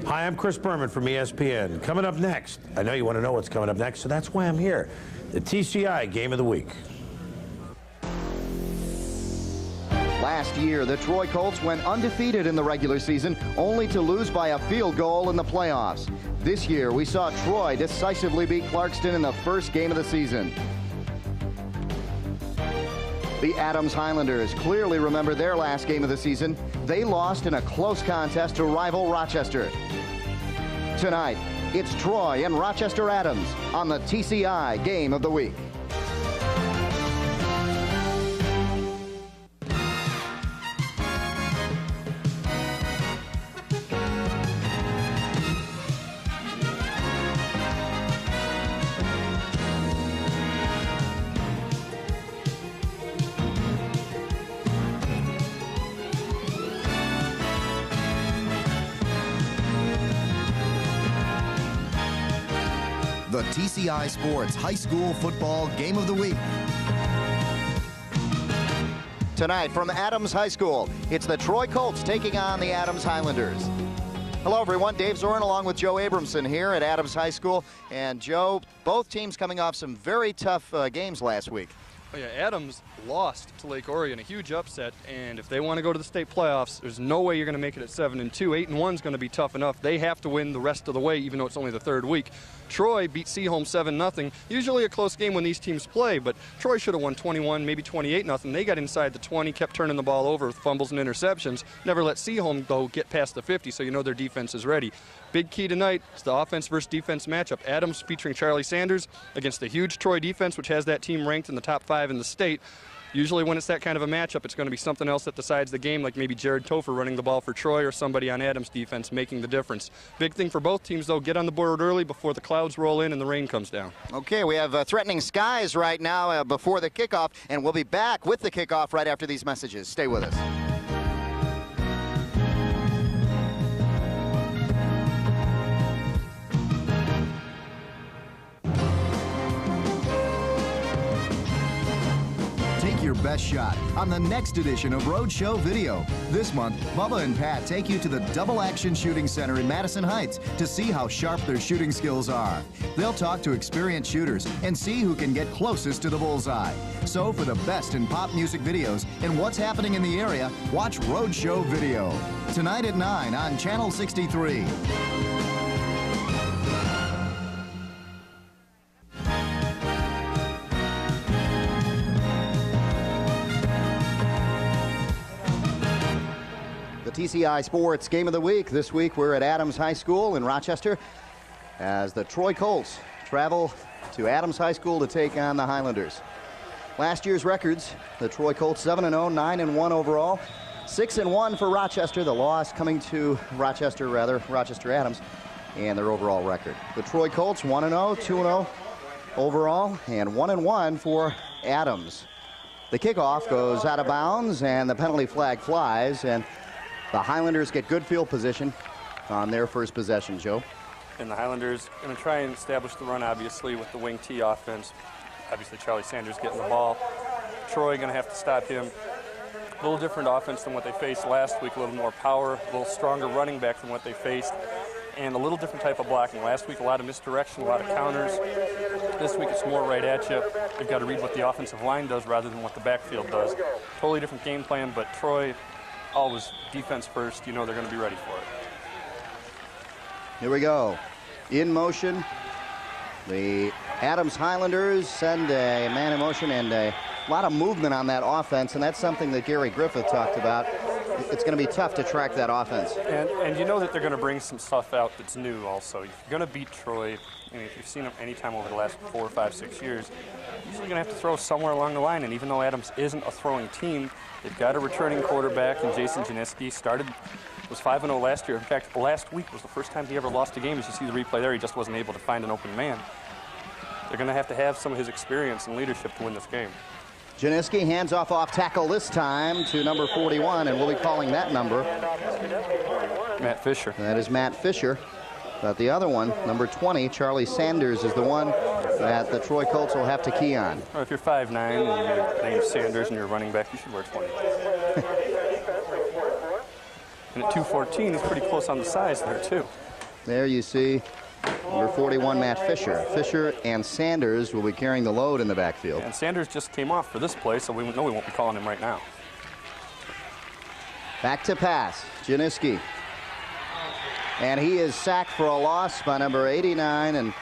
Hi, I'm Chris Berman from ESPN. Coming up next, I know you want to know what's coming up next, so that's why I'm here. The TCI Game of the Week. Last year, the Troy Colts went undefeated in the regular season, only to lose by a field goal in the playoffs. This year, we saw Troy decisively beat Clarkston in the first game of the season. The Adams Highlanders clearly remember their last game of the season. They lost in a close contest to rival Rochester. Tonight, it's Troy and Rochester Adams on the TCI Game of the Week. The TCI Sports High School Football Game of the Week. Tonight from Adams High School, it's the Troy Colts taking on the Adams Highlanders. Hello everyone, Dave Zorin along with Joe Abramson here at Adams High School. And Joe, both teams coming off some very tough games last week. Oh yeah, Adams lost to Lake Orion, a huge upset, and if they want to go to the state playoffs, there's no way you're going to make it at 7-2. 8-1 is going to be tough enough. They have to win the rest of the way, even though it's only the third week. Troy beat Seaholm 7-0. Usually a close game when these teams play, but Troy should have won 21, maybe 28-0. They got inside the 20, kept turning the ball over with fumbles and interceptions. Never let Seaholm, though, get past the 50, so you know their defense is ready. Big key tonight is the offense versus defense matchup. Adams featuring Charlie Sanders against the huge Troy defense, which has that team ranked in the top 5 in the state. Usually when it's that kind of a matchup, it's going to be something else that decides the game, like maybe Jared Topher running the ball for Troy or somebody on Adams' defense making the difference. Big thing for both teams, though, get on the board early before the clouds roll in and the rain comes down. Okay, we have threatening skies right now before the kickoff, and we'll be back with the kickoff right after these messages. Stay with us. Your best shot on the next edition of Roadshow Video. This month, Bubba and Pat take you to the Double Action Shooting Center in Madison Heights to see how sharp their shooting skills are. They'll talk to experienced shooters and see who can get closest to the bullseye. So for the best in pop music videos and what's happening in the area, watch Roadshow Video. Tonight at 9 on Channel 63. TCI Sports Game of the Week. This week we're at Adams High School in Rochester as the Troy Colts travel to Adams High School to take on the Highlanders. Last year's records, the Troy Colts 7-0, 9-1 overall, 6-1 for Rochester, the loss coming to Rochester Adams, and their overall record. The Troy Colts 1-0, 2-0 overall, and 1-1 for Adams. The kickoff goes out of bounds and the penalty flag flies, and the Highlanders get good field position on their first possession, Joe. And the Highlanders going to try and establish the run, obviously, with the wing T offense. Obviously, Charlie Sanders getting the ball. Troy going to have to stop him. A little different offense than what they faced last week, a little more power, a little stronger running back than what they faced, and a little different type of blocking. Last week, a lot of misdirection, a lot of counters. This week, it's more right at you. They've got to read what the offensive line does rather than what the backfield does. Totally different game plan, but Troy, always defense first. You know they're going to be ready for it. Here we go. In motion, the Adams Highlanders send a man in motion and a lot of movement on that offense, and that's something that Gary Griffith talked about. It's going to be tough to track that offense. And you know that they're going to bring some stuff out that's new also. If you're going to beat Troy, and if you've seen them anytime over the last 4, 5, 6 years, you're usually going to have to throw somewhere along the line, and even though Adams isn't a throwing team, they've got a returning quarterback, and Jason Janiski was 5-0 last year. In fact, last week was the first time he ever lost a game. As you see the replay there, he just wasn't able to find an open man. They're going to have some of his experience and leadership to win this game. Janiski hands off tackle this time to number 41, and we'll be calling that number Matt Fisher. That is Matt Fisher. But the other one, number 20, Charlie Sanders, is the one that the Troy Colts will have to key on. Well, if you're 5'9" and your name's Sanders and you're running back, you should wear 20. And at 214, he's pretty close on the size there, too. There you see number 41, Matt Fisher. Fisher and Sanders will be carrying the load in the backfield. And Sanders just came off for this play, so we know we won't be calling him right now. Back to pass, Janiski. And he is sacked for a loss by number 89, and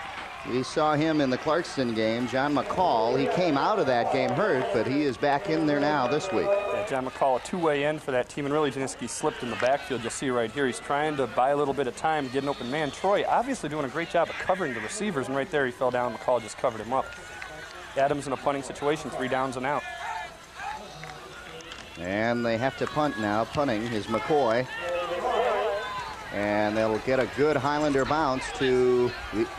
we saw him in the Clarkston game, John McCall. He came out of that game hurt, but he is back in there now this week. Yeah, John McCall, a two-way end for that team, and really Janiski slipped in the backfield. You'll see right here, he's trying to buy a little bit of time, get an open man. Troy obviously doing a great job of covering the receivers, and right there he fell down. McCall just covered him up. Adams in a punting situation, 3 downs and out. And they have to punt now. Punting is McCoy. And they'll get a good Highlander bounce to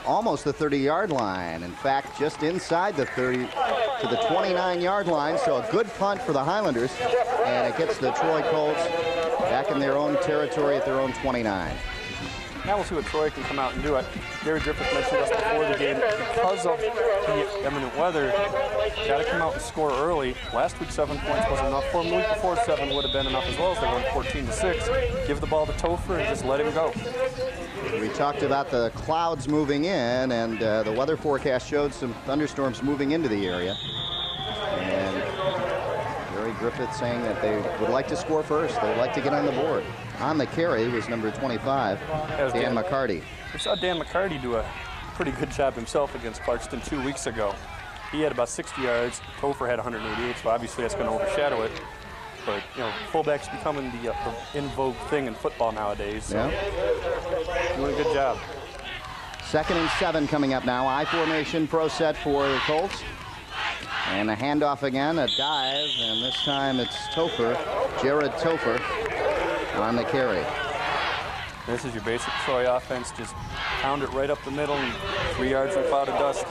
almost the 30-yard line. In fact, just inside the 30 to the 29-yard line. So a good punt for the Highlanders. And it gets the Troy Colts back in their own territory at their own 29. Now we'll see what Troy can come out and do. Gary Griffith mentioned us before the game, because of the imminent weather, got to come out and score early. Last week 7 points wasn't enough for them. The week before 7 would have been enough as well, as they won 14-6. Give the ball to Topher and just let him go. We talked about the clouds moving in, and the weather forecast showed some thunderstorms moving into the area. And Gary Griffith saying that they would like to score first. They would like to get on the board. On the carry was number 25, Dan McCarty. We saw Dan McCarty do a pretty good job himself against Clarkston 2 weeks ago. He had about 60 yards. Topher had 188, so obviously that's going to overshadow it. But, you know, fullback's becoming the in vogue thing in football nowadays. So doing a good job. 2nd and 7 coming up now. I formation pro set for the Colts. And a handoff again, a dive, and this time it's Topher, Jared Topher, on the carry. This is your basic Troy offense. Just pound it right up the middle and 3 yards in a cloud of dust.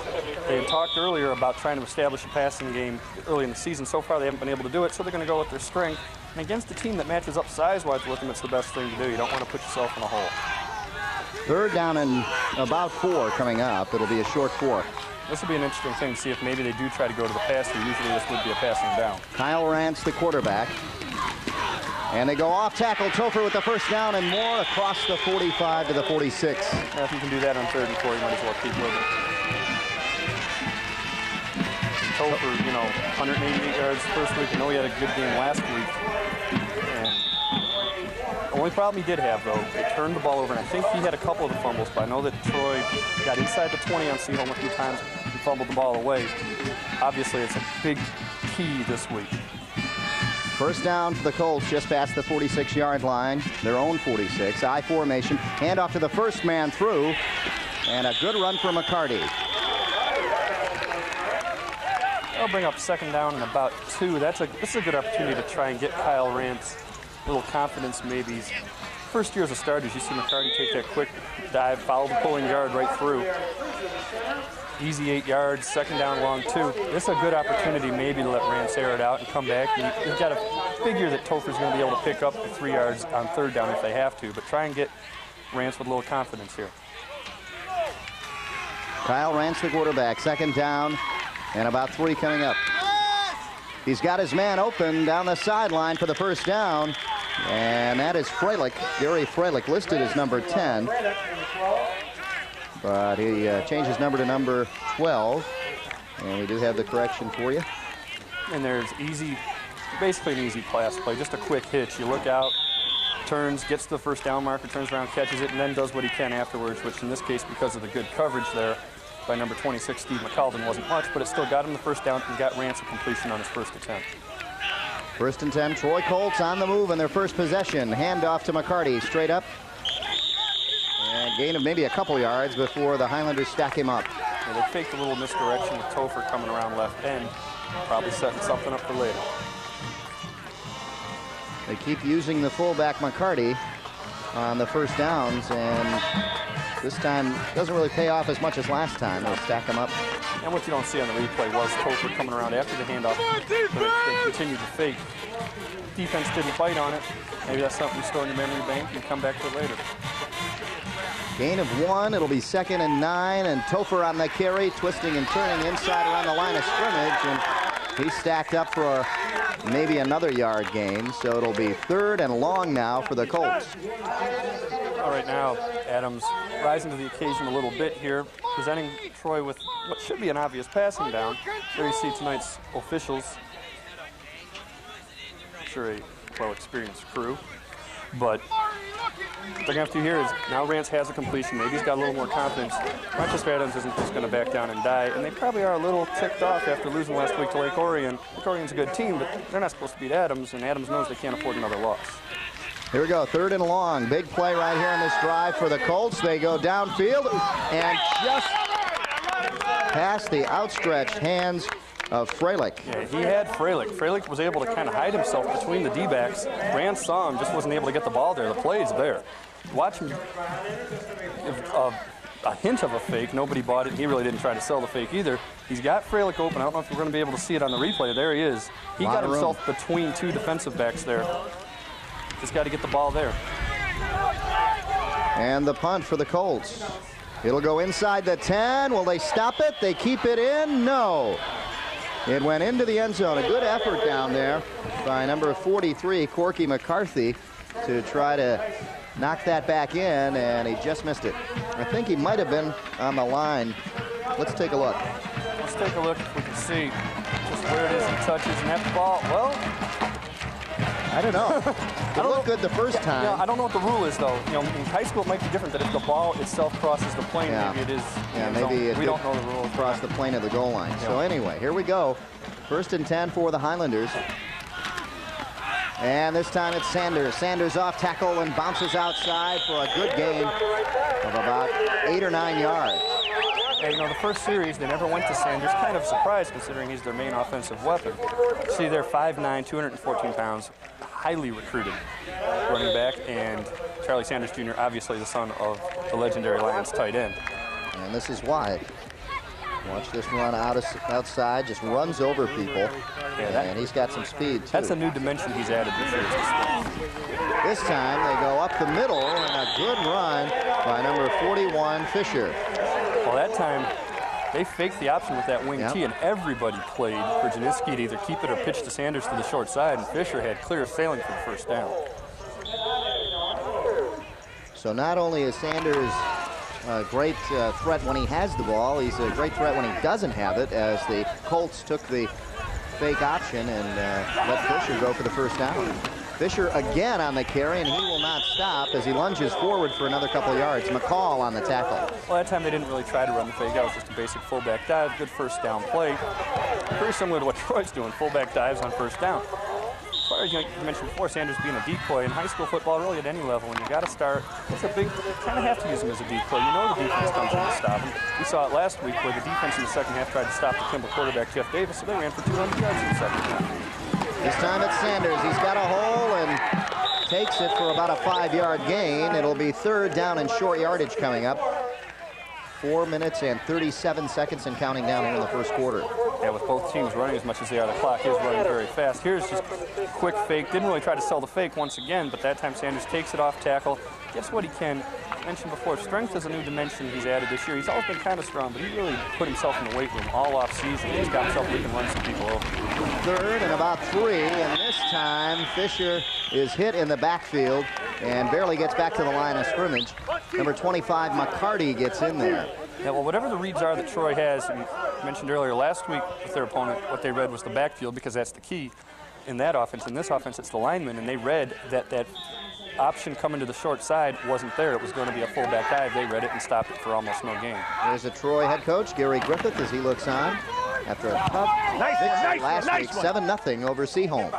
They had talked earlier about trying to establish a passing game early in the season. So far, they haven't been able to do it, so they're going to go with their strength. And against a team that matches up size-wise with them, it's the best thing to do. You don't want to put yourself in a hole. 3rd down and about 4 coming up. It'll be a short 4. This will be an interesting thing to see if maybe they do try to go to the passer. Usually this would be a passing down. Kyle Rance, the quarterback. And they go off tackle. Topher with the first down and more across the 45 to the 46. If you can do that on 3rd and 4, you might as well keep moving. Topher, you know, 188 yards first week. I know he had a good game last week. And the only problem he did have, though, they turned the ball over, and I think he had a couple of the fumbles, but I know that Troy got inside the 20 on Seaholm a few times and fumbled the ball away. Obviously, it's a big key this week. First down for the Colts just past the 46-yard line, their own 46. I formation, handoff to the first man through, and a good run for McCarty. I'll bring up 2nd down and about 2. This is a good opportunity to try and get Kyle Rance a little confidence maybe. First year as a starter, you see McCarty take that quick dive, follow the pulling guard right through. Easy 8 yards, 2nd down, long 2. This is a good opportunity maybe to let Rance air it out and come back. You've got to figure that Topher's going to be able to pick up the 3 yards on 3rd down if they have to, but try and get Rance with a little confidence here. Kyle Rance, the quarterback, 2nd down and about 3 coming up. He's got his man open down the sideline for the first down, and that is Freilich, Gary Freilich, listed as number 10. But he changed his number to number 12, and we do have the correction for you. And there's basically an easy pass play, just a quick hitch. You look out, turns, gets to the first down marker, turns around, catches it, and then does what he can afterwards, which in this case, because of the good coverage there by number 26, Steve McCaldon, wasn't much, but it still got him the first down and got Rance a completion on his first attempt. 1st and 10, Troy Colts on the move in their first possession. Handoff to McCarty, straight up. And gain of maybe a couple yards before the Highlanders stack him up. Yeah, they faked a little misdirection with Topher coming around left end, probably setting something up for later. They keep using the fullback McCarty on the first downs, and this time doesn't really pay off as much as last time. They'll stack him up. And what you don't see on the replay was Topher coming around after the handoff, but they continued to fake. Defense didn't bite on it. Maybe that's something you store in your memory bank and come back to it later. Gain of 1, it'll be 2nd and 9, and Topher on the carry, twisting and turning inside around the line of scrimmage, and he's stacked up for maybe another yard gain, so it'll be 3rd and long now for the Colts. All right, now Adams rising to the occasion a little bit here, presenting Troy with what should be an obvious passing down. There you see tonight's officials. I'm sure a well-experienced crew. But what they're going to have to do here is now Rance has a completion. Maybe he's got a little more confidence. Rochester Adams isn't just going to back down and die. And they probably are a little ticked off after losing last week to Lake Orion. Lake Orion's a good team, but they're not supposed to beat Adams, and Adams knows they can't afford another loss. Here we go, 3rd and long. Big play right here in this drive for the Colts. They go downfield and just past the outstretched hands of Freilich. Yeah, he had Freilich. Freilich was able to kind of hide himself between the D-backs. Rance saw him, just wasn't able to get the ball there. The play's there. Watch him give a hint of a fake. Nobody bought it. He really didn't try to sell the fake either. He's got Freilich open. I don't know if we're going to be able to see it on the replay. There he is. He got himself between 2 defensive backs there. Just got to get the ball there. And the punt for the Colts. It'll go inside the 10. Will they stop it? They keep it in? No. It went into the end zone. A good effort down there by number 43, Corky McCarthy, to try to knock that back in, and he just missed it. I think he might have been on the line. Let's take a look. Let's take a look if we can see just where it is he touches. And that ball, well, I don't know. It looked good the first time. Yeah, I don't know what the rule is, though. You know, in high school it might be different, that if the ball itself crosses the plane, maybe it is. Yeah, maybe it we don't know the rule. Across the plane of the goal line. So anyway, here we go. 1st and 10 for the Highlanders. And this time it's Sanders. Sanders off tackle and bounces outside for a good gain of about 8 or 9 yards. And, you know, the first series, they never went to Sanders. Kind of surprised considering he's their main offensive weapon. See, they're 5'9", 214 pounds, highly recruited running back, and Charlie Sanders Jr., obviously the son of the legendary Lions tight end. And this is why. Watch this run outside, just runs over people, and he's got some speed, too. That's a new dimension he's added this year. This time they go up the middle, and a good run by number 41, Fisher. Well, that time, they faked the option with that wing T, and everybody played for Janiski to either keep it or pitch to Sanders to the short side, and Fisher had clear sailing for the first down. So not only is Sanders a great threat when he has the ball, he's a great threat when he doesn't have it, as the Colts took the fake option and let Fisher go for the first down. Fisher again on the carry, and he will not stop as he lunges forward for another couple of yards. McCall on the tackle. Well, that time they didn't really try to run the fake. That was just a basic fullback dive. Good first down play. Pretty similar to what Troy's doing, fullback dives on first down. As far as you mentioned before, Sanders being a decoy in high school football, really at any level, when you got to start, it's a big, you kind of have to use him as a decoy. You know the defense comes in to stop him. We saw it last week where the defense in the second half tried to stop the Kimball quarterback, Jeff Davis, so they ran for 200 yards in the second half. This time it's Sanders. He's got a hole and takes it for about a 5-yard gain. It'll be 3rd down and short yardage coming up. 4 minutes and 37 seconds and counting down here in the first quarter. Yeah, with both teams running as much as they are, the clock is running very fast. Here's just a quick fake. Didn't really try to sell the fake once again, but that time Sanders takes it off tackle, gets what he can. I mentioned before, strength is a new dimension he's added this year. He's always been kind of strong, but he really put himself in the weight room all off season. He's got himself where he can run some people over. 3rd and about 3, and this time Fisher is hit in the backfield and barely gets back to the line of scrimmage. Number 25, McCarty, gets in there. Yeah, well, whatever the reads are that Troy has, and mentioned earlier last week with their opponent, what they read was the backfield, because that's the key in that offense. In this offense, it's the linemen, and they read that that option coming to the short side wasn't there. It was going to be a fullback dive. They read it and stopped it for almost no gain. There's a Troy head coach, Gary Griffith, as he looks on after a tough victory last week, 7-0 over Seaholm.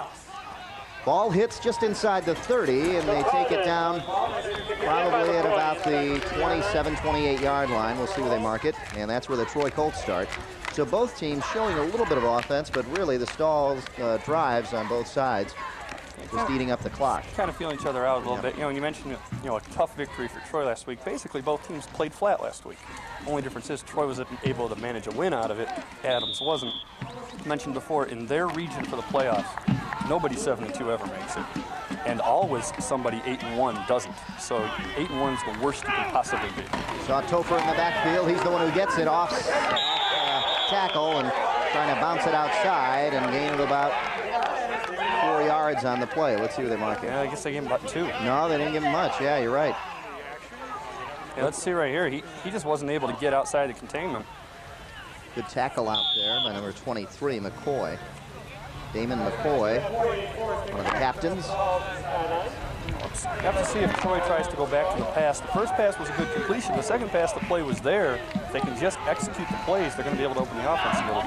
Ball hits just inside the 30, and they take it down probably at about the 27, 28-yard line. We'll see where they mark it, and that's where the Troy Colts start. So both teams showing a little bit of offense, but really the stalls, drives on both sides, just eating up the clock. Kind of feeling each other out a little bit. You know, you mentioned a tough victory for Troy last week. Basically, both teams played flat last week. Only difference is Troy was able to manage a win out of it. Adams wasn't. Mentioned before, in their region for the playoffs, nobody 7-2 ever makes it, and always somebody 8-1 doesn't. So 8-1 is the worst you can possibly be. Saw Topher in the backfield. He's the one who gets it off tackle and trying to bounce it outside, and gain of about 4 yards on the play. Let's see where they mark it. Yeah, I guess they gave him about 2. No, they didn't give him much. Yeah, you're right. Yeah, let's see right here. He just wasn't able to get outside the containment. Good tackle out there by number 23, McCoy. Damon McCoy, one of the captains. Let's have to see if Troy tries to go back to the pass. The first pass was a good completion. The second pass, the play was there. If they can just execute the plays, they're going to be able to open the offense a little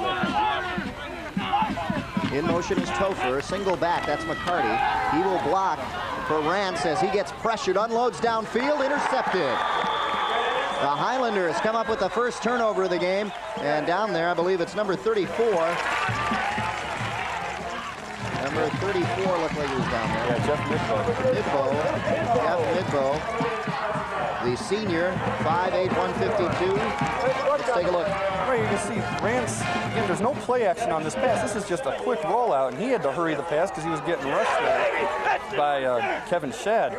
bit. In motion is Topher, single back, that's McCarty. He will block for Rance as he gets pressured, unloads downfield, intercepted. The Highlanders come up with the first turnover of the game, and down there, I believe it's number 34. Number 34 looked like he was down there. Yeah, Jeff Midbow. Jeff Midbow, the senior, 5'8", 152. Let's take a look. Right, you can see Rance, again, there's no play action on this pass. This is just a quick rollout, and he had to hurry the pass because he was getting rushed there by Kevin Shad.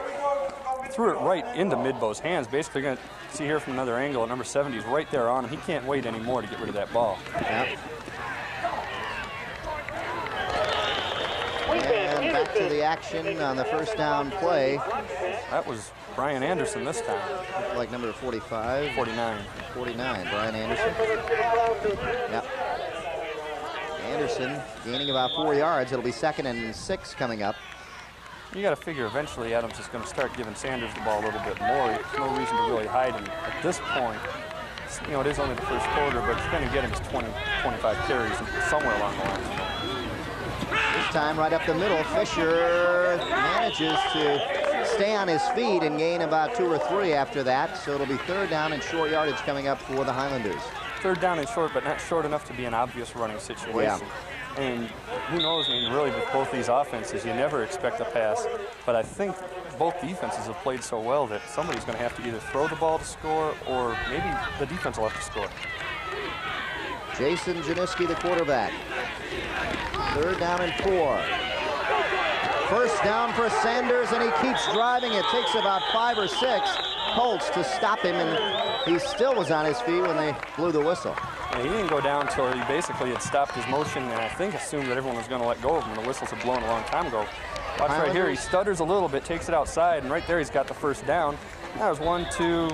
Threw it right into Midbow's hands. Basically, you're going to see here from another angle, number 70 is right there on him. He can't wait anymore to get rid of that ball. Yep. And back to the action on the first down play. That was Brian Anderson this time. Looked like number 45. 49. 49, Brian Anderson. Yep. Anderson gaining about 4 yards. It'll be 2nd and 6 coming up. You got to figure eventually Adams is going to start giving Sanders the ball a little bit more. There's no reason to really hide him at this point. You know, it is only the first quarter, but you're going to get him his 20, 25 carries somewhere along the line. This time right up the middle, Fisher manages to stay on his feet and gain about 2 or 3 after that. So it'll be 3rd down and short yardage coming up for the Highlanders. 3rd down and short, but not short enough to be an obvious running situation. Yeah. And who knows, I mean, really with both these offenses, you never expect a pass. But I think both defenses have played so well that somebody's going to have to either throw the ball to score or maybe the defense will have to score. Jason Janiski, the quarterback. 3rd down and 4. First down for Sanders, and he keeps driving. It takes about 5 or 6 Colts to stop him, and he still was on his feet when they blew the whistle. Yeah, he didn't go down until he basically had stopped his motion and I think assumed that everyone was going to let go of him. The whistles had blown a long time ago. Watch right here, he stutters a little bit, takes it outside, and right there he's got the first down. That was 1, 2,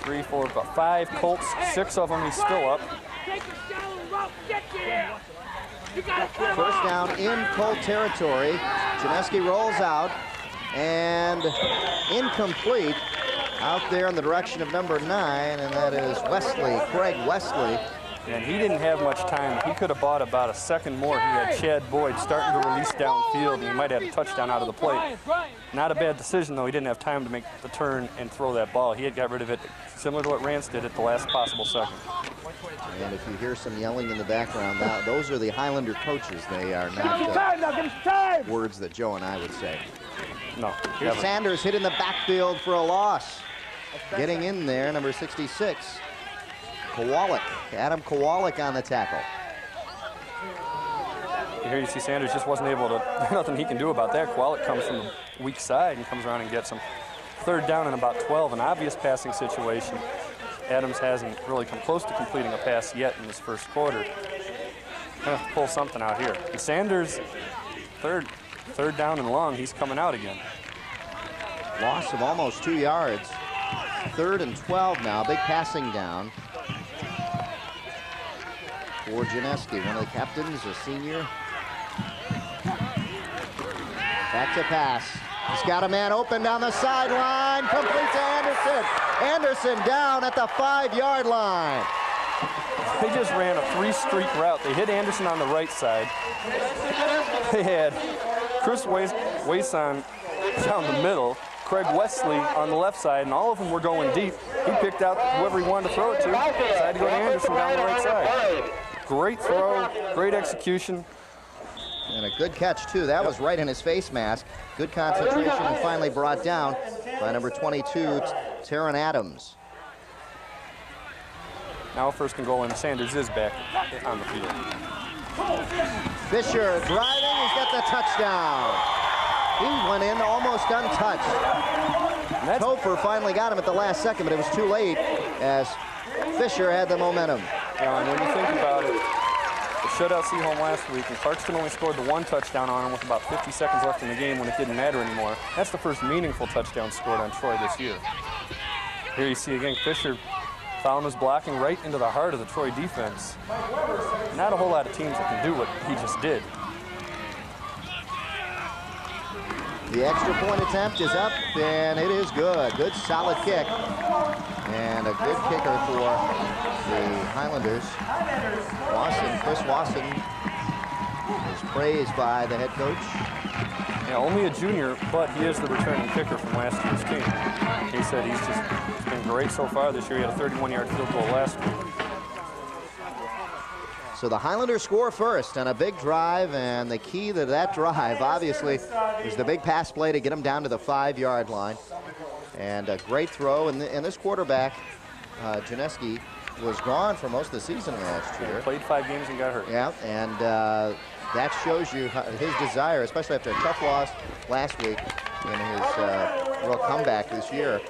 3, 4, about 5 Colts, 6 of them, he's still up. First down in Colt territory. Janiski rolls out and incomplete out there in the direction of number 9, and that is Wesley, Craig Wesley. And he didn't have much time. He could have bought about a second more. He had Chad Boyd starting to release downfield, and he might have had a touchdown out of the plate. Not a bad decision, though. He didn't have time to make the turn and throw that ball. He had got rid of it similar to what Rance did at the last possible second. And if you hear some yelling in the background, now, those are the Highlander coaches. They are not words that Joe and I would say. No. Here's Sanders hit in the backfield for a loss. Getting in there, number 66, Kowalik. Adam Kowalik on the tackle. Here you see Sanders just wasn't able to, nothing he can do about that. Kowalik comes from the weak side and comes around and gets him. 3rd down and about 12, an obvious passing situation. Adams hasn't really come close to completing a pass yet in this first quarter. Gonna have to pull something out here. And Sanders, third down and long, he's coming out again. Loss of almost 2 yards. 3rd and 12 now, big passing down for Janiski, one of the captains, a senior. Back to pass. He's got a man open down the sideline, complete to Anderson. Anderson down at the 5-yard line. They just ran a 3-streak route. They hit Anderson on the right side. They had Chris Wason down the middle, Craig Wesley on the left side, and all of them were going deep. He picked out whoever he wanted to throw it to, decided to go to Anderson down the right side. Great throw, great execution. And a good catch, too. That was right in his face mask. Good concentration, and finally brought down by number 22, Taron Adams. Now 1st and goal, and Sanders is back on the field. Fisher driving, he's got the touchdown. He went in almost untouched. Topher finally got him at the last second, but it was too late as Fisher had the momentum. Yeah, and when you think about it, the shutout Seaholm last week, and Clarkston only scored the 1 touchdown on him with about 50 seconds left in the game when it didn't matter anymore. That's the first meaningful touchdown scored on Troy this year. Here you see again, Fisher found his blocking right into the heart of the Troy defense. Not a whole lot of teams that can do what he just did. The extra point attempt is up, and it is good. Good, solid kick. And a good kicker for the Highlanders. Chris Wasson is praised by the head coach. Yeah, only a junior, but he is the returning kicker from last year's team. He said he's been great so far this year. He had a 31-yard field goal last week. So the Highlanders score first on a big drive, and the key to that drive, obviously, is the big pass play to get them down to the 5-yard line. And a great throw, and this quarterback, Janeski, was gone for most of the season last year. He played 5 games and got hurt. Yeah, and that shows you his desire, especially after a tough loss last week in his real comeback this year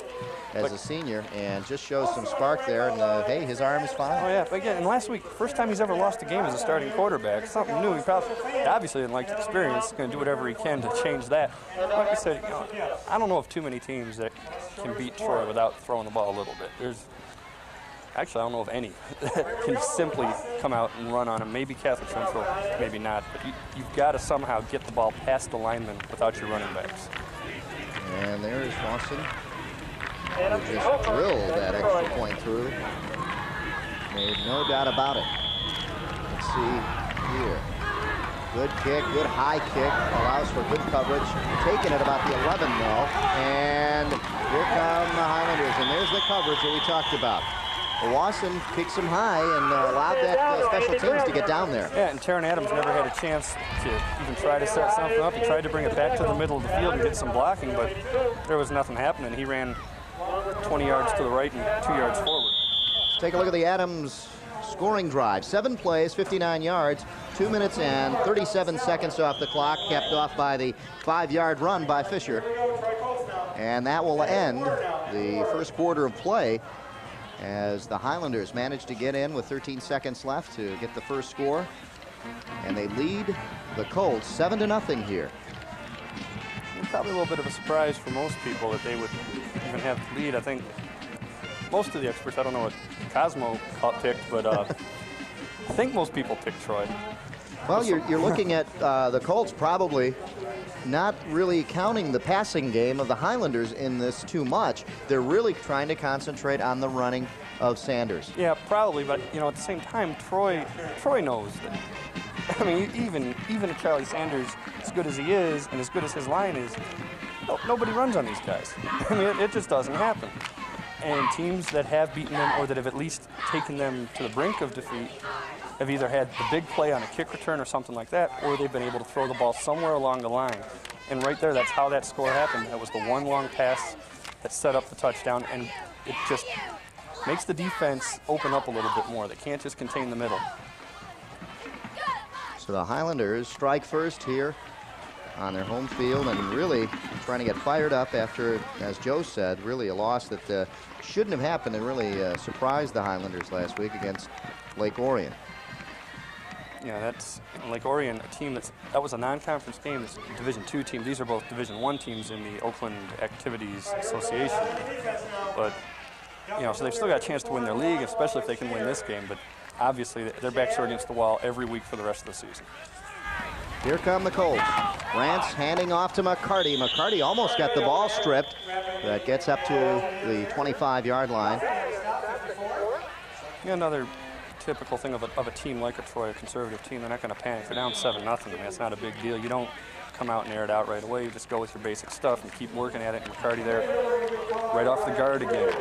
as a senior, and just shows some spark there, and hey, his arm is fine. Oh yeah, but again, and last week, first time he's ever lost a game as a starting quarterback, something new. He obviously didn't like the experience. He's going to do whatever he can to change that. Like I said, I don't know of too many teams that can beat Troy without throwing the ball a little bit. Actually, I don't know of any that can simply come out and run on him. Maybe Catholic Central, maybe not, but you've got to somehow get the ball past the linemen without your running backs. And there is Watson. He just drilled that extra point through. Made no doubt about it. Let's see here. Good kick, good high kick. Allows for good coverage. Taking it about the 11 though. And here come the Highlanders. And there's the coverage that we talked about. Wasson kicks him high and allowed that special teams to get down there. Yeah, and Terran Adams never had a chance to even try to set something up. He tried to bring it back to the middle of the field and get some blocking, but there was nothing happening. He ran 20 yards to the right and 2 yards forward. Let's take a look at the Adams scoring drive. 7 plays, 59 yards, 2 minutes and 37 seconds off the clock, capped off by the 5-yard run by Fisher. And that will end the first quarter of play as the Highlanders manage to get in with 13 seconds left to get the first score. And they lead the Colts 7-0 here. Probably a little bit of a surprise for most people that they would even have the lead. I think most of the experts, I don't know what Cosmo picked, but I think most people picked Troy. Well, you're looking at the Colts probably not really counting the passing game of the Highlanders in this too much. They're really trying to concentrate on the running of Sanders. Yeah, probably, but at the same time, Troy knows that. I mean, even Charlie Sanders, as good as he is and as good as his line is, nobody runs on these guys. I mean, it just doesn't happen. And teams that have beaten them or that have at least taken them to the brink of defeat have either had the big play on a kick return or something like that, or they've been able to throw the ball somewhere along the line. And right there, that's how that score happened. That was the one long pass that set up the touchdown, and it just makes the defense open up a little bit more. They can't just contain the middle. So the Highlanders strike first here on their home field and really trying to get fired up after, as Joe said, really a loss that shouldn't have happened and really surprised the Highlanders last week against Lake Orion. Yeah, that's Lake Orion, a team that was a non-conference game. It's a Division II team. These are both Division I teams in the Oakland Activities Association. But, so they've still got a chance to win their league, especially if they can win this game. But obviously, their backs are against the wall every week for the rest of the season. Here come the Colts. Rance handing off to McCarty. McCarty almost got the ball stripped. That gets up to the 25-yard line. Yeah, another typical thing of a team like a Troy, a conservative team. They're not going to panic. They're down 7-0. I mean, it's not a big deal. You don't come out and air it out right away. You just go with your basic stuff and keep working at it. And McCarty there right off the guard again.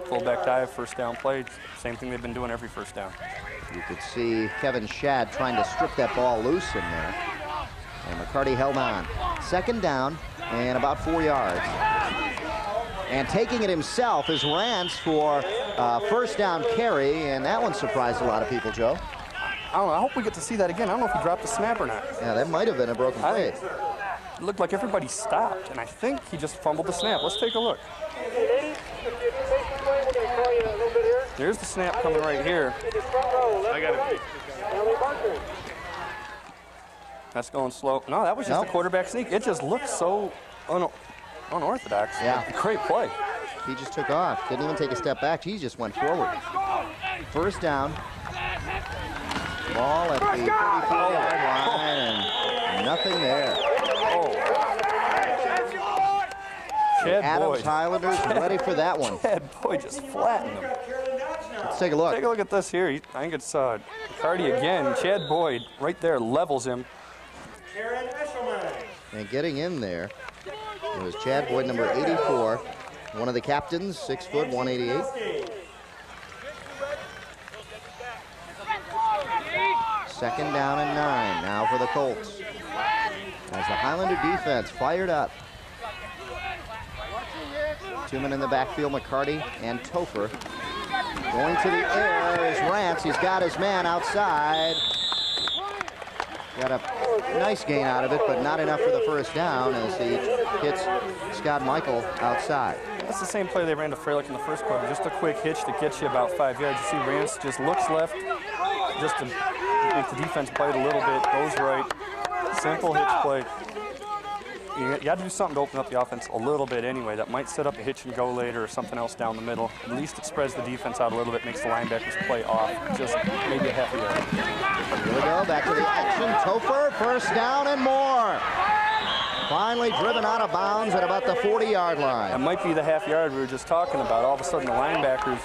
Fullback dive, first down play. Same thing they've been doing every first down. You could see Kevin Shadd trying to strip that ball loose in there. And McCarty held on. Second down and about 4 yards. And taking it himself is Rance for first down carry, and that one surprised a lot of people, Joe. I don't know. I hope we get to see that again. I don't know if he dropped the snap or not. Yeah, that might have been a broken play. It looked like everybody stopped, and I think he just fumbled the snap. Let's take a look. There's the snap coming right here. I got it. That's going slow. No, that was just a quarterback sneak. It just looked so unorthodox. Yeah. Great play. He just took off. Didn't even take a step back. He just went forward. First down. Ball at the 34-yard line, and nothing there. Chad Adams Boyd. Highlanders ready for that one. Chad Boyd just flattened him. Let's take a look. Take a look at this here. I think it's McCarty again. Chad Boyd right there levels him. And getting in there, it was Chad Boyd, number 84, one of the captains, 6 foot, 188. Second down and 9 now for the Colts. As the Highlander defense fired up. 2 men in the backfield, McCarty and Topher. Going to the air is Rance. He's got his man outside. Got a nice gain out of it, but not enough for the first down as he hits Scott Michael outside. That's the same play they ran to Freilich in the first quarter. Just a quick hitch to get you about 5 yards. You see Rance just looks left, just to make the defense bite a little bit, goes right. Simple hitch play. You got to do something to open up the offense a little bit anyway. That might set up a hitch and go later or something else down the middle. At least it spreads the defense out a little bit, makes the linebackers play off just maybe a half a yard. Here we go, back to the action. Topher, first down and more. Finally driven out of bounds at about the 40-yard line. That might be the half yard we were just talking about. All of a sudden the linebackers,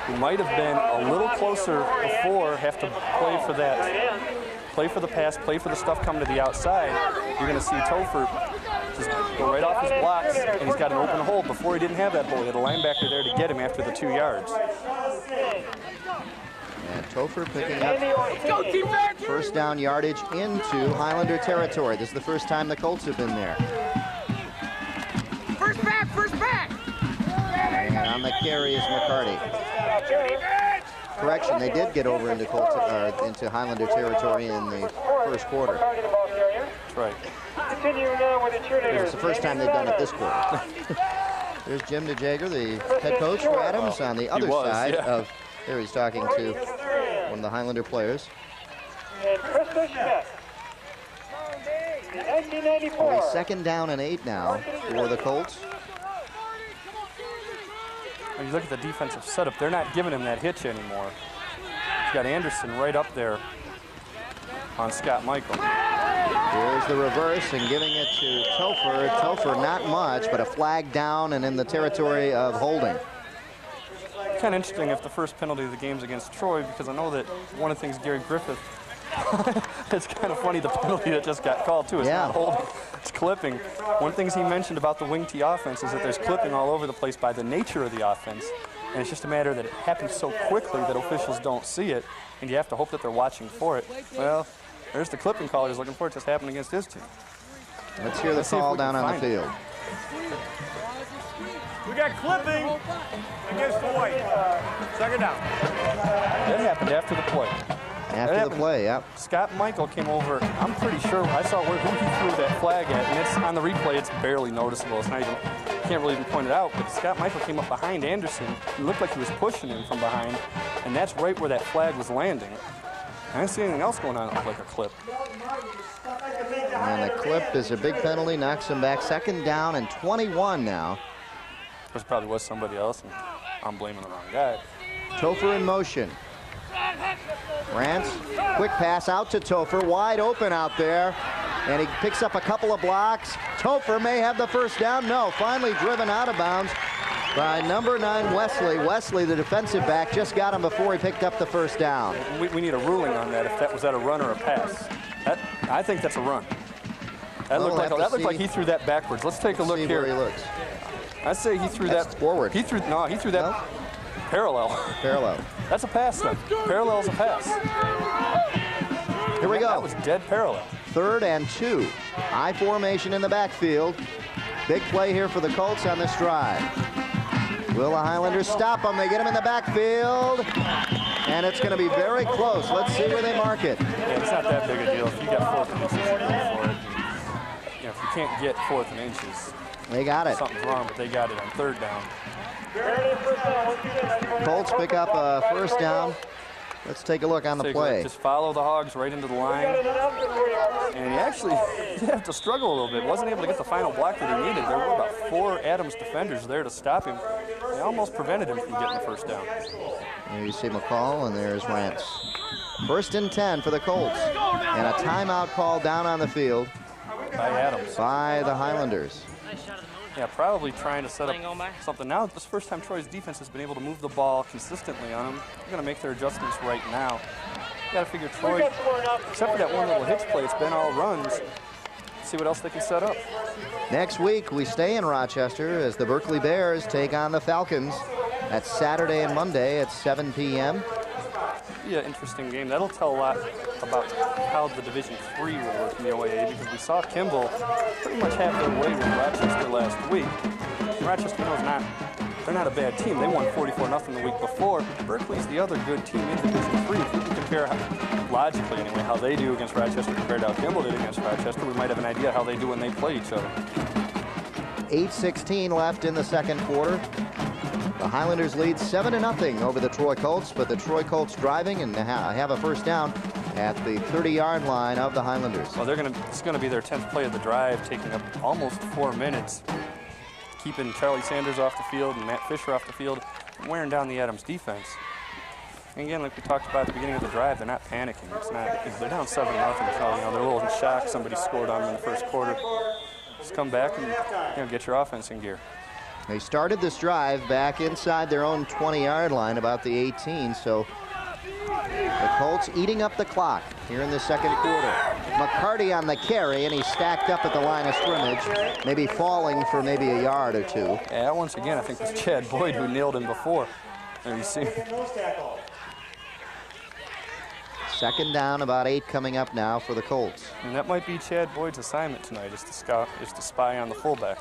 who might have been a little closer before, have to play for that. Play for the pass, play for the stuff coming to the outside. You're going to see Topher just go right off his blocks, and he's got an open hole. Before he didn't have that hole. He had a linebacker there to get him after the 2 yards. And Topher picking up first down yardage into Highlander territory. This is the first time the Colts have been there. First back, first back. And on the carry is McCarty. Correction, they did get over into Highlander territory in the first quarter. That's right. Continue now with the cheerleaders. It's the first time they've done it this quarter. There's Jim DeJager, the head coach for Adams, on the other side of. There he's talking to one of the Highlander players. And Krista Schmidt. In 1994. Only second down and 8 now for the Colts. When you look at the defensive setup, they're not giving him that hitch anymore. He's got Anderson right up there on Scott Michael. Here's the reverse and giving it to Topher. Topher not much, but a flag down and in the territory of holding. Kind of interesting if the first penalty of the game's against Troy, because I know that one of the things Gary Griffith, it's kind of funny the penalty that just got called too. It's not holding, it's clipping. One of the things he mentioned about the wing T offense is that there's clipping all over the place by the nature of the offense. And it's just a matter that it happens so quickly that officials don't see it, and you have to hope that they're watching for it. Well, there's the clipping call he's looking for. It just happened against his team. Let's hear the call down on the field. We got clipping against the white. Second down. That happened after the play. After the play, yep. Scott Michael came over. I'm pretty sure I saw who he threw that flag at, and it's on the replay. It's barely noticeable. It's not even, can't really even point it out. But Scott Michael came up behind Anderson. It looked like he was pushing him from behind, and that's right where that flag was landing. I didn't see anything else going on that looked like a clip. And the clip is a big penalty, knocks him back. Second down and 21 now. There probably was somebody else, and I'm blaming the wrong guy. Topher in motion. Rance, quick pass out to Topher, wide open out there, and he picks up a couple of blocks. Topher may have the first down. No, finally driven out of bounds by number 9, Wesley. Wesley, the defensive back, just got him before he picked up the first down. We need a ruling on that, if that was that a run or a pass. I think that's a run. That looked like he threw that backwards. Let's take a look here. Where he looks. I say he threw that forward. He threw that parallel. Parallel. That's a pass then. Parallel's a pass. Here we go. That was dead parallel. 3rd and 2. I formation in the backfield. Big play here for the Colts on this drive. Will the Highlanders stop them? They get him in the backfield. And it's going to be very close. Let's see where they mark it. Yeah, it's not that big a deal. If you got 4th and inches, you go for it. You know, if you can't get 4th and inches, they got it. Something's wrong, but they got it on 3rd down. Colts pick up a first down. Let's take a look on the play. Just follow the Hogs right into the line. And he actually did have to struggle a little bit. Wasn't able to get the final block that he needed. There were about 4 Adams defenders there to stop him. And almost prevented him from getting the first down. There you see McCall, and there's Rance. 1st and 10 for the Colts. And a timeout call down on the field By Adams. by the Highlanders. Yeah, probably trying to set up something. Now, this is the first time Troy's defense has been able to move the ball consistently on them. They're going to make their adjustments right now. You got to figure Troy, except for that one little hitch play, it's been all runs. See what else they can set up. Next week, we stay in Rochester as the Berkeley Bears take on the Falcons. That's Saturday and Monday at 7 p.m. Yeah, interesting game. That'll tell a lot about how the Division III will work in the OAA, because we saw Kimball pretty much have their way with Rochester last week. Rochester, they're not a bad team. They won 44-0 the week before. Berkeley's the other good team in Division III. If we can compare, logically anyway, how they do against Rochester compared to how Kimball did against Rochester, we might have an idea how they do when they play each other. 8:16 left in the second quarter. The Highlanders lead 7-0 over the Troy Colts, but the Troy Colts driving and have a first down at the 30-yard line of the Highlanders. Well, it's going to be their 10th play of the drive, taking up almost 4 minutes, keeping Charlie Sanders off the field and Matt Fisher off the field, and wearing down the Adams defense. And again, like we talked about at the beginning of the drive, they're not panicking. They're down 7-0, so they're a little in shock. Somebody scored on them in the first quarter. Just come back and get your offense in gear. They started this drive back inside their own 20-yard line, about the 18, so the Colts eating up the clock here in the second quarter. McCarty on the carry, and he's stacked up at the line of scrimmage, maybe falling for maybe a yard or two. Yeah, once again, I think it was Chad Boyd who nailed him before. There you see. Second down, about 8 coming up now for the Colts. And that might be Chad Boyd's assignment tonight, is to spy on the fullback.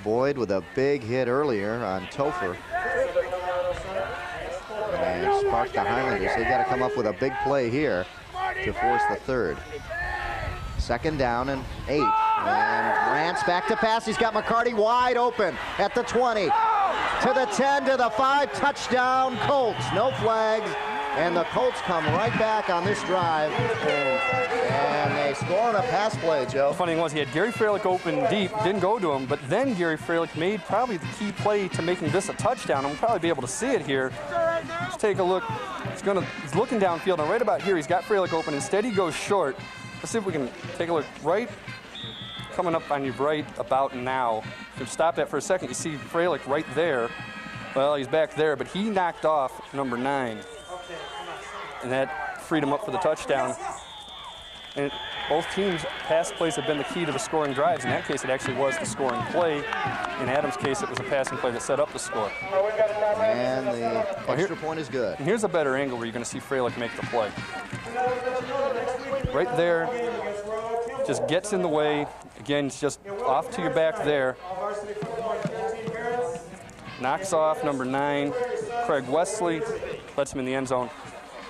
Boyd with a big hit earlier on Topher. And sparked the Highlanders. They've got to come up with a big play here to force the third. Second down and 8. And Rance back to pass. He's got McCarty wide open at the 20. To the 10, to the 5. Touchdown, Colts. No flags. And the Colts come right back on this drive. And they score on a pass play, Joe. The funny thing was he had Gary Freilich open deep, didn't go to him, but then Gary Freilich made probably the key play to making this a touchdown. And we'll probably be able to see it here. Let's take a look. He's looking downfield, and right about here he's got Freilich open. Instead he goes short. Let's see if we can take a look. Right, coming up on you right about now. If you stop that for a second, you see Freilich right there. Well, he's back there, but he knocked off number 9. And that freed him up for the touchdown. And both teams' pass plays have been the key to the scoring drives. In that case, it actually was the scoring play. In Adams' case, it was a passing play that set up the score. And the extra point is good. And here's a better angle where you're going to see Freilich make the play. Right there, just gets in the way. Again, it's just off to your back there. Knocks off number 9, Craig Wesley, lets him in the end zone.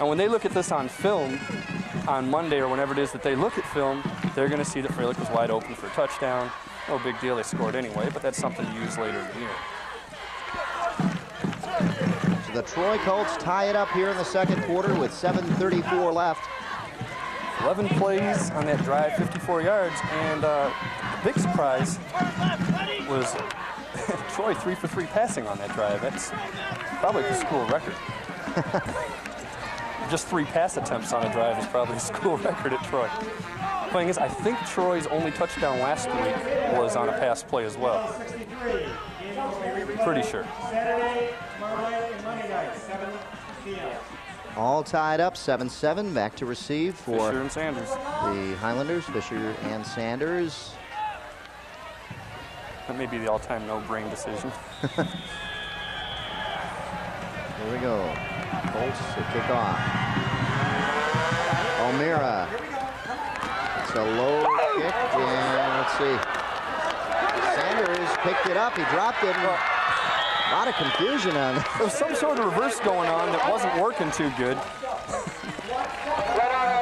And when they look at this on film on Monday or whenever it is that they look at film, they're going to see that Freilich was wide open for a touchdown. No big deal, they scored anyway, but that's something to use later in the year. So the Troy Colts tie it up here in the second quarter with 7:34 left. 11 plays on that drive, 54 yards, and the big surprise was Troy 3 for 3 passing on that drive. That's probably the school record. Just 3 pass attempts on a drive is probably a school record at Troy. The thing is, I think Troy's only touchdown last week was on a pass play as well. Pretty sure. All tied up, 7-7. Back to receive for Fisher and Sanders. The Highlanders, Fisher and Sanders. That may be the all-time no-brain decision. Here we go. Colts to kick off. O'Meara. It's a low kick, and let's see. Sanders picked it up. He dropped it. A lot of confusion on it. There was some sort of reverse going on that wasn't working too good.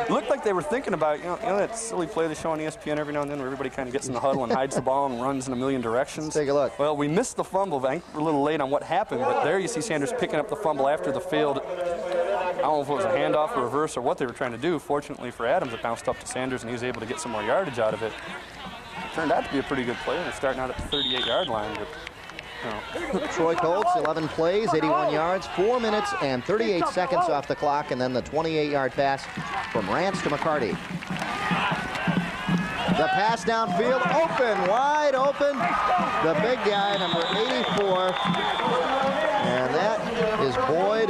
It looked like they were thinking about, you know that silly play they show on ESPN every now and then where everybody kind of gets in the huddle and hides the ball and runs in a million directions? Let's take a look. Well, we missed the fumble. I think we're a little late on what happened, but there you see Sanders picking up the fumble after the field. I don't know if it was a handoff or reverse or what they were trying to do. Fortunately for Adams, it bounced up to Sanders, and he was able to get some more yardage out of it. It turned out to be a pretty good play, and they're starting out at the 38-yard line. But Troy Colts, 11 plays, 81 yards, 4 minutes and 38 seconds off the clock, and then the 28-yard pass from Rance to McCarty. The pass downfield, open, wide open. The big guy, number 84. And that is Boyd,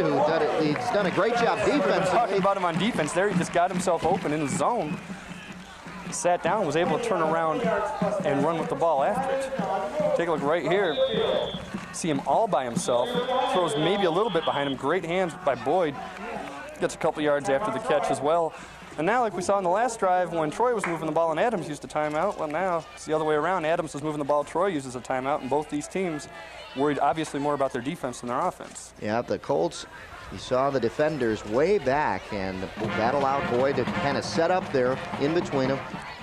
he's done a great job defensively. Talking about him on defense there, he just got himself open in the zone. He sat down, was able to turn around and run with the ball after it. Take a look right here. See him all by himself. Throws maybe a little bit behind him. Great hands by Boyd. Gets a couple yards after the catch as well. And now, like we saw in the last drive, when Troy was moving the ball and Adams used a timeout, well, now it's the other way around. Adams was moving the ball, Troy uses a timeout, and both these teams worried obviously more about their defense than their offense. Yeah, the Colts, you saw the defenders way back, and that allowed Boyd to kind of set up there in between them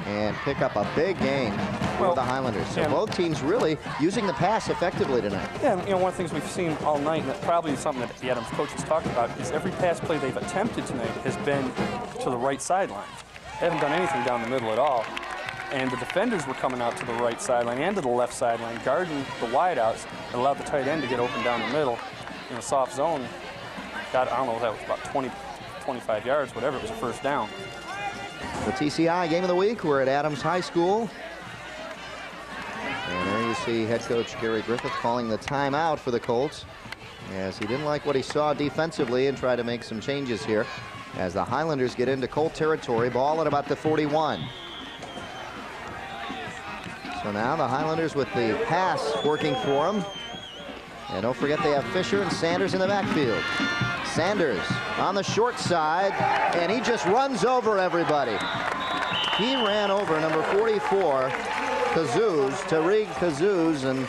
and pick up a big gain for the Highlanders. So both teams really using the pass effectively tonight. Yeah, and, one of the things we've seen all night, and that probably is something that the Adams coaches talked about, is every pass play they've attempted tonight has been to the right sideline. They haven't done anything down the middle at all. And the defenders were coming out to the right sideline and to the left sideline, guarding the wideouts, and allowed the tight end to get open down the middle in a soft zone. Got, I don't know, that was about 20, 25 yards, whatever, it was a first down. The TCI game of the week, we're at Adams High School. And there you see head coach Gary Griffith calling the timeout for the Colts, as he didn't like what he saw defensively and tried to make some changes here as the Highlanders get into Colt territory, ball at about the 41. So now the Highlanders with the pass working for them. And don't forget they have Fisher and Sanders in the backfield. Sanders on the short side, and he just runs over everybody. He ran over number 44, Tariq Kazuz, and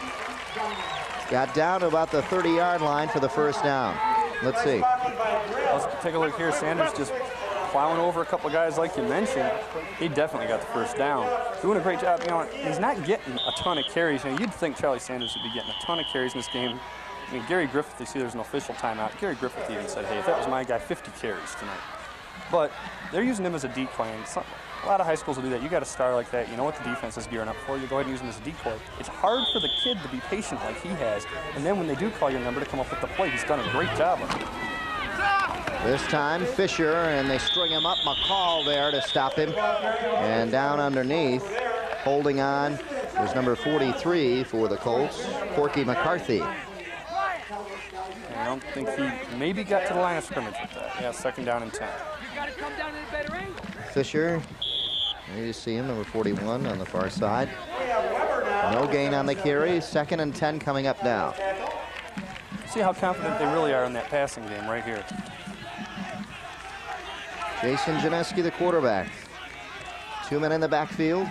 got down to about the 30-yard line for the first down. Let's see. Let's take a look here. Sanders just plowing over a couple of guys like you mentioned. He definitely got the first down. Doing a great job. He's not getting a ton of carries. You'd think Charlie Sanders would be getting a ton of carries in this game. I mean, Gary Griffith, you see there's an official timeout. Gary Griffith even said, hey, if that was my guy, 50 carries tonight. But they're using him as a decoy, and a lot of high schools will do that. You got a star like that, you know what the defense is gearing up for, you go ahead and use him as a decoy. It's hard for the kid to be patient like he has, and then when they do call your number to come up with the play, he's done a great job of it. This time Fisher, and they string him up. McCall there to stop him, and down underneath, holding on, there's number 43 for the Colts, Corky McCarthy. I don't think he maybe got to the line of scrimmage with that. Yeah, second down and 10. Fisher, there you see him, number 41 on the far side. No gain on the carry. Second and 10 coming up now. See how confident they really are in that passing game right here. Jason Janeski, the quarterback. 2 men in the backfield.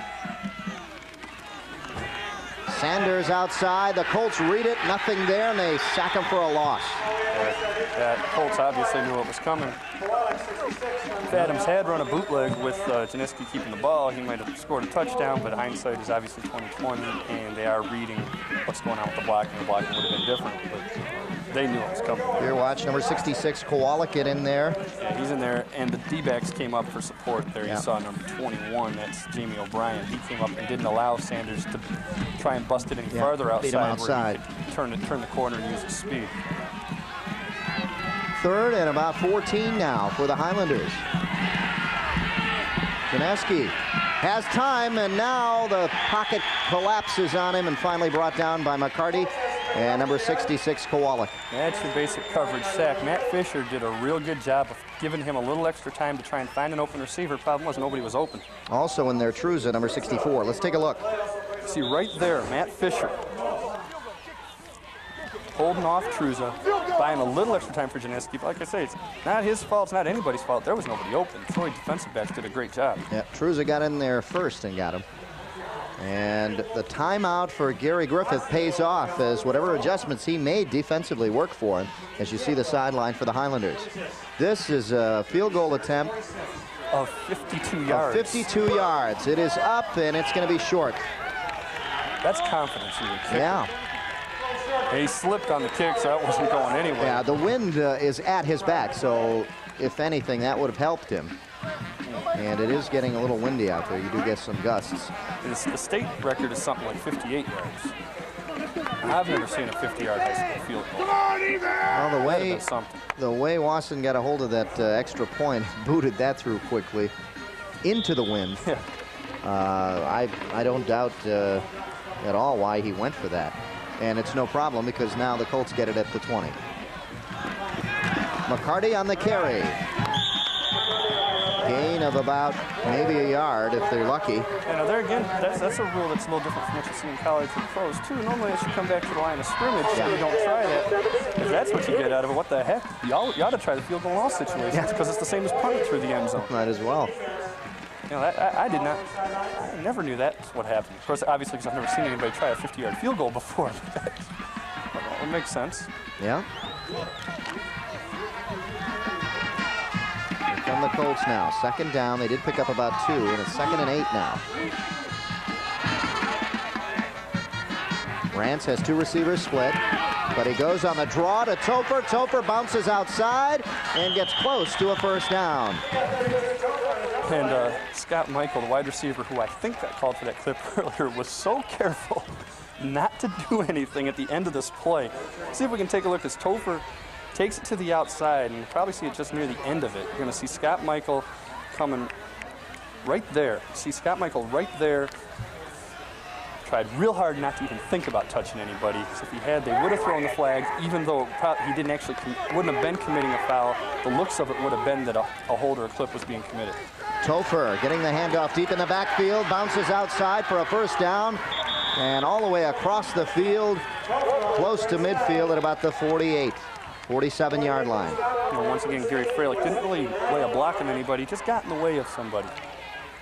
Sanders outside. The Colts read it. Nothing there, and they sack him for a loss. That Colts obviously knew what was coming. If Adams had run a bootleg with Janeski keeping the ball, he might have scored a touchdown, but hindsight is obviously 20/20, and they are reading what's going on with the blocking. The blocking would have been different, but they knew what was coming. Here, watch number 66, Kowalik, get in there. Yeah, he's in there, and the D-backs came up for support there. You saw number 21, that's Jamie O'Brien. He came up and didn't allow Sanders to try and bust it any farther outside, beat him outside. Where he could turn the corner and use his speed. Third and about 14 now for the Highlanders. Janeski has time, and now the pocket collapses on him and finally brought down by McCarty and number 66, Kowalik. That's your basic coverage sack. Matt Fisher did a real good job of giving him a little extra time to try and find an open receiver. Problem was nobody was open. Also in there, Truza, number 64. Let's take a look. See right there, Matt Fisher holding off Truza, buying a little extra time for Janeski. But like I say, it's not his fault, it's not anybody's fault. There was nobody open. Troy defensive backs did a great job. Yeah, Truza got in there first and got him. And the timeout for Gary Griffith pays off, as whatever adjustments he made defensively work for him, as you see the sideline for the Highlanders. This is a field goal attempt of 52 yards. 52 yards. It is up, and it's going to be short. That's confidence in your kicker. Yeah. He slipped on the kick, so that wasn't going anywhere. Yeah, the wind is at his back, so if anything, that would have helped him. And it is getting a little windy out there. You do get some gusts. The state record is something like 58 yards. I've never seen a 50-yard high school field goal. Well, That'd have been the way Wasson got a hold of that extra point, booted that through quickly into the wind. I don't doubt at all why he went for that. And it's no problem because now the Colts get it at the 20. McCarty on the carry. Gain of about maybe a yard if they're lucky. You know, there again, that's a rule that's a little different from what you see in college and pros too. Normally, as you come back to the line of scrimmage, you don't try that. If that's what you get out of it, what the heck? You ought to try the field goal in all situations because it's the same as punting through the end zone. Might as well. You know, I never knew that's what happened. Of course, obviously, because I've never seen anybody try a 50-yard field goal before. It makes sense. Yeah. Here come the Colts now. Second down. They did pick up about 2, and it's 2nd and 8 now. Rance has 2 receivers split, but he goes on the draw to Topher. Topher bounces outside and gets close to a first down. And Scott Michael, the wide receiver, who I think got called for that clip earlier, was so careful not to do anything at the end of this play. See if we can take a look as Topher takes it to the outside, and you'll probably see it just near the end of it. You're going to see Scott Michael coming right there. See Scott Michael right there. Tried real hard not to even think about touching anybody. So if he had, they would have thrown the flag, even though he didn't actually, wouldn't have been committing a foul. The looks of it would have been that a hold or a clip was being committed. Topher getting the handoff deep in the backfield, bounces outside for a first down, and all the way across the field, close to midfield at about the 48, 47-yard line. You know, once again, Gary Freilich didn't really lay a block on anybody, just got in the way of somebody.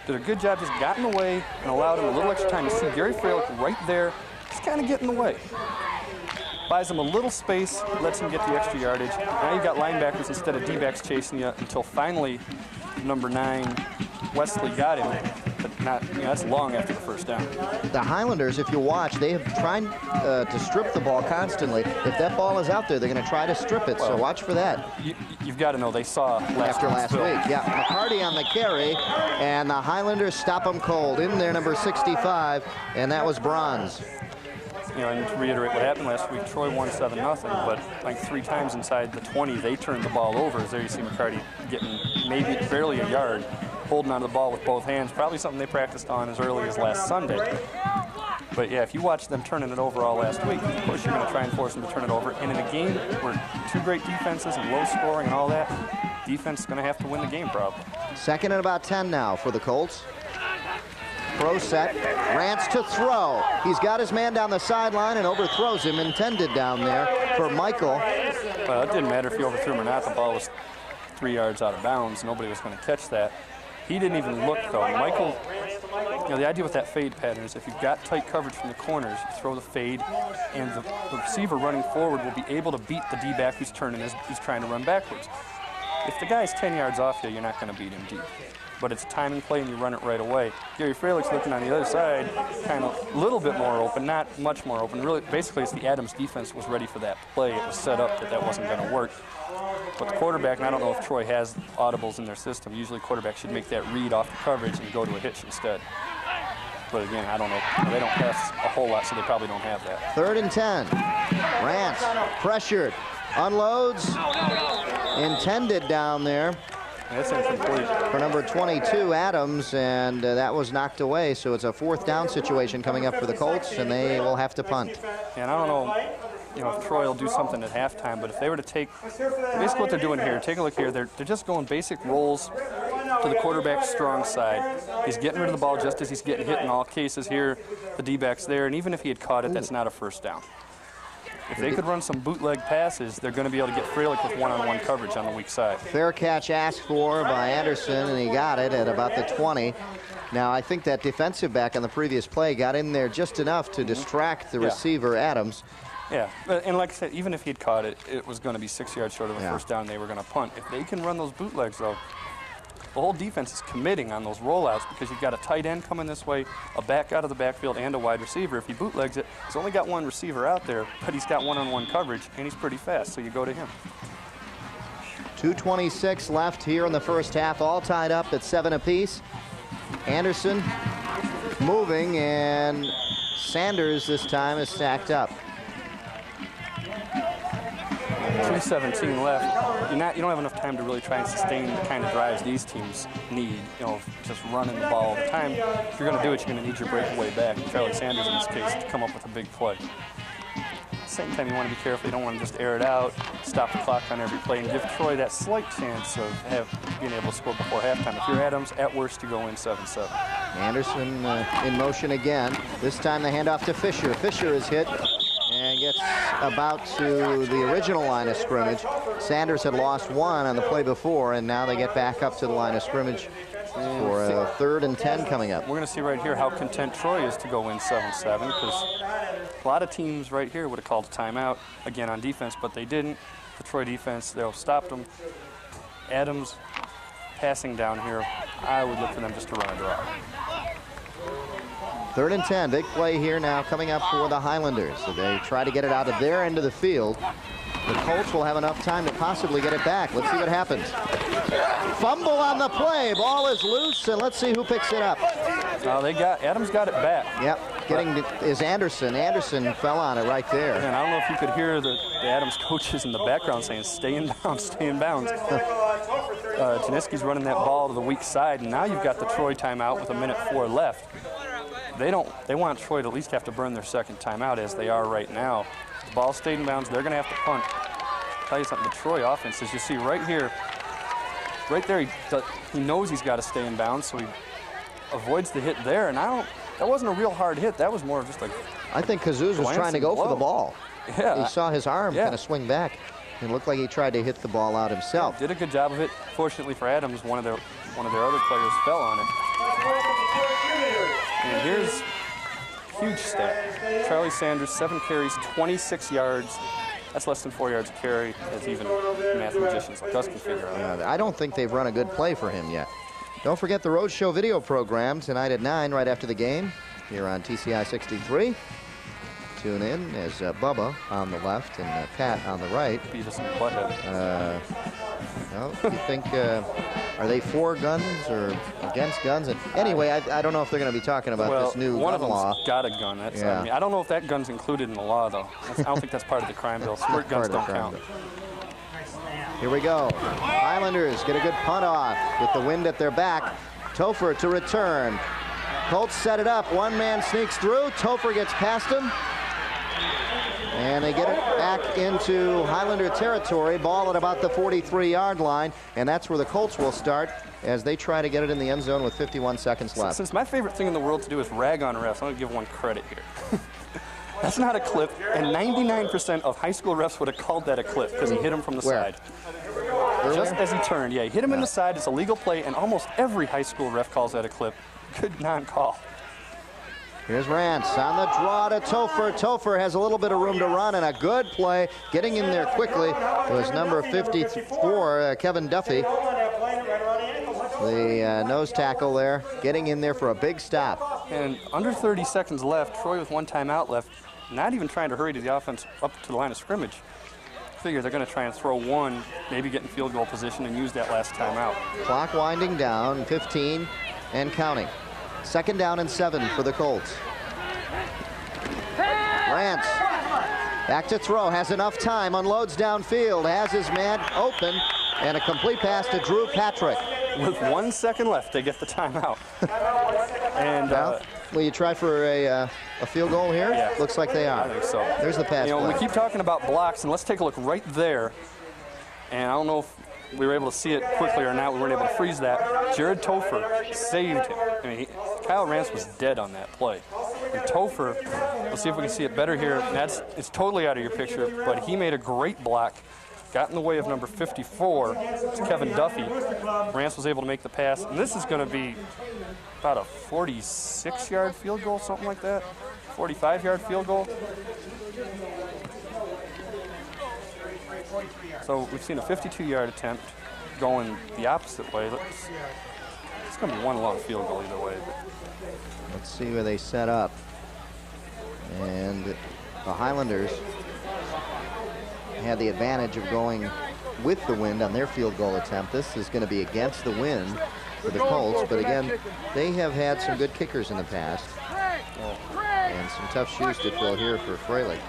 Did a good job, just got in the way and allowed him a little extra time. You see Gary Freilich right there, just kind of get in the way. Buys him a little space, lets him get the extra yardage. Now you've got linebackers instead of D-backs chasing you until finally number 9, Wesley, got him. But not, you know, that's long after the first down. The Highlanders, if you watch, they have tried to strip the ball constantly. If that ball is out there, they're going to try to strip it, so watch for that. You've got to know they saw last week. Yeah, McCarty on the carry, and the Highlanders stop them cold. In there, number 65, and that was Bronze. You know, and to reiterate what happened last week, Troy won 7-0, but like 3 times inside the 20, they turned the ball over. As there you see McCarty getting maybe barely a yard, holding onto the ball with both hands, probably something they practiced on as early as last Sunday. But yeah, if you watch them turning it over all last week, of course you're going to try and force them to turn it over. And in a game where 2 great defenses and low scoring and all that, defense is going to have to win the game probably. 2nd and about 10 now for the Colts. Pro set, Rance to throw. He's got his man down the sideline and overthrows him, intended down there for Michael. Well, it didn't matter if you overthrew him or not. The ball was 3 yards out of bounds. Nobody was going to catch that. He didn't even look, though. Michael, you know, the idea with that fade pattern is if you've got tight coverage from the corners, you throw the fade, and the receiver running forward will be able to beat the D-back who's turning as he's trying to run backwards. If the guy's 10 yards off you, you're not going to beat him deep. But it's a timing play, and you run it right away. Gary Freilich's looking on the other side, kind of a little bit more open, not much more open. Really, basically, it's the Adams defense was ready for that play. It was set up that wasn't going to work. But the quarterback, and I don't know if Troy has audibles in their system, usually quarterback should make that read off the coverage and go to a hitch instead. But again, I don't know. They don't pass a whole lot, so they probably don't have that. 3rd and 10. Rance pressured, unloads, intended down there. That's incomplete. For number 22, Adams, and that was knocked away. So it's a 4th down situation coming up for the Colts, and they will have to punt. And I don't know, you know, if Troy will do something at halftime, but if they were to take, basically what they're doing here, take a look here, they're just going basic rolls to the quarterback's strong side. He's getting rid of the ball just as he's getting hit in all cases here. The D-back's there, and even if he had caught it, that's not a first down. If they could run some bootleg passes, they're going to be able to get Freilich with one-on-one coverage on the weak side. Fair catch asked for by Anderson, and he got it at about the 20. Now, I think that defensive back on the previous play got in there just enough to distract the receiver, Adams. Yeah, and like I said, even if he'd caught it, it was going to be 6 yards short of a first down. They were going to punt. If they can run those bootlegs, though, the whole defense is committing on those rollouts because you've got a tight end coming this way, a back out of the backfield, and a wide receiver. If he bootlegs it, he's only got one receiver out there, but he's got one-on-one coverage, and he's pretty fast, so you go to him. 2:26 left here in the first half, all tied up at 7 apiece. Anderson moving, and Sanders this time is stacked up. 2:17 left. You don't have enough time to really try and sustain the kind of drives these teams need. You know, just running the ball all the time. If you're going to do it, you're going to need your breakaway back. Charlie Sanders, in this case, to come up with a big play. At the same time, you want to be careful. You don't want to just air it out, stop the clock on every play, and give Troy that slight chance of being able to score before halftime. If you're Adams, at worst, you go in 7-7. Anderson in motion again. This time the handoff to Fisher. Fisher is hit and gets about to the original line of scrimmage. Sanders had lost one on the play before, and now they get back up to the line of scrimmage for a 3rd and 10 coming up. We're going to see right here how content Troy is to go in 7-7, because a lot of teams right here would have called a timeout, again, on defense, but they didn't. The Troy defense, they'll stop them. Adams passing down here, I would look for them just to run a draw. 3rd and 10, big play here now coming up for the Highlanders. So they try to get it out of their end of the field. The Colts will have enough time to possibly get it back. Let's see what happens. Fumble on the play. Ball is loose, and let's see who picks it up. Adams got it back. Yep, is Anderson. Anderson fell on it right there. And I don't know if you could hear the Adams coaches in the background saying, stay in bounds, stay in bounds. Janiski's running that ball to the weak side, and now you've got the Troy timeout with 1:04 left. They want Troy to at least have to burn their second timeout, as they are right now. The ball stayed in bounds. They're going to have to punt. I'll tell you something, the Troy offense, as you see right here, right there, he knows he's got to stay in bounds, so he avoids the hit there. And that wasn't a real hard hit. That was more of just like, I think Kazuz was trying to go for the ball. Yeah. He saw his arm kind of swing back. It looked like he tried to hit the ball out himself. Did a good job of it. Fortunately for Adams, one of their other players fell on it. And here's a huge stat. Charlie Sanders, 7 carries, 26 yards. That's less than 4 yards a carry, as even mathematicians like us can figure out. I don't think they've run a good play for him yet. Don't forget the Road Show video program tonight at 9, right after the game, here on TCI 63. Tune in as Bubba on the left and Pat on the right. Beat us in the butthead. Well, you think, are they for guns or against guns? And anyway, I don't know if they're going to be talking about this new one gun of law. them's got a gun. I don't know if that gun's included in the law, though. I don't think that's part of the crime bill. Squirt guns don't count. Here we go. Highlanders get a good punt off with the wind at their back. Topher to return. Colts set it up. One man sneaks through. Topher gets past him. And they get it back into Highlander territory. Ball at about the 43-yard line. And that's where the Colts will start as they try to get it in the end zone with 51 seconds left. Since my favorite thing in the world to do is rag on refs, I'm going to give one credit here. That's not a clip, and 99% of high school refs would have called that a clip because he hit him from the side. Just as he turned, he hit him in the side. It's a legal play, and almost every high school ref calls that a clip. Good non-call. Here's Rance on the draw to Topher. Topher has a little bit of room to run, and a good play. Getting in there quickly was number 54, Kevin Duffy. The nose tackle there, getting in there for a big stop. And under 30 seconds left, Troy with 1 timeout left, not even trying to hurry to the offense up to the line of scrimmage. Figure they're going to try and throw one, maybe get in field goal position and use that last timeout. Clock winding down, 15 and counting. 2nd down and 7 for the Colts. Rance back to throw, has enough time, unloads downfield, has his man open, and a complete pass to Drew Patrick. With 1 second left, they get the timeout. And will you try for a field goal here? Yeah. Looks like they are. I think so. There's the pass. We keep talking about blocks, and let's take a look right there. And I don't know if we were able to see it quickly or not. We weren't able to freeze that. Jared Topher saved him. I mean, Kyle Rance was dead on that play. And Topher, let's see if we can see it better here. It's totally out of your picture, but he made a great block. Got in the way of number 54, it's Kevin Duffy. Rance was able to make the pass, and this is going to be about a 46-yard field goal, something like that. 45-yard field goal. So we've seen a 52-yard attempt going the opposite way. It's going to be one long field goal either way. Let's see where they set up. And the Highlanders had the advantage of going with the wind on their field goal attempt. This is going to be against the wind for the Colts, but again, they have had some good kickers in the past. And some tough shoes to fill here for Fraley.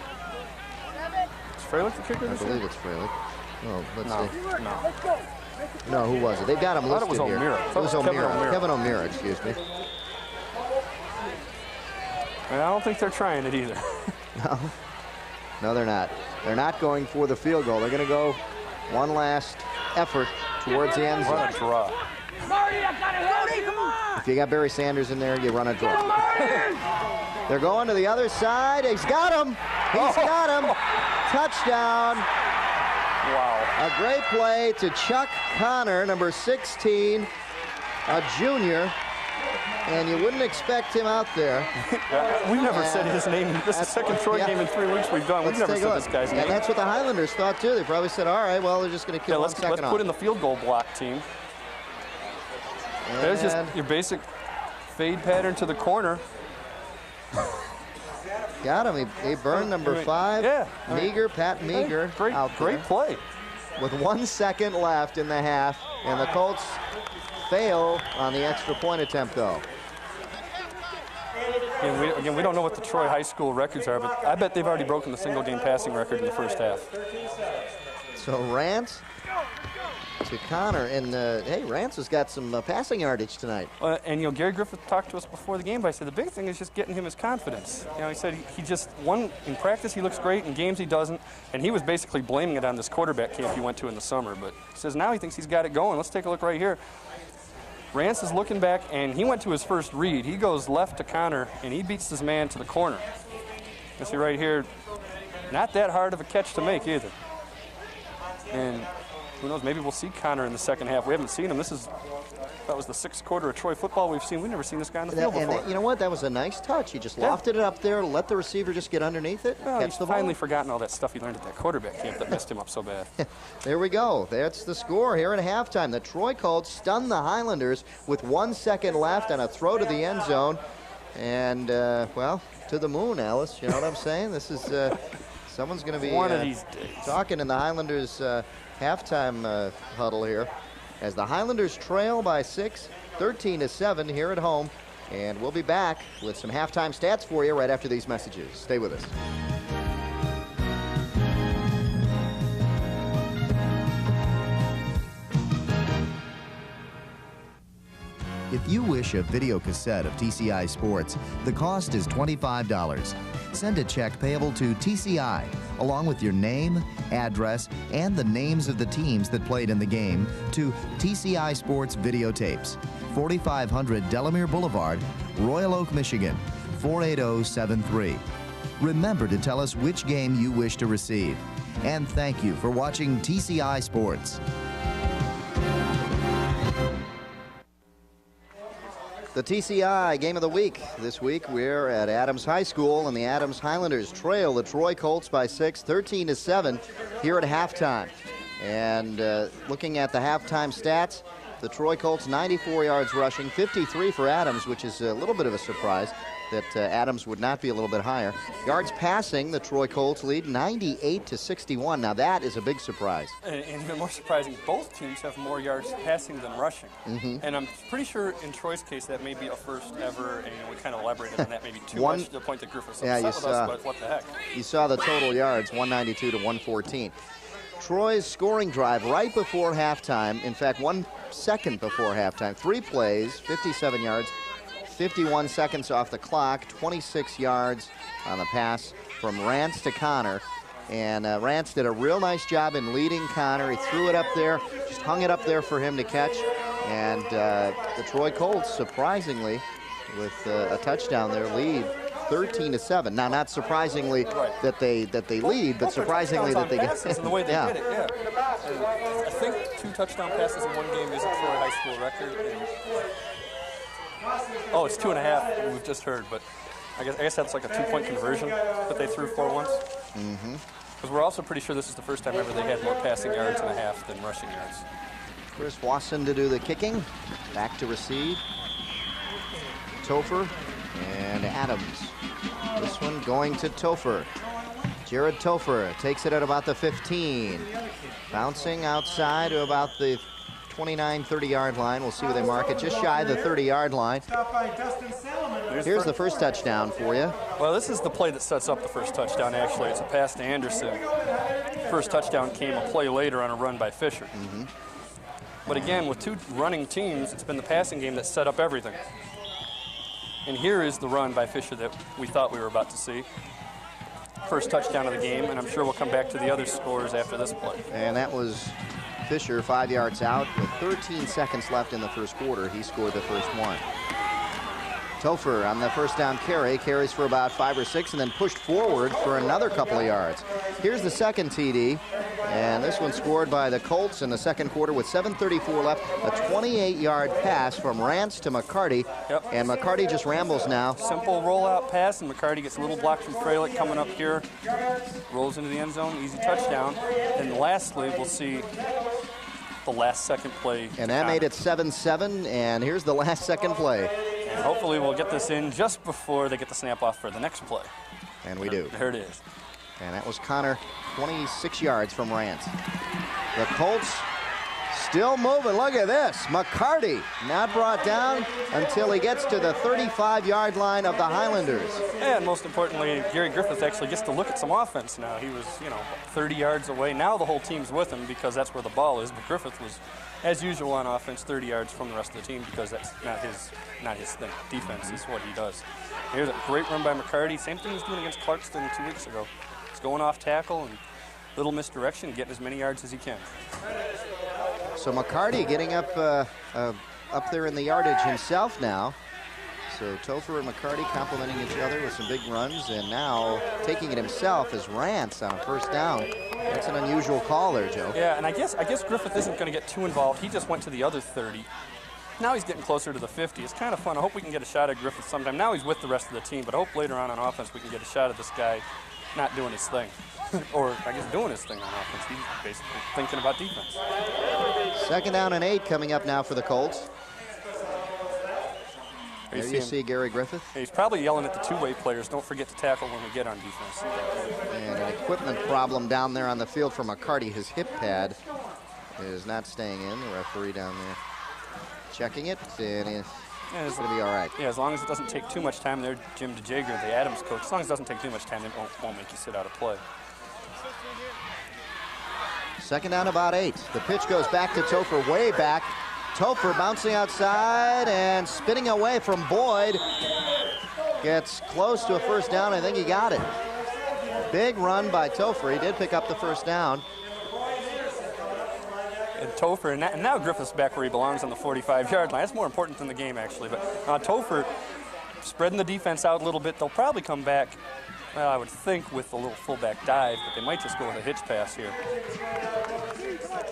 Freilich the kicker I this believe year? it's Freilich. Oh, let's No, see. no. No, who was it? They've got him I thought it listed was here. O'Meara. I It thought was it was Kevin O'Meara. O'Meara. Kevin O'Meara, excuse me. And I don't think they're trying it either. No, they're not. They're not going for the field goal. They're going to go one last effort towards the end zone. Run a draw. If you got Barry Sanders in there, you run a draw. They're going to the other side. He's got him. He's got him. Touchdown. Wow. A great play to Chuck Connor, number 16, a junior. And you wouldn't expect him out there. We've never said his name. This is the second Troy game in 3 weeks we've done. We've Let's never take a said look. this guy's name. And that's what the Highlanders thought, too. They probably said, all right, well, they're just going to kill 1 second let's off. put in the field goal block team. There's just your basic fade pattern to the corner. Got him. He burned number 5. Yeah. Meager, Pat Meager. Great, out there great play. with 1 second left in the half. And the Colts fail on the extra point attempt, though. Again, we don't know what the Troy High School records are, but I bet they've already broken the single-game passing record in the first half. So Rance to Connor. And, hey, Rance has got some passing yardage tonight. And, Gary Griffith talked to us before the game, but I said the big thing is just getting him his confidence. He said he just, in practice he looks great, in games he doesn't, and he was basically blaming it on this quarterback camp he went to in the summer. But he says now he thinks he's got it going. Let's take a look right here. Rance is looking back, and he went to his first read. He goes left to Connor, and he beats his man to the corner. You see right here, not that hard of a catch to make either. And who knows, maybe we'll see Connor in the second half. We haven't seen him. That was the 6th quarter of Troy football we've seen. We've never seen this guy on the field before. And you know what? That was a nice touch. He just lofted it up there, let the receiver just get underneath it, Well, catch he's the ball. finally forgotten all that stuff he learned at that quarterback camp that messed him up so bad. There we go. That's the score here at halftime. The Troy Colts stun the Highlanders with 1 second left on a throw to the end zone. And, well, to the moon, Alice. You know what I'm saying? This is, someone's going to be One of these days. talking in the Highlanders halftime huddle here as the Highlanders trail by 6, 13-7 here at home. And we'll be back with some halftime stats for you right after these messages. Stay with us. If you wish a video cassette of TCI Sports, the cost is $25. Send a check payable to TCI, along with your name, address, and the names of the teams that played in the game, to TCI Sports Videotapes, 4500 Delamere Boulevard, Royal Oak, Michigan, 48073. Remember to tell us which game you wish to receive. And thank you for watching TCI Sports. The TCI Game of the Week. This week we're at Adams High School, and the Adams Highlanders trail the Troy Colts by 6, 13-7 here at halftime. And looking at the halftime stats, the Troy Colts 94 yards rushing, 53 for Adams, which is a little bit of a surprise that Adams would not be a little bit higher. Yards passing, the Troy Colts lead 98-61. Now that is a big surprise. And even more surprising, both teams have more yards passing than rushing. And I'm pretty sure in Troy's case that may be a first ever, and we kind of elaborated on that maybe too much to the point that Griffith's upset with us, but what the heck. You saw the total yards, 192-114. Troy's scoring drive right before halftime, in fact 1 second before halftime, 3 plays, 57 yards, 51 seconds off the clock, 26 yards on the pass from Rance to Connor. And Rance did a real nice job in leading Connor. He threw it up there, just hung it up there for him to catch. And the Troy Colts, surprisingly, with a touchdown there, lead 13-7. Now, not surprisingly that they lead, but surprisingly that they get and the way they did it, yeah. And I think 2 touchdown passes in one game is a Troy High School record. Oh, it's 2.5. We've just heard, but I guess that's like a 2-point conversion that they threw for once. Because we're also pretty sure this is the first time ever they had more passing yards in a half than rushing yards. Chris Wasson to do the kicking. Back to receive. Topher and Adams. This one going to Topher. Jared Topher takes it at about the 15. Bouncing outside to about the 29, 30-yard line. We'll see where they mark it. Just shy of the 30-yard line. Here's the first touchdown for you. Well, this is the play that sets up the first touchdown, actually. It's a pass to Anderson. first touchdown came a play later on a run by Fisher. But again, with two running teams, it's been the passing game that set up everything. And here is the run by Fisher that we thought we were about to see. First touchdown of the game, and I'm sure we'll come back to the other scores after this play. And that was Fisher 5 yards out with 13 seconds left in the first quarter. He scored the first one. Topher on the first down carry, carries for about 5 or 6 and then pushed forward for another couple of yards. Here's the second TD, and this one scored by the Colts in the second quarter with 7:34 left. A 28-yard pass from Rance to McCarty, and McCarty just rambles now. Simple rollout pass, and McCarty gets a little block from Freilich coming up here, rolls into the end zone, easy touchdown. And lastly, we'll see the last second play. And that made it 7-7, and here's the last second play. And hopefully we'll get this in just before they get the snap off for the next play. And we do. There it is. And that was Connor, 26 yards from Rance. The Colts still moving. Look at this. McCarty not brought down until he gets to the 35-yard line of the Highlanders. And most importantly, Gary Griffith actually gets to look at some offense now. He was, 30 yards away. Now the whole team's with him because that's where the ball is. But Griffith was, as usual on offense, 30 yards from the rest of the team because that's not his thing. Defense is what he does. Here's a great run by McCarty. Same thing he was doing against Clarkston 2 weeks ago. He's going off tackle and little misdirection, getting as many yards as he can. So McCarty getting up there in the yardage himself now. So Topher and McCarty complimenting each other with some big runs, and now taking it himself is Rance on a first down. That's an unusual call there, Joe. Yeah, and I guess Griffith isn't going to get too involved. He just went to the other 30. Now he's getting closer to the 50. It's kind of fun. I hope we can get a shot at Griffith sometime. Now he's with the rest of the team, but I hope later on offense we can get a shot at this guy not doing his thing. Or, I guess, doing his thing on offense. He's basically thinking about defense. Second down and 8 coming up now for the Colts. There you see Gary Griffith. He's probably yelling at the two-way players, don't forget to tackle when we get on defense. And an equipment problem down there on the field for McCarty. His hip pad is not staying in. The referee down there checking it, and it's going to be all right. Yeah, as long as it doesn't take too much time there, Jim DeJager, the Adams coach, as long as it doesn't take too much time, it won't make you sit out of play. Second down, about 8. The pitch goes back to Topher, way back. Topher bouncing outside and spinning away from Boyd. Gets close to a first down. I think he got it. Big run by Topher. He did pick up the first down. And Topher, and now Griffith's back where he belongs on the 45-yard line. That's more important than the game, actually. But Topher spreading the defense out a little bit. They'll probably come back, I would think, with a little fullback dive, but they might just go with a hitch pass here.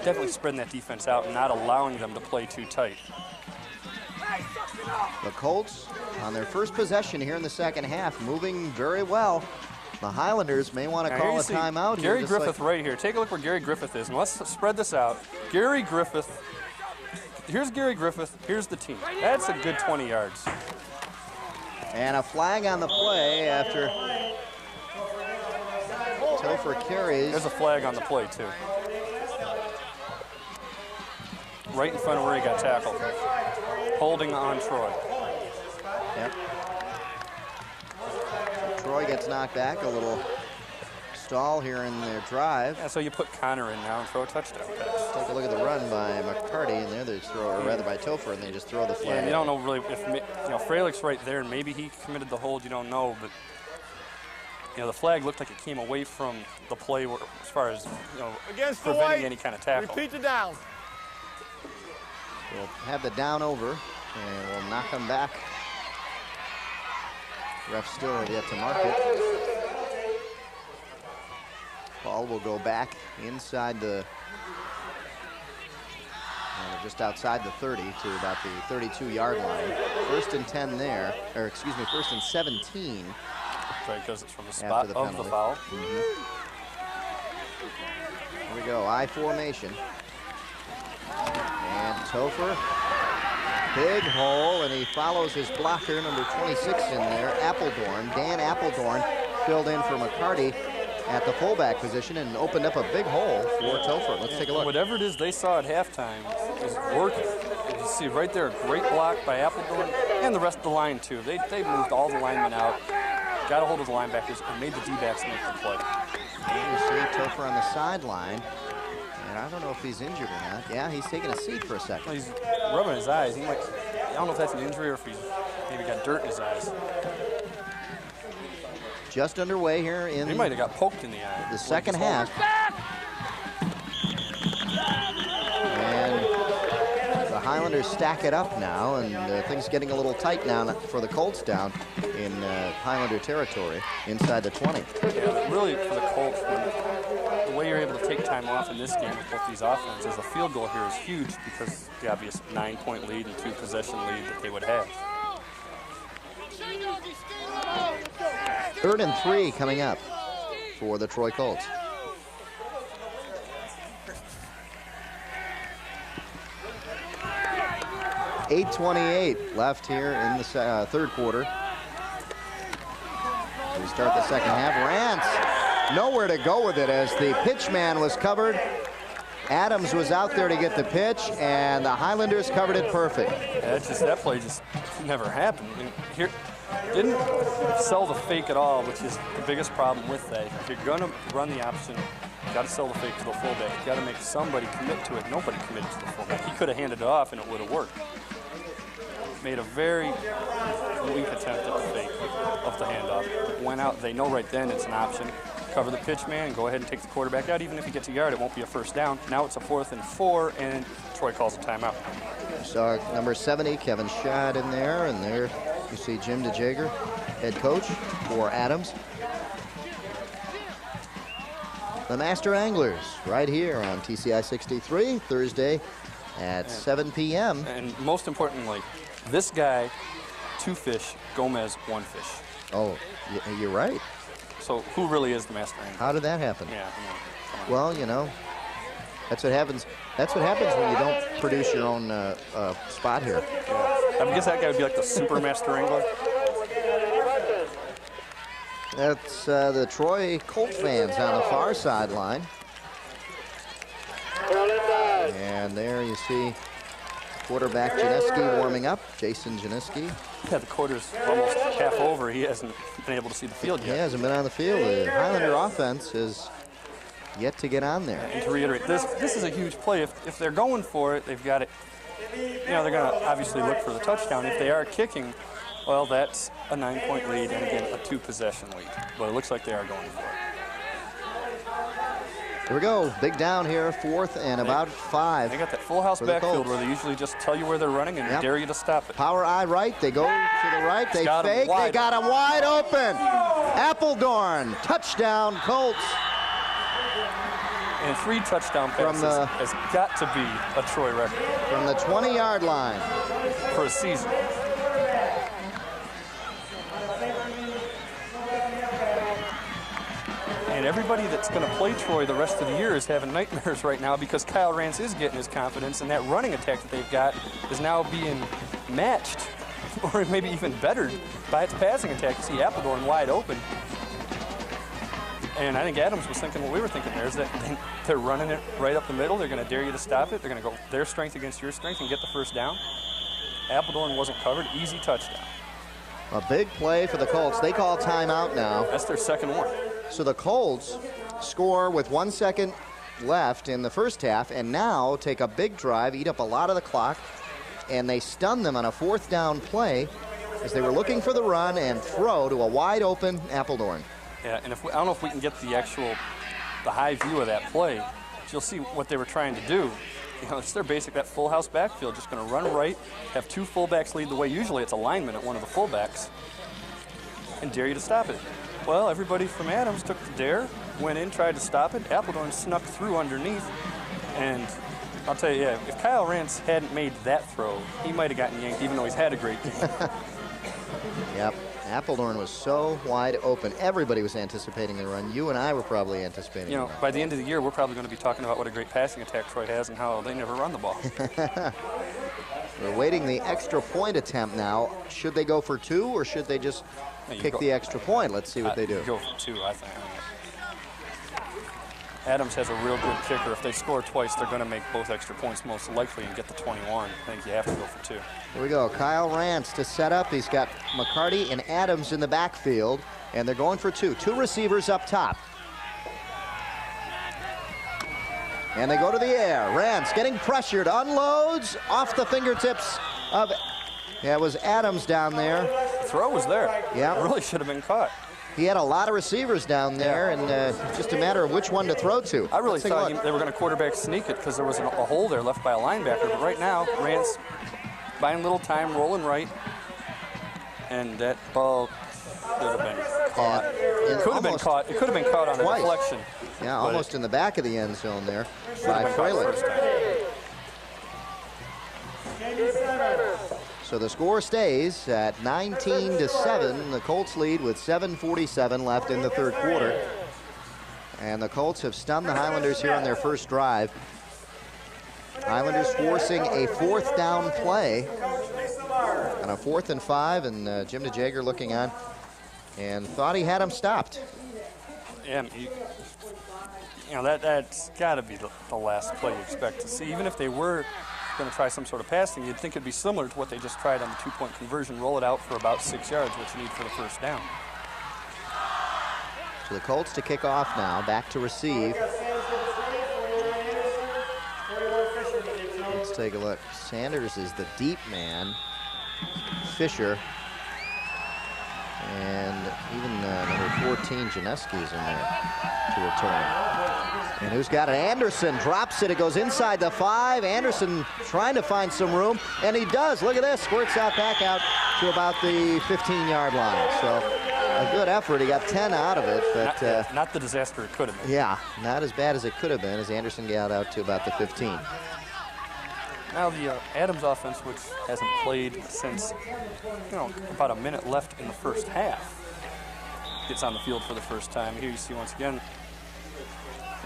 Definitely spreading that defense out and not allowing them to play too tight. The Colts on their first possession here in the second half, moving very well. The Highlanders may want to call a timeout. Gary Griffith right here. Take a look where Gary Griffith is, and let's spread this out. Gary Griffith. Here's Gary Griffith. Here's the team. That's a good 20 yards. And a flag on the play after Topher carries. There's a flag on the play, too. Right in front of where he got tackled. Holding on Troy. Yep. Troy gets knocked back, a little stall here in their drive. Yeah, so you put Connor in now and throw a touchdown pass. Take a look at the run by McCarty, and there they throw, or rather by Topher, and they just throw the flag. Yeah, and you don't know really if Freilich's right there, and maybe he committed the hold. You don't know, but the flag looked like it came away from the play as far as against preventing any kind of tackle. Repeat the down. We'll have the down over, and we'll knock them back. Ref still have yet to mark it. Ball will go back inside just outside the 30 to about the 32-yard line. First and 10 there, or excuse me, first and 17. Right, because it's from the spot of the foul. Here we go, I formation. And Topher, big hole, and he follows his blocker, number 26 in there, Appledorn. Dan Appledorn filled in for McCarty at the fullback position and opened up a big hole for Topher. Let's take a look. Whatever it is they saw at halftime is working. You see right there, a great block by Appledorn and the rest of the line, too. They moved all the linemen out, got a hold of the linebackers, and made the D-backs make the play. You see Topher on the sideline. And I don't know if he's injured or not. Yeah, he's taking a seat for a second. Well, he's rubbing his eyes. He might, I don't know if that's an injury or if he's maybe got dirt in his eyes. Just underway here in He might have got poked in the eye. the second half. And the Highlanders stack it up now, and things getting a little tight now for the Colts down in Highlander territory inside the 20. Yeah, but really for the Colts, the way you're able to take time off in this game with both these offenses, the field goal here is huge because the obvious 9-point lead and 2-possession lead that they would have. 3rd and 3 coming up for the Troy Colts. .8:28 left here in the third quarter. We start the second half. Rance nowhere to go with it as the pitch man was covered. Adams was out there to get the pitch, and the Highlanders covered it perfect. Yeah, that play just never happened. And here, didn't sell the fake at all, which is the biggest problem with that. If you're going to run the option, you got to sell the fake to the fullback. You got to make somebody commit to it. Nobody committed to the fullback. He could have handed it off, and it would have worked. Made a very weak attempt at the fake of the handoff. Went out. They know right then it's an option. Cover the pitch man, go ahead and take the quarterback out. Even if he gets a yard, it won't be a first down. Now it's a 4th and 4, and Troy calls a timeout. Saw number 70, Kevin Schad in there, and there you see Jim DeJager, head coach for Adams. The Master Anglers right here on TCI 63, Thursday at 7 p.m. And most importantly, this guy, 2 fish, Gomez, 1 fish. Oh, you're right. So who really is the master angler? How did that happen? Yeah, come on. Well, you know, that's what happens. That's what happens when you don't produce your own spot here. Yeah. I guess that guy would be like the super master angler. That's the Troy Colt fans on the far sideline. And there you see quarterback Janeski warming up, Jason Janeski. Yeah, the quarter's almost half over. He hasn't been able to see the field yet. He hasn't been on the field. The Highlander offense is yet to get on there. And to reiterate, this is a huge play. If they're going for it, they've got it. You know, they're going to obviously look for the touchdown. If they are kicking, well, that's a 9-point lead and, again, a 2-possession lead. But it looks like they are going for it. Here we go. Big down here, 4th and about 5. They got that full house backfield where they usually just tell you where they're running and dare you to stop it. Power eye right. They go to the right. They fake. They got him wide open. Appledorn. Touchdown, Colts. And 3 touchdown passes has got to be a Troy record. From the 20-yard line. For a season. And everybody that's going to play Troy the rest of the year is having nightmares right now because Kyle Rance is getting his confidence, and that running attack that they've got is now being matched or maybe even bettered by its passing attack. You see Appledorn wide open. And I think Adams was thinking what we were thinking there is that they're running it right up the middle. They're going to dare you to stop it. They're going to go their strength against your strength and get the first down. Appledorn wasn't covered. Easy touchdown. A big play for the Colts. They call timeout now. That's their second one. So the Colts score with 1 second left in the first half and now take a big drive, eat up a lot of the clock, and they stun them on a 4th down play as they were looking for the run and throw to a wide open Appledorn. Yeah, and I don't know if we can get the high view of that play. But you'll see what they were trying to do. You know, it's their basic, that full house backfield, just going to run right, have 2 fullbacks lead the way. Usually it's a lineman at one of the fullbacks, and dare you to stop it. Well, everybody from Adams took the dare, went in, tried to stop it. Appledorn snuck through underneath, and I'll tell you, yeah, if Kyle Rance hadn't made that throw, he might have gotten yanked, even though he's had a great game. Yep, Appledorn was so wide open. Everybody was anticipating the run. You and I were probably anticipating You know, by the end of the year, we're probably going to be talking about what a great passing attack Troy has and how they never run the ball. We're waiting the extra point attempt now. Should they go for 2 or should they just kick the extra point? Let's see what they do. Go for 2, I think. Adams has a real good kicker. If they score twice, they're going to make both extra points most likely and get the 21. I think you have to go for 2. Here we go. Kyle Rance to set up. He's got McCarty and Adams in the backfield, and they're going for 2. 2 receivers up top. And they go to the air. Rance getting pressured, unloads off the fingertips of, it was Adams down there. The throw was there. Yeah. It really should have been caught. He had a lot of receivers down there, and just a matter of which one to throw to. I really thought they were going to quarterback sneak it because there was a hole there left by a linebacker. But right now, Rance buying a little time, rolling right, and that ball could have been caught. It could have been caught. It could have been caught on a deflection. Yeah, almost in the back of the end zone there by Freilich. So the score stays at 19-7. The Colts lead with 7:47 left in the third quarter. And the Colts have stunned the Highlanders here on their first drive. Highlanders forcing a fourth down play on a 4th and 5, and Jim DeJager looking on and thought he had him stopped. Yeah, that's got to be the last play you expect to see. Even if they were going to try some sort of passing, you'd think it'd be similar to what they just tried on the 2-point conversion, roll it out for about 6 yards, which you need for the first down. So the Colts to kick off now, back to receive. Let's take a look. Sanders is the deep man. Fisher. And even number 14, Janeski's in there to return. And who's got it? Anderson drops it. It goes inside the 5. Anderson trying to find some room, and he does. Look at this. Squirts out back out to about the 15-yard line. So a good effort. He got 10 out of it, but not the disaster it could have been. Yeah, not as bad as it could have been, as Anderson got out to about the 15. Now the Adams offense, which hasn't played since about a minute left in the first half, gets on the field for the first time. Here you see once again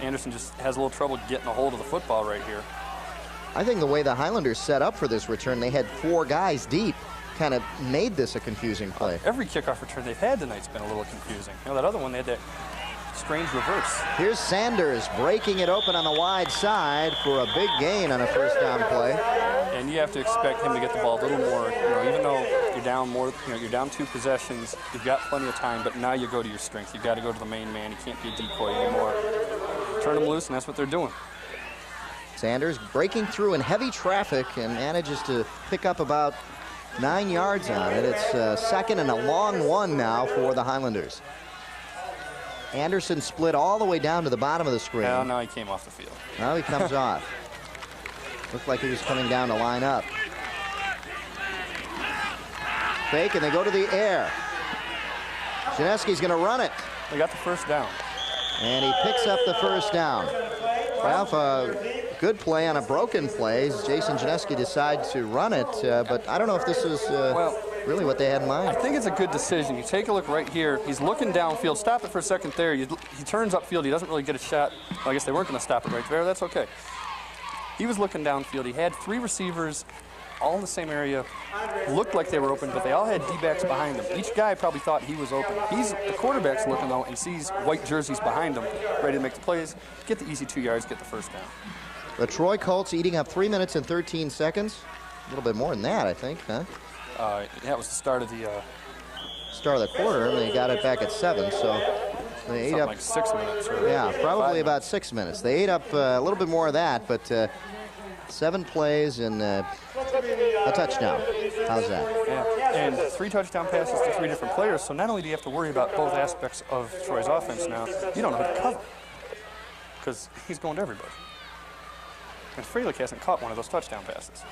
Anderson just has a little trouble getting a hold of the football right here. I think the way the Highlanders set up for this return, they had 4 guys deep, kind of made this a confusing play. Every kickoff return they've had tonight's been a little confusing. That other one, they had that strange reverse. Here's Sanders breaking it open on the wide side for a big gain on a first down play. And you have to expect him to get the ball a little more, even though you're down more, you're down 2 possessions, you've got plenty of time, but now you go to your strength. You've got to go to the main man. You can't be a decoy anymore. Turn him loose, and that's what they're doing. Sanders breaking through in heavy traffic and manages to pick up about 9 yards on it. It's second and a long one now for the Highlanders. Anderson split all the way down to the bottom of the screen. Well, now he came off the field. Now he comes off. Looked like he was coming down to line up. Fake, and they go to the air. Janeski's going to run it. They got the first down. And he picks up the first down. Ralph, a good play on a broken play. Jason Janeski decides to run it, but I don't know if this is really what they had in mind. I think it's a good decision. You take a look right here. He's looking downfield. Stop it for a second there. He turns upfield. He doesn't really get a shot. Well, I guess they weren't going to stop it right there. That's okay. He was looking downfield. He had 3 receivers all in the same area. Looked like they were open, but they all had D-backs behind them. Each guy probably thought he was open. The quarterback's looking, though, and sees white jerseys behind him, ready to make the plays, get the easy 2 yards, get the first down. The Troy Colts eating up 3 minutes and 13 seconds. A little bit more than that, I think, huh? That was the start of the quarter, and they got it back at 7, so they ate up like 6 minutes. Yeah, probably about 6 minutes. They ate up a little bit more of that, but 7 plays and a touchdown. How's that? Yeah, and 3 touchdown passes to 3 different players. So not only do you have to worry about both aspects of Troy's offense now, you don't know who to cover because he's going to everybody. And Freilich hasn't caught one of those touchdown passes.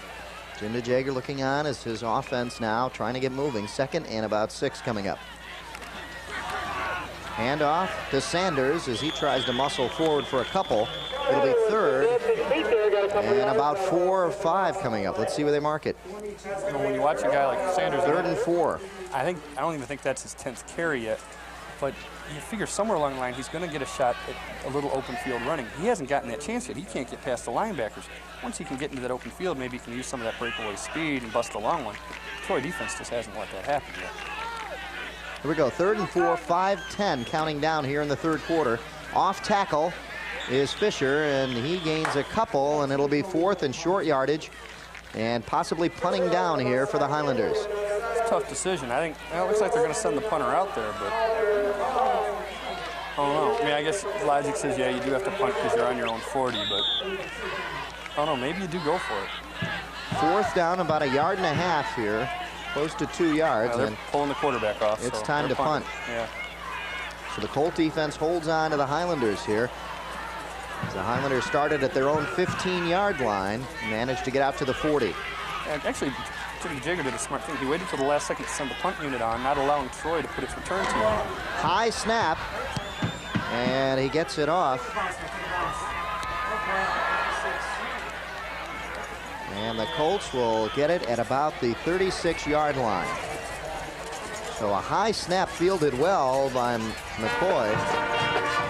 Jim DeJager looking on as his offense now trying to get moving. 2nd and about 6 coming up. Handoff to Sanders as he tries to muscle forward for a couple. It'll be 3rd and about 4 or 5 coming up. Let's see where they mark it. When you watch a guy like Sanders, 3rd and 4. I don't even think that's his 10th carry yet. But you figure somewhere along the line he's going to get a shot at a little open field running. He hasn't gotten that chance yet. He can't get past the linebackers. Once he can get into that open field, maybe he can use some of that breakaway speed and bust a long one. Troy defense just hasn't let that happen yet. Here we go, 3rd and 4, 5-10 counting down here in the 3rd quarter. Off tackle is Fisher, and he gains a couple, and it'll be 4th and short yardage, and possibly punting down here for the Highlanders. It's a tough decision. I think it looks like they're going to send the punter out there, but don't know. I mean, I guess logic says, yeah, you do have to punt because you're on your own 40, but I don't know, maybe you do go for it. 4th down, about 1.5 yards here, close to 2 yards. They're and pulling the quarterback off. It's so time to punt. Yeah. So the Colt defense holds on to the Highlanders here. The Highlanders started at their own 15-yard line, managed to get out to the 40. And actually, Jimmy Jagger did a smart thing. He waited till the last second to send the punt unit on, not allowing Troy to put its return team on. High snap, and he gets it off. And the Colts will get it at about the 36-yard line. So a high snap fielded well by McCoy.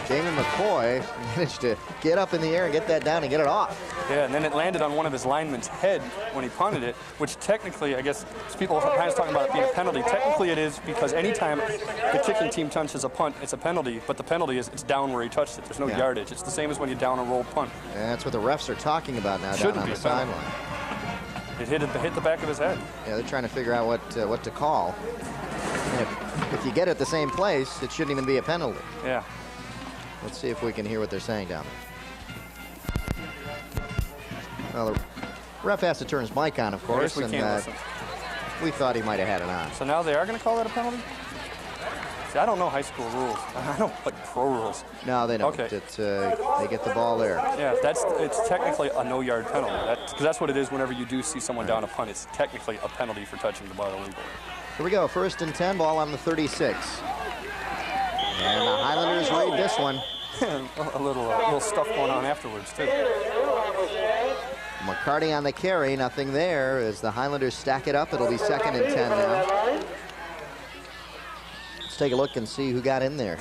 Damon McCoy managed to get up in the air and get that down and get it off. Yeah, and then it landed on one of his linemen's head when he punted it, which technically, I guess, people are sometimes talking about it being a penalty. Technically it is, because anytime the kicking team touches a punt, it's a penalty, but the penalty is it's down where he touched it. There's no yardage. It's the same as when you down a rolled punt. And that's what the refs are talking about now down on the sideline. It hit the back of his head. Yeah, they're trying to figure out what to call. And if you get it the same place, it shouldn't even be a penalty. Yeah. Let's see if we can hear what they're saying down there. Well, the ref has to turn his mic on, of course, we can't listen. We thought he might have had it on. So now they are going to call that a penalty? See, I don't know high school rules. I don't like pro rules. No, they don't. Okay. They get the ball there. Yeah, it's technically a no-yard penalty. Because that's what it is whenever you do see someone down a punt. It's technically a penalty for touching the ball illegally. Here we go, 1st and 10, ball on the 36. And the Highlanders read this one. a little stuff going on afterwards, too. McCarty on the carry, nothing there as the Highlanders stack it up. It'll be 2nd and 10 now. Let's take a look and see who got in there.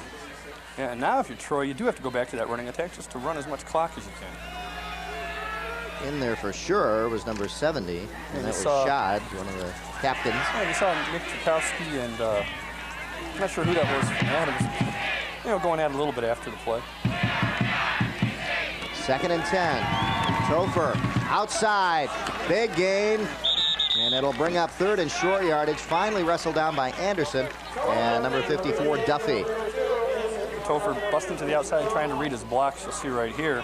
Yeah, and now if you're Troy, you do have to go back to that running attack just to run as much clock as you can. In there for sure was number 70, and that was Shad, one of the captains. Yeah, you saw Nick Tchaikovsky and I'm not sure who that was from Adams. You know, going at it a little bit after the play. 2nd and 10. Topher outside, big gain, and it'll bring up 3rd and short yardage. Finally wrestled down by Anderson and number 54 Duffy. Topher busting to the outside and trying to read his blocks. You'll see right here.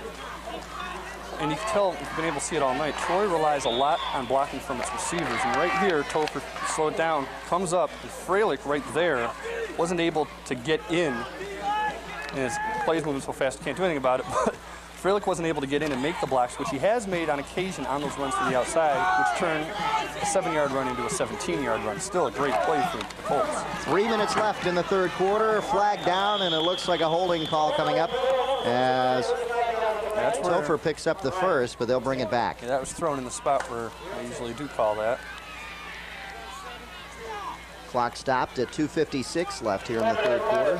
And you can tell, if you've been able to see it all night, Troy relies a lot on blocking from its receivers. And right here, Topher slowed down, comes up, and Freilich right there wasn't able to get in. And his play's moving so fast, you can't do anything about it. But Freilich wasn't able to get in and make the blocks, which he has made on occasion on those runs to the outside, which turned a 7-yard run into a 17-yard run. Still a great play for the Colts. 3 minutes left in the 3rd quarter. Flag down, and it looks like a holding call coming up as Topher picks up the first, but they'll bring it back. Yeah, that was thrown in the spot where they usually do call that. Clock stopped at 2:56 left here in the 3rd quarter.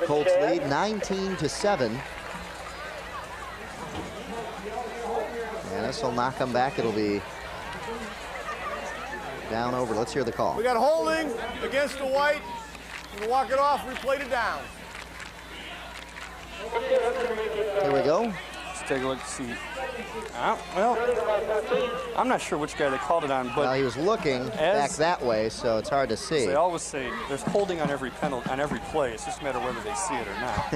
The Colts lead 19-7. And this will knock them back. It'll be down over. Let's hear the call. We got holding against the white. We'll walk it off, replay it down. Here we go. Let's take a look and see. Well, I'm not sure which guy they called it on, but well, he was looking back that way, so it's hard to see. They always say there's holding on every penalty, on every play. It's just a matter of whether they see it or not.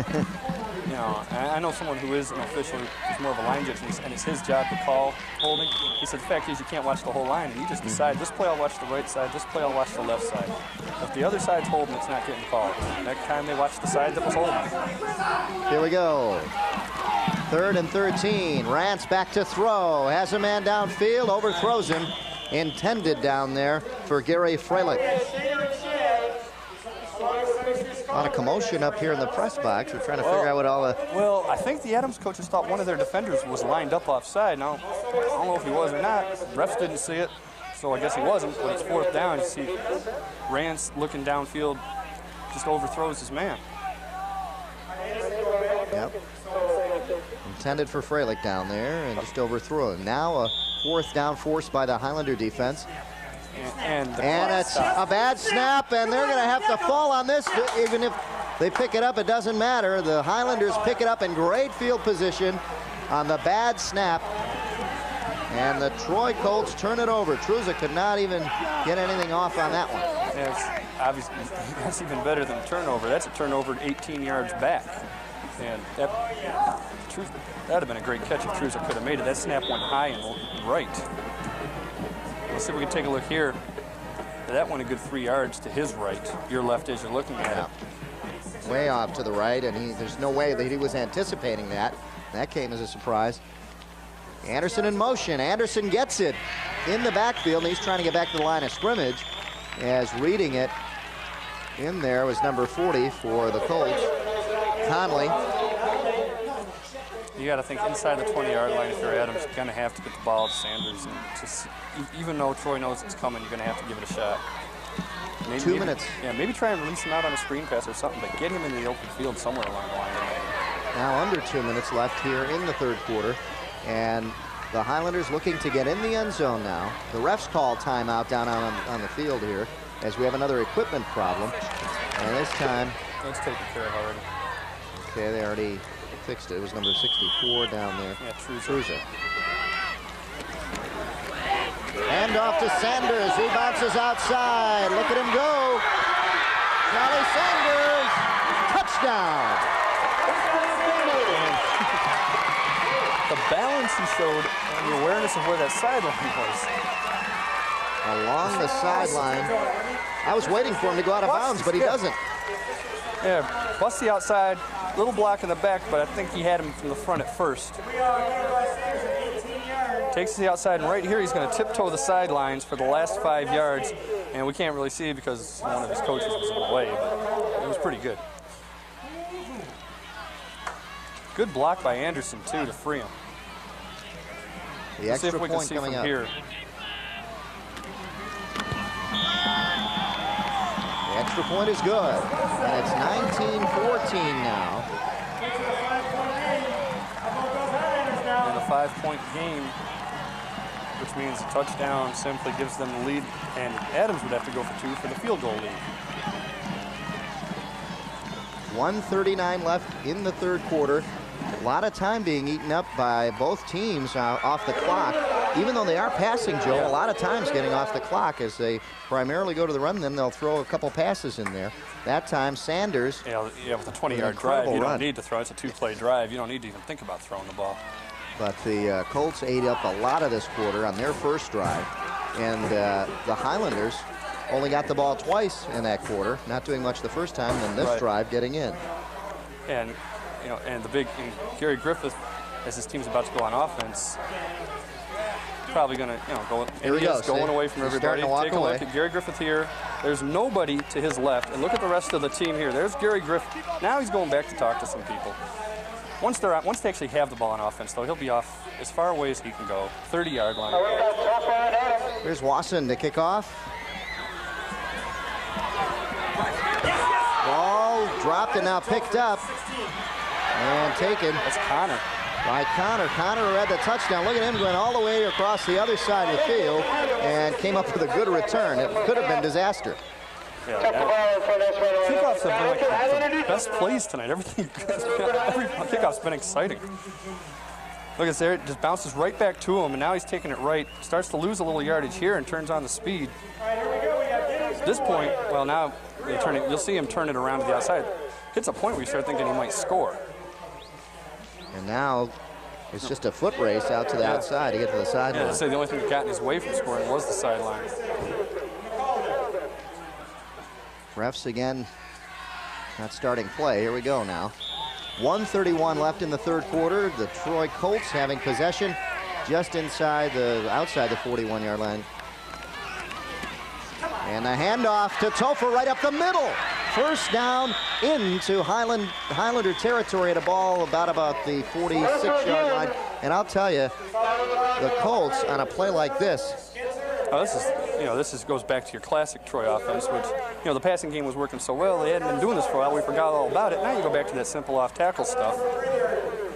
You know, I know someone who is an official, who's more of a line judge, and it's his job to call holding. He said the fact is you can't watch the whole line, and you just decide this play I'll watch the right side, this play I'll watch the left side. If the other side's holding, it's not getting called. Next time they watch the side that was holding. Here we go. 3rd and 13. Rance back to throw. Has a man downfield, overthrows him. Intended down there for Gary Freilich. A lot of commotion up here in the press box. We're trying to figure out what all the... Well, I think the Adams coaches thought one of their defenders was lined up offside. Now, I don't know if he was or not. Refs didn't see it, so I guess he wasn't. But it's 4th down. You see Rance looking downfield, just overthrows his man. Yep. Intended for Freilich down there and just overthrew him. Now a 4th down forced by the Highlander defense. And it's a bad snap, and they're going to have to fall on this. Even if they pick it up, it doesn't matter. The Highlanders pick it up in great field position on the bad snap. And the Troy Colts turn it over. Truza could not even get anything off on that one. Yes. obviously, that's even better than a turnover. That's a turnover 18 yards back. And that'd have been a great catch if Truza could have made it. That snap went high and right. Let's see if we can take a look here. That went a good 3 yards to his right, your left as you're looking at it. Way off to the right, and there's no way that he was anticipating that. That came as a surprise. Anderson in motion. Anderson gets it in the backfield, and he's trying to get back to the line of scrimmage. As reading it in there was number 40 for the Colts, Conley. You got to think inside the 20-yard line if you're Adams, you're going to have to get the ball to Sanders. And just, even though Troy knows it's coming, you're going to have to give it a shot. Maybe, 2 minutes. Yeah, maybe try and release him out on a screen pass or something, but get him in the open field somewhere along the line. Now under 2 minutes left here in the third quarter. And the Highlanders looking to get in the end zone now. The refs call timeout down on the field here as we have another equipment problem. And this time... It's taken care of already. Okay, they already fixed it. It was number 64 down there. Yeah, Truza. Hand off to Sanders. He bounces outside. Look at him go. Charlie Sanders. Touchdown. The balance he showed and the awareness of where that sideline was. Along the sideline. I was waiting for him to go out of bounds, but he doesn't. Yeah, bust the outside, little block in the back, but I think he had him from the front at first. Takes the outside, and right here he's going to tiptoe the sidelines for the last 5 yards, and we can't really see it because one of his coaches was in the way, but it was pretty good. Good block by Anderson, too, to free him. The Let's see extra if we can point see coming from up. here. The extra point is good, and it's 19-14 now. And a 5-point game, which means a touchdown simply gives them the lead, and Adams would have to go for 2 for the field goal lead. 1:39 left in the third quarter. A lot of time being eaten up by both teams off the clock. Even though they are passing, Joe, a lot of time's getting off the clock as they primarily go to the run. Then they'll throw a couple passes in there. That time, Sanders. Yeah, with a 20-yard drive, you don't need to throw. It's a 2-play drive. You don't need to even think about throwing the ball. But the Colts ate up a lot of this quarter on their first drive. And the Highlanders only got the ball twice in that quarter, not doing much the first time, and this drive getting in. And Gary Griffith, as his team's about to go on offense, probably going to, go. Here he goes. Going away from everybody. Take a look at Gary Griffith here. There's nobody to his left, and look at the rest of the team here. There's Gary Griffith. Now he's going back to talk to some people. Once they actually have the ball on offense, though, he'll be off as far away as he can go. 30-yard line. Here's Wasson to kick off. Ball dropped and now picked up and taken. That's Connor. By Connor. Connor had the touchdown. Look at him going all the way across the other side of the field and came up with a good return. It could have been disaster. Kickoffs have been like the best plays tonight. Every kickoff's been exciting. Look at there, it just bounces right back to him, and now he's taking it right. Starts to lose a little yardage here and turns on the speed. At this point, well, now you'll see him turn it around to the outside. Hits a point where you start thinking he might score. And now it's just a foot race out to the outside to get to the sideline. Yeah, so the only thing that got in his way from scoring was the sideline. Refs again not starting play. Here we go now. 1:31 left in the third quarter. The Troy Colts having possession just outside the 41-yard line. And a handoff to Topher right up the middle. First down into Highlander territory at a ball about the 46-yard line. And I'll tell you, the Colts on a play like this. This goes back to your classic Troy offense, which, the passing game was working so well. They hadn't been doing this for a while. We forgot all about it. Now you go back to that simple off-tackle stuff.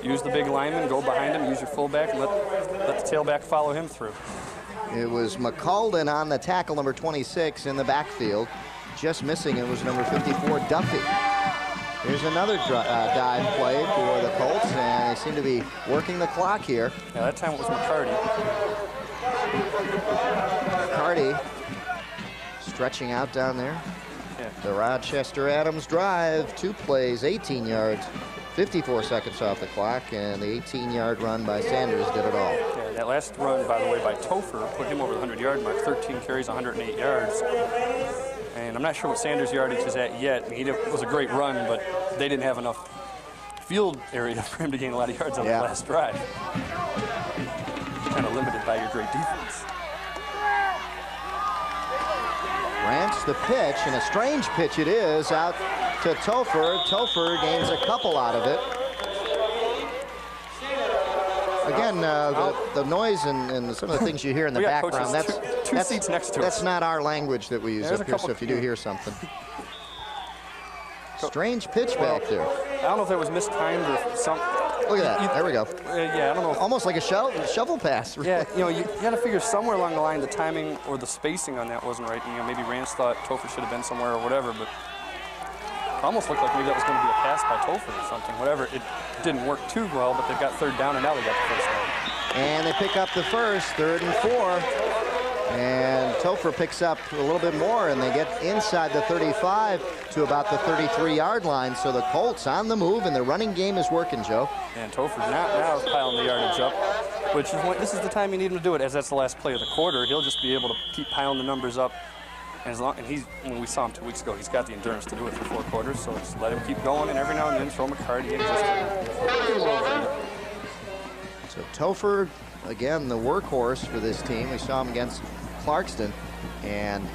Use the big lineman, go behind him, use your fullback, and let the tailback follow him through. It was McCaldon on the tackle, number 26, in the backfield. Just missing it was number 54, Duffy. Here's another dive play for the Colts, and they seem to be working the clock here. Yeah, that time it was McCarty. McCarty stretching out down there. The Rochester Adams drive, 2 plays, 18 yards, 54 seconds off the clock, and the 18-yard run by Sanders did it all. Yeah, that last run, by the way, by Topher put him over the 100-yard mark, 13 carries, 108 yards. And I'm not sure what Sanders' yardage is at yet. It was a great run, but they didn't have enough field area for him to gain a lot of yards on the last drive. Kind of limited by your great defense. Rants the pitch, and a strange pitch it is, out to Topher. Topher gains a couple out of it. Again, the noise and some of the things you hear in the background, two seats next to us. That's not our language that we use up here, so if you do hear something. Strange pitch back there. I don't know if that was mistimed or something. Look at that. There we go. Yeah, I don't know. Almost like a shovel pass. Yeah, you got to figure somewhere along the line the timing or the spacing on that wasn't right. Maybe Rance thought Topher should have been somewhere or whatever, but it almost looked like maybe that was going to be a pass by Topher or something. Whatever. It didn't work too well, but they got 3rd down, and now they got the 1st down. And they pick up the first, 3rd and 4. And Topher picks up a little bit more, and they get inside the 35 to about the 33-yard line. So the Colts on the move, and the running game is working, Joe. And Topher now piling the yardage up, which is this is the time you need him to do it, as that's the last play of the quarter. He'll just be able to keep piling the numbers up. And when we saw him 2 weeks ago, he's got the endurance to do it for 4 quarters. So just let him keep going, and every now and then throw McCarty in just to So Topher, again, the workhorse for this team. We saw him against Clarkston, and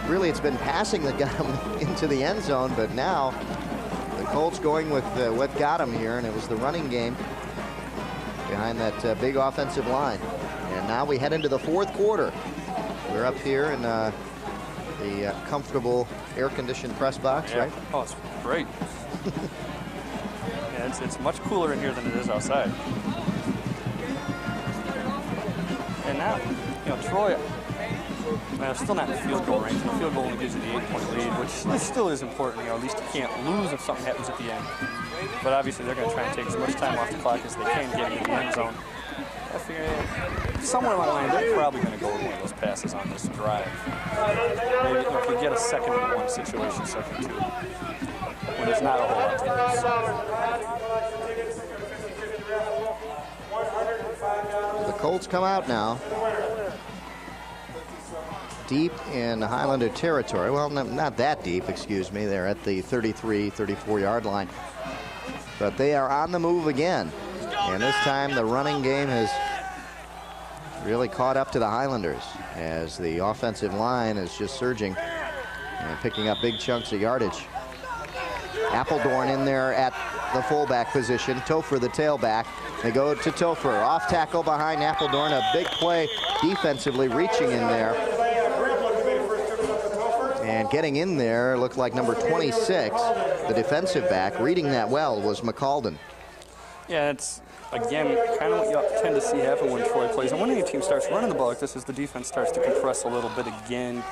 really it's been passing that got him into the end zone, but now the Colts going with what got him here, and it was the running game behind that big offensive line. And now we head into the 4th quarter. We're up here in the comfortable air-conditioned press box, right? Oh, it's great. Yeah, it's much cooler in here than it is outside. And now, Troy, still not in the field goal range. The field goal only gives you the 8-point lead, which still is important. At least you can't lose if something happens at the end. But obviously, they're going to try and take as much time off the clock as they can get into the end zone. I figure somewhere along the line, they're probably going to go with one of those passes on this drive. Maybe if you get a 2nd and 1 situation, 2nd and 2, when there's not a whole lot to lose. The Colts come out now, deep in Highlander territory. Well, not that deep, excuse me. They're at the 33, 34-yard line. But they are on the move again. And this time the running game has really caught up to the Highlanders as the offensive line is just surging and picking up big chunks of yardage. Appledorn in there at the fullback position. Topher the tailback. They go to Topher. Off tackle behind Appledorn. A big play defensively, reaching in there. And getting in there looked like number 26, the defensive back. Reading that well was McCaldon. Yeah, it's, again, kind of what you tend to see happen when Troy plays. And when any team starts running the ball like this, is the defense starts to compress a little bit again,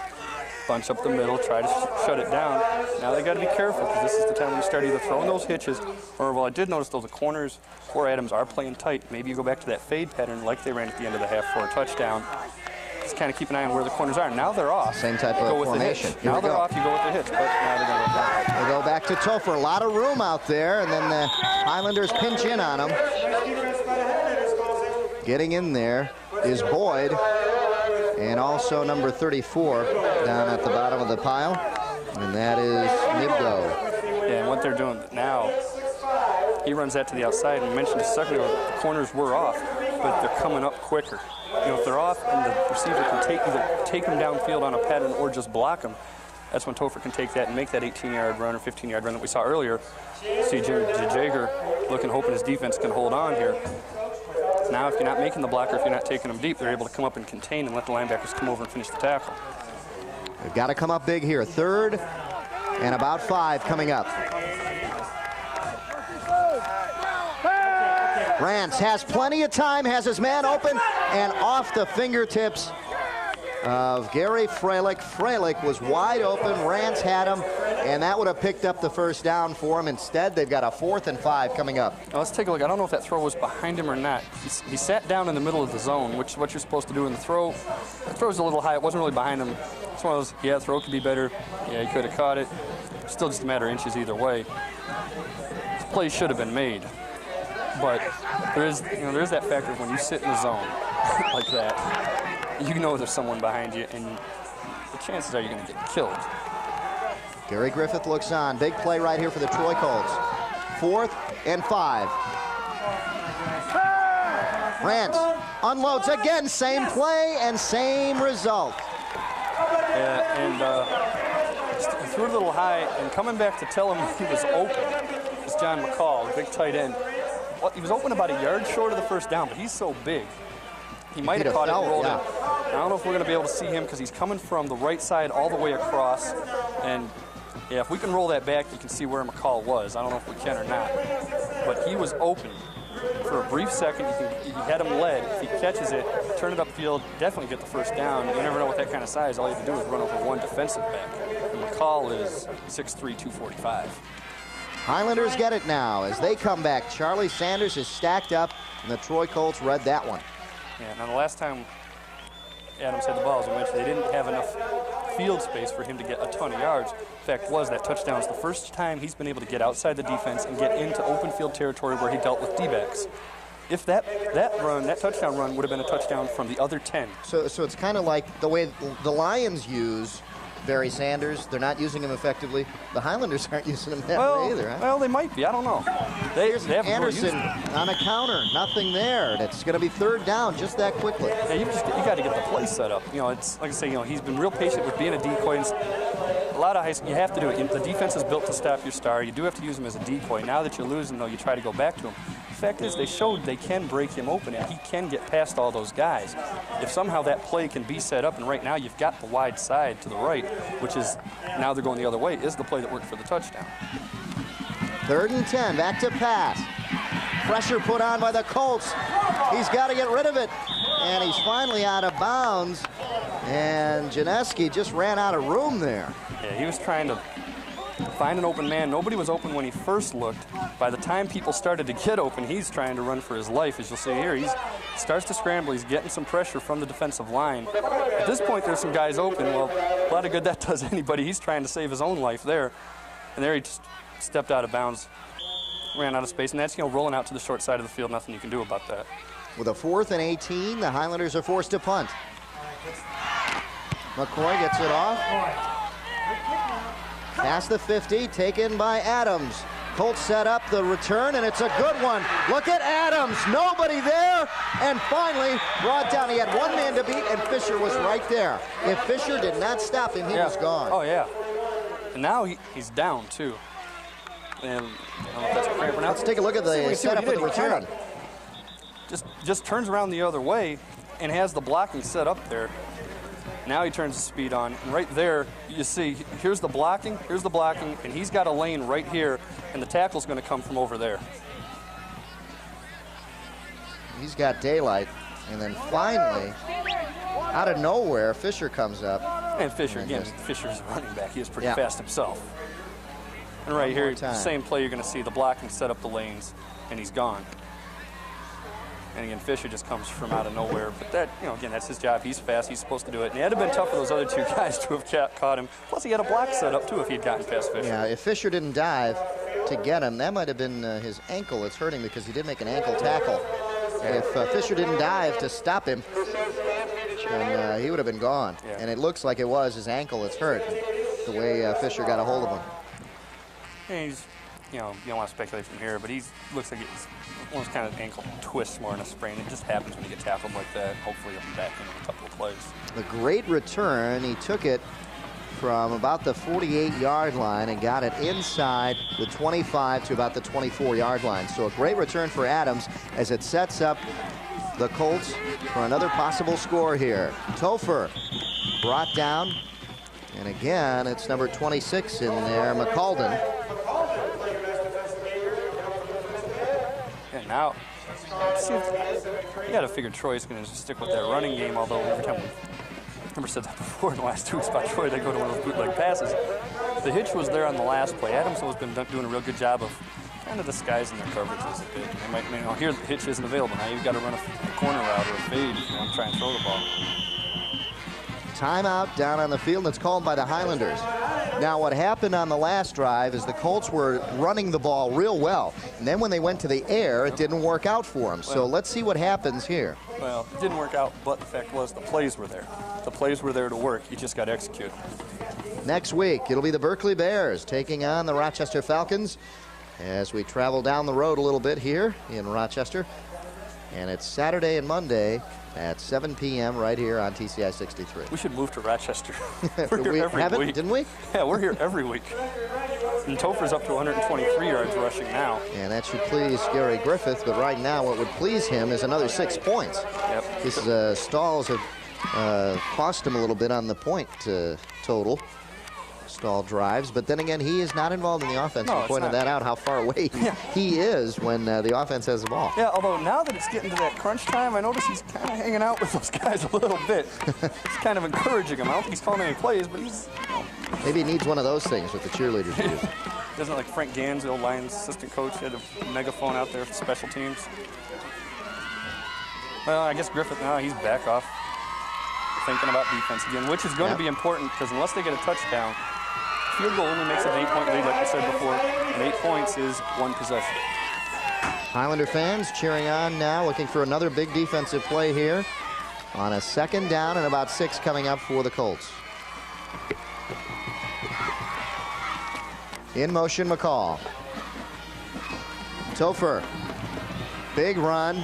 bunch up the middle, try to shut it down. Now they got to be careful, because this is the time when you start either throwing those hitches, or, well, I did notice though the corners for Adams are playing tight. Maybe you go back to that fade pattern like they ran at the end of the half for a touchdown. Just kind of keep an eye on where the corners are. Now they're off. Same type of formation. Now they're off, you go with the hitch, but now they're going to go back. They go back to Topher. A lot of room out there, and then the Highlanders pinch in on him. Getting in there is Boyd, and also number 34 down at the bottom of the pile, and that is Nibdo. Yeah, and what they're doing now, he runs that to the outside, and we mentioned a second ago, the corners were off, but they're coming up quicker. If they're off and the receiver can either take them downfield on a pattern or just block them, that's when Topher can take that and make that 18-yard run or 15-yard run that we saw earlier. See Jager looking, hoping his defense can hold on here. Now, if you're not making the blocker, if you're not taking them deep, they're able to come up and contain and let the linebackers come over and finish the tackle. They've got to come up big here. 3rd and about 5 coming up. Rance has plenty of time, has his man open, and off the fingertips of Gary Freilich. Freilich was wide open. Rance had him, and that would have picked up the first down for him. Instead, they've got a 4th and 5 coming up. Now let's take a look. I don't know if that throw was behind him or not. He sat down in the middle of the zone, which is what you're supposed to do in the throw. The throw's a little high. It wasn't really behind him. It's one of those, yeah, throw could be better. Yeah, he could have caught it. Still just a matter of inches either way. This play should have been made. But there is that factor of when you sit in the zone like that, you know there's someone behind you, and the chances are you're going to get killed. Gary Griffith looks on. Big play right here for the Troy Colts. 4th and 5. Rance unloads again. Same play and same result. Yeah, and he threw it a little high, and coming back to tell him he was open was John McCall, big tight end. Well, he was open about a yard short of the first down, but he's so big. He might have caught it and rolled it. I don't know if we're going to be able to see him because he's coming from the right side all the way across. And yeah, if we can roll that back, you can see where McCall was. I don't know if we can or not. But he was open. For a brief second, you had him led. If he catches it, turn it upfield, definitely get the first down. You never know with that kind of size. All you have to do is run over one defensive back. And McCall is 6'3", 245. Highlanders get it now as they come back. Charlie Sanders is stacked up, and the Troy Colts read that one. Yeah, now the last time Adams had the ball, as we mentioned, they didn't have enough field space for him to get a ton of yards. Fact was, that touchdown is the first time he's been able to get outside the defense and get into open field territory where he dealt with D-backs. If that touchdown run would have been a touchdown from the other 10. So it's kind of like the way the Lions use Barry Sanders. They're not using him effectively. The Highlanders aren't using him that way either, huh? Well, they might be. I don't know. They haven't Anderson on a counter. Nothing there. It's going to be 3rd down just that quickly. Yeah, you got to get the play set up. You know, it's like I say, he's been real patient with being a decoy. And a lot of high school, you have to do it. The defense is built to stop your star. You do have to use him as a decoy. Now that you're losing, though, you try to go back to him. The fact is, they showed they can break him open, and he can get past all those guys. If somehow that play can be set up, and right now you've got the wide side to the right, which is, now they're going the other way, is the play that worked for the touchdown. 3rd and 10, back to pass. Pressure put on by the Colts. He's got to get rid of it, and he's finally out of bounds, and Janeski just ran out of room there. Yeah, he was trying to find an open man. Nobody was open when he first looked. By the time people started to get open, he's trying to run for his life. As you'll see here, he starts to scramble. He's getting some pressure from the defensive line. At this point, there's some guys open. Well, a lot of good that does anybody. He's trying to save his own life there. And there he just stepped out of bounds, ran out of space. And that's, rolling out to the short side of the field. Nothing you can do about that. With a 4th and 18, the Highlanders are forced to punt. McCoy gets it off. Past the 50, taken by Adams. Colts set up the return, and it's a good one. Look at Adams, nobody there, and finally brought down. He had one man to beat, and Fisher was right there. If Fisher did not stop him, he was gone. Oh, yeah. And now he's down, too. And I don't know if that's a cramp or not. Let's take a look at the setup of the return. Just turns around the other way and has the blocking set up there. Now he turns the speed on, and right there, you see, here's the blocking, and he's got a lane right here, and the tackle's going to come from over there. He's got daylight, and then finally, out of nowhere, Fisher comes up. And Fisher, again, Fisher's a running back. He is pretty fast himself. And right here, the same play, you're going to see the blocking set up the lanes, and he's gone. And again, Fisher just comes from out of nowhere. But that, again, that's his job. He's fast. He's supposed to do it. And it had been tough for those other two guys to have caught him. Plus, he had a block set up, too, if he had gotten past Fisher. Yeah, if Fisher didn't dive to get him, that might have been his ankle that's hurting because he did make an ankle tackle. If Fisher didn't dive to stop him, then he would have been gone. Yeah. And it looks like it was his ankle that's hurt, the way Fisher got a hold of him. And he's, you don't want to speculate from here, but looks like it's one of those kind of ankle twists more than a sprain. It just happens when you get tackled like that. Hopefully he'll be back in a couple of plays. The great return, he took it from about the 48-yard line and got it inside the 25 to about the 24-yard line. So a great return for Adams as it sets up the Colts for another possible score here. Topher brought down, and again, it's number 26 in there, McCaldon. And now, you got to figure Troy's going to stick with that running game, although every time I've said that before in the last 2 weeks about Troy. They go to one of those bootleg passes. The hitch was there on the last play. Adams has been doing a real good job of kind of disguising their coverages a bit. They might, here the hitch isn't available. Now you've got to run a corner route or a fade if you want to try and throw the ball. Timeout down on the field. That's called by the Highlanders. Now, what happened on the last drive is the Colts were running the ball real well. And then when they went to the air, it didn't work out for them. So let's see what happens here. Well, it didn't work out, but the fact was the plays were there. The plays were there to work. You just got to execute. Next week, it'll be the Berkeley Bears taking on the Rochester Falcons as we travel down the road a little bit here in Rochester. And it's Saturday and Monday at 7 p.m. right here on TCI 63. We should move to Rochester. We're here every haven't, week. Didn't we? Yeah, we're here every week. And Topher's up to 123 yards rushing now. And that should please Gary Griffith, but right now what would please him is another 6 points. Yep. His stalls have cost him a little bit on the point total. Stall drives, but then again, he is not involved in the offense. No, you pointed that out, how far away he is when the offense has the ball. Yeah, although now that it's getting to that crunch time, I notice he's kind of hanging out with those guys a little bit. It's kind of encouraging him. I don't think he's calling any plays, but he's... Maybe he needs one of those things with the cheerleaders do. Doesn't like Frank Gans, the old Lions assistant coach, had a megaphone out there for special teams. Well, I guess Griffith now, he's back off thinking about defense again, which is going to be important because unless they get a touchdown, field goal only makes it an 8-point lead, like we said before, and 8 points is 1 possession. Highlander fans cheering on now, looking for another big defensive play here on a 2nd down and about 6 coming up for the Colts. In motion, McCall. Topher, big run,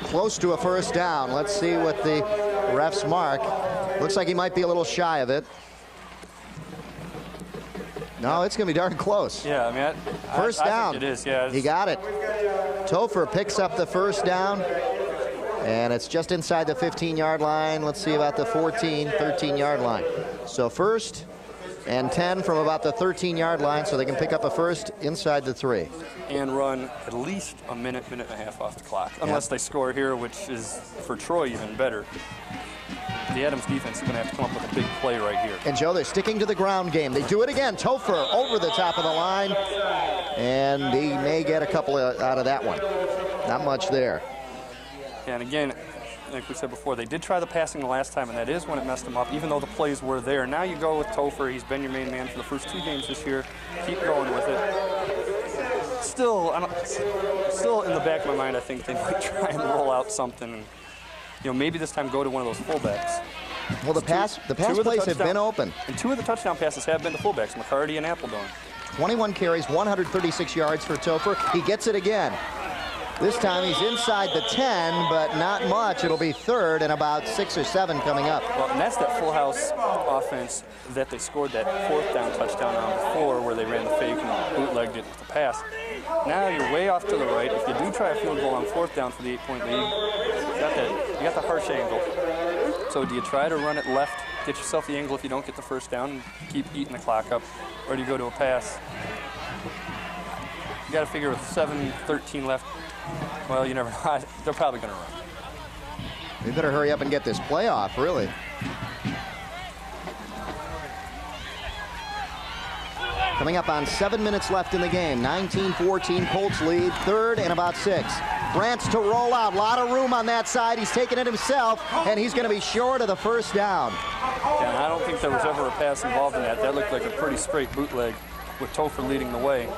close to a 1st down. Let's see what the refs mark. Looks like he might be a little shy of it. No, it's going to be darn close. Yeah, I mean, First down. I think it is, yeah. He got it. Topher picks up the 1st down, and it's just inside the 15-yard line. Let's see about the 13-yard line. So 1st and 10 from about the 13-yard line, so they can pick up a 1st inside the 3. And run at least a minute and a half off the clock, unless they score here, which is, for Troy, even better. The Adams defense is going to have to come up with a big play right here. And, Joe, they're sticking to the ground game. They do it again. Topher over the top of the line, and he may get a couple out of that one. Not much there. And, again, like we said before, they did try the passing the last time, and that is when it messed them up, even though the plays were there. Now you go with Topher. He's been your main man for the first 2 games this year. Keep going with it. Still in the back of my mind, I think they might try and roll out something. And, maybe this time go to one of those fullbacks. Well, the pass plays have been open. And 2 of the touchdown passes have been to fullbacks, McCarty and Appledon. 21 carries, 136 yards for Topher. He gets it again. This time he's inside the 10, but not much. It'll be 3rd and about 6 or 7 coming up. Well, and that's that full house offense that they scored that 4th down touchdown on before, where they ran the fake and bootlegged it with the pass. Now you're way off to the right. If you do try a field goal on 4th down for the 8-point lead, you got the harsh angle. So do you try to run it left, get yourself the angle if you don't get the 1st down, and keep eating the clock up, or do you go to a pass? You got to figure with 7:13 left. Well, you never know. They're probably going to run. We better hurry up and get this play off, really. Coming up on 7 minutes left in the game. 19-14, Colts lead, 3rd and about 6. Brant's to roll out. A lot of room on that side. He's taking it himself, and he's going to be short of the 1st down. Yeah, and I don't think there was ever a pass involved in that. That looked like a pretty straight bootleg with Topher leading the way.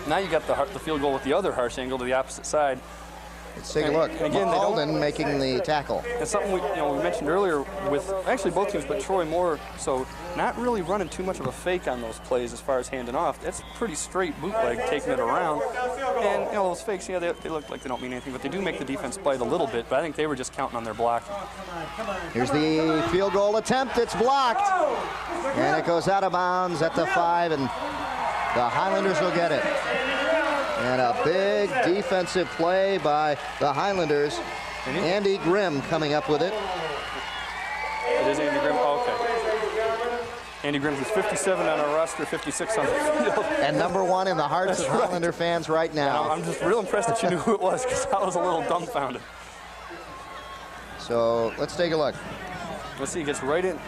Now you got the field goal with the other harsh angle to the opposite side. Let's take a look. Again, Alden making the tackle. It's something we mentioned earlier with actually both teams, but Troy more so, not really running too much of a fake on those plays as far as handing off. That's pretty straight bootleg, taking it around. And those fakes, they look like they don't mean anything, but they do make the defense bite a little bit. But I think they were just counting on their blocking. Here's the field goal attempt. It's blocked, and it goes out of bounds at the 5, and the Highlanders will get it. And a big defensive play by the Highlanders. Andy Grimm coming up with it. It is Andy Grimm. Oh, okay. Andy Grimm is 57 on our roster, 56 on the field. And #1 in the hearts of Highlander fans right now. I'm just real impressed that you knew who it was, because I was a little dumbfounded. So let's take a look. Let's see, he gets right in,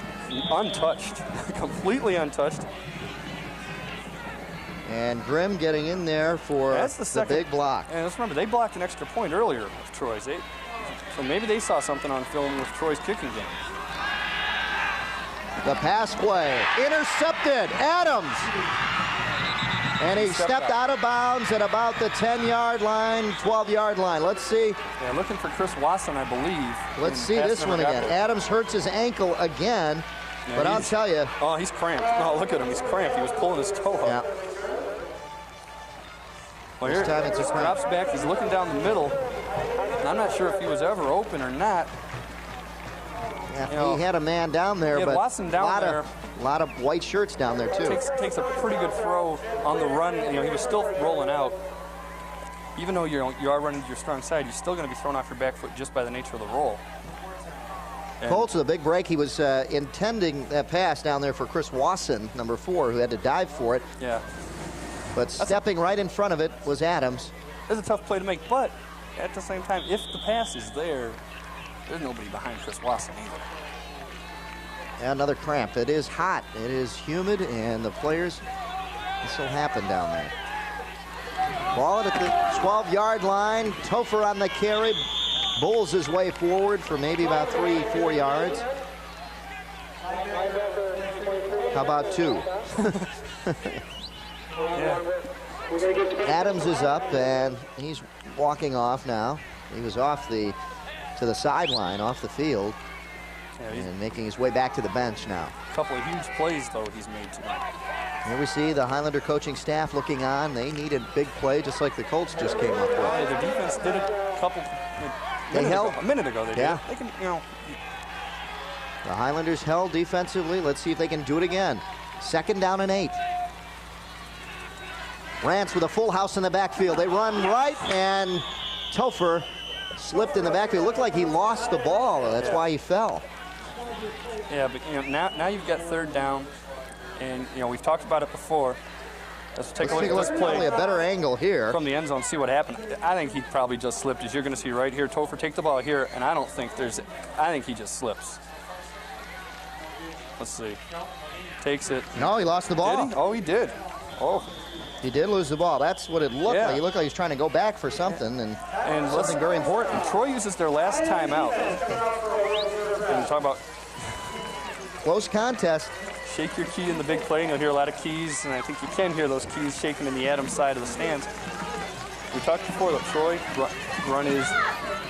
untouched, completely untouched. And Grimm getting in there for That's the big block. And let's remember, they blocked an extra point earlier with Troy's. So maybe they saw something on film with Troy's kicking game. The pass play, intercepted, Adams. And he stepped out of bounds at about the 10-yard line, 12-yard line. Let's see. Yeah, looking for Chris Watson, I believe. Let's see this one again. Adams hurts his ankle again, yeah, but I'll tell you. Oh, he's cramped. Oh, look at him, he's cramped. He was pulling his toe up. Yeah. Well, here, This time it's he a cramp. drops back, he's looking down the middle. And I'm not sure if he was ever open or not. Yeah, You know, he had a man down there, he had but Watson down there. a lot of white shirts down there too. Takes a pretty good throw on the run. You know, he was still rolling out. Even though you are running to your strong side, you're still going to be thrown off your back foot just by the nature of the roll. And Colts with a big break. He was intending that pass down there for Chris Wasson, number 4, who had to dive for it. yeah, But stepping right in front of it was Adams. it's a tough play to make, but at the same time, if the pass is there, there's nobody behind Chris Watson either. And another cramp. It is hot. It is humid, and the players, this will happen down there. Ball at the 12-yard line. Topher on the carry. Bulls his way forward for maybe about 3-4 yards. How about 2? Yeah. Adams is up, and he's walking off now. He was off to the sideline, off the field, Yeah, he's and making his way back to the bench now. a couple of huge plays, though, he's made tonight. Here we see the Highlander coaching staff looking on. They need a big play, just like the Colts just came up with. Yeah, their defense did a couple. A minute ago, they Yeah. did. They can, you know. The Highlanders held defensively. Let's see if they can do it again. 2nd down and 8. Rance with a full house in the backfield. They run right, and Topher slipped in the backfield. Looked like he lost the ball. That's why he fell. Yeah, but you know, now you've got 3rd down, and you know we've talked about it before. Let's take a look at this play. Probably a better angle here. From the end zone, see what happened. I think he probably just slipped, as you're going to see right here. Topher take the ball here, and I think he just slips. Let's see. Takes it. No, he lost the ball. Did he? Oh, he did. Oh. He did lose the ball. That's what it looked Yeah. like. He looked like he was trying to go back for something, and something listen, very important. Troy uses their last timeout. And talk about Close contest. shake your key in the big play, and you'll hear a lot of keys, and I think you can hear those keys shaking in the Adams side of the stands. We talked before that Troy run is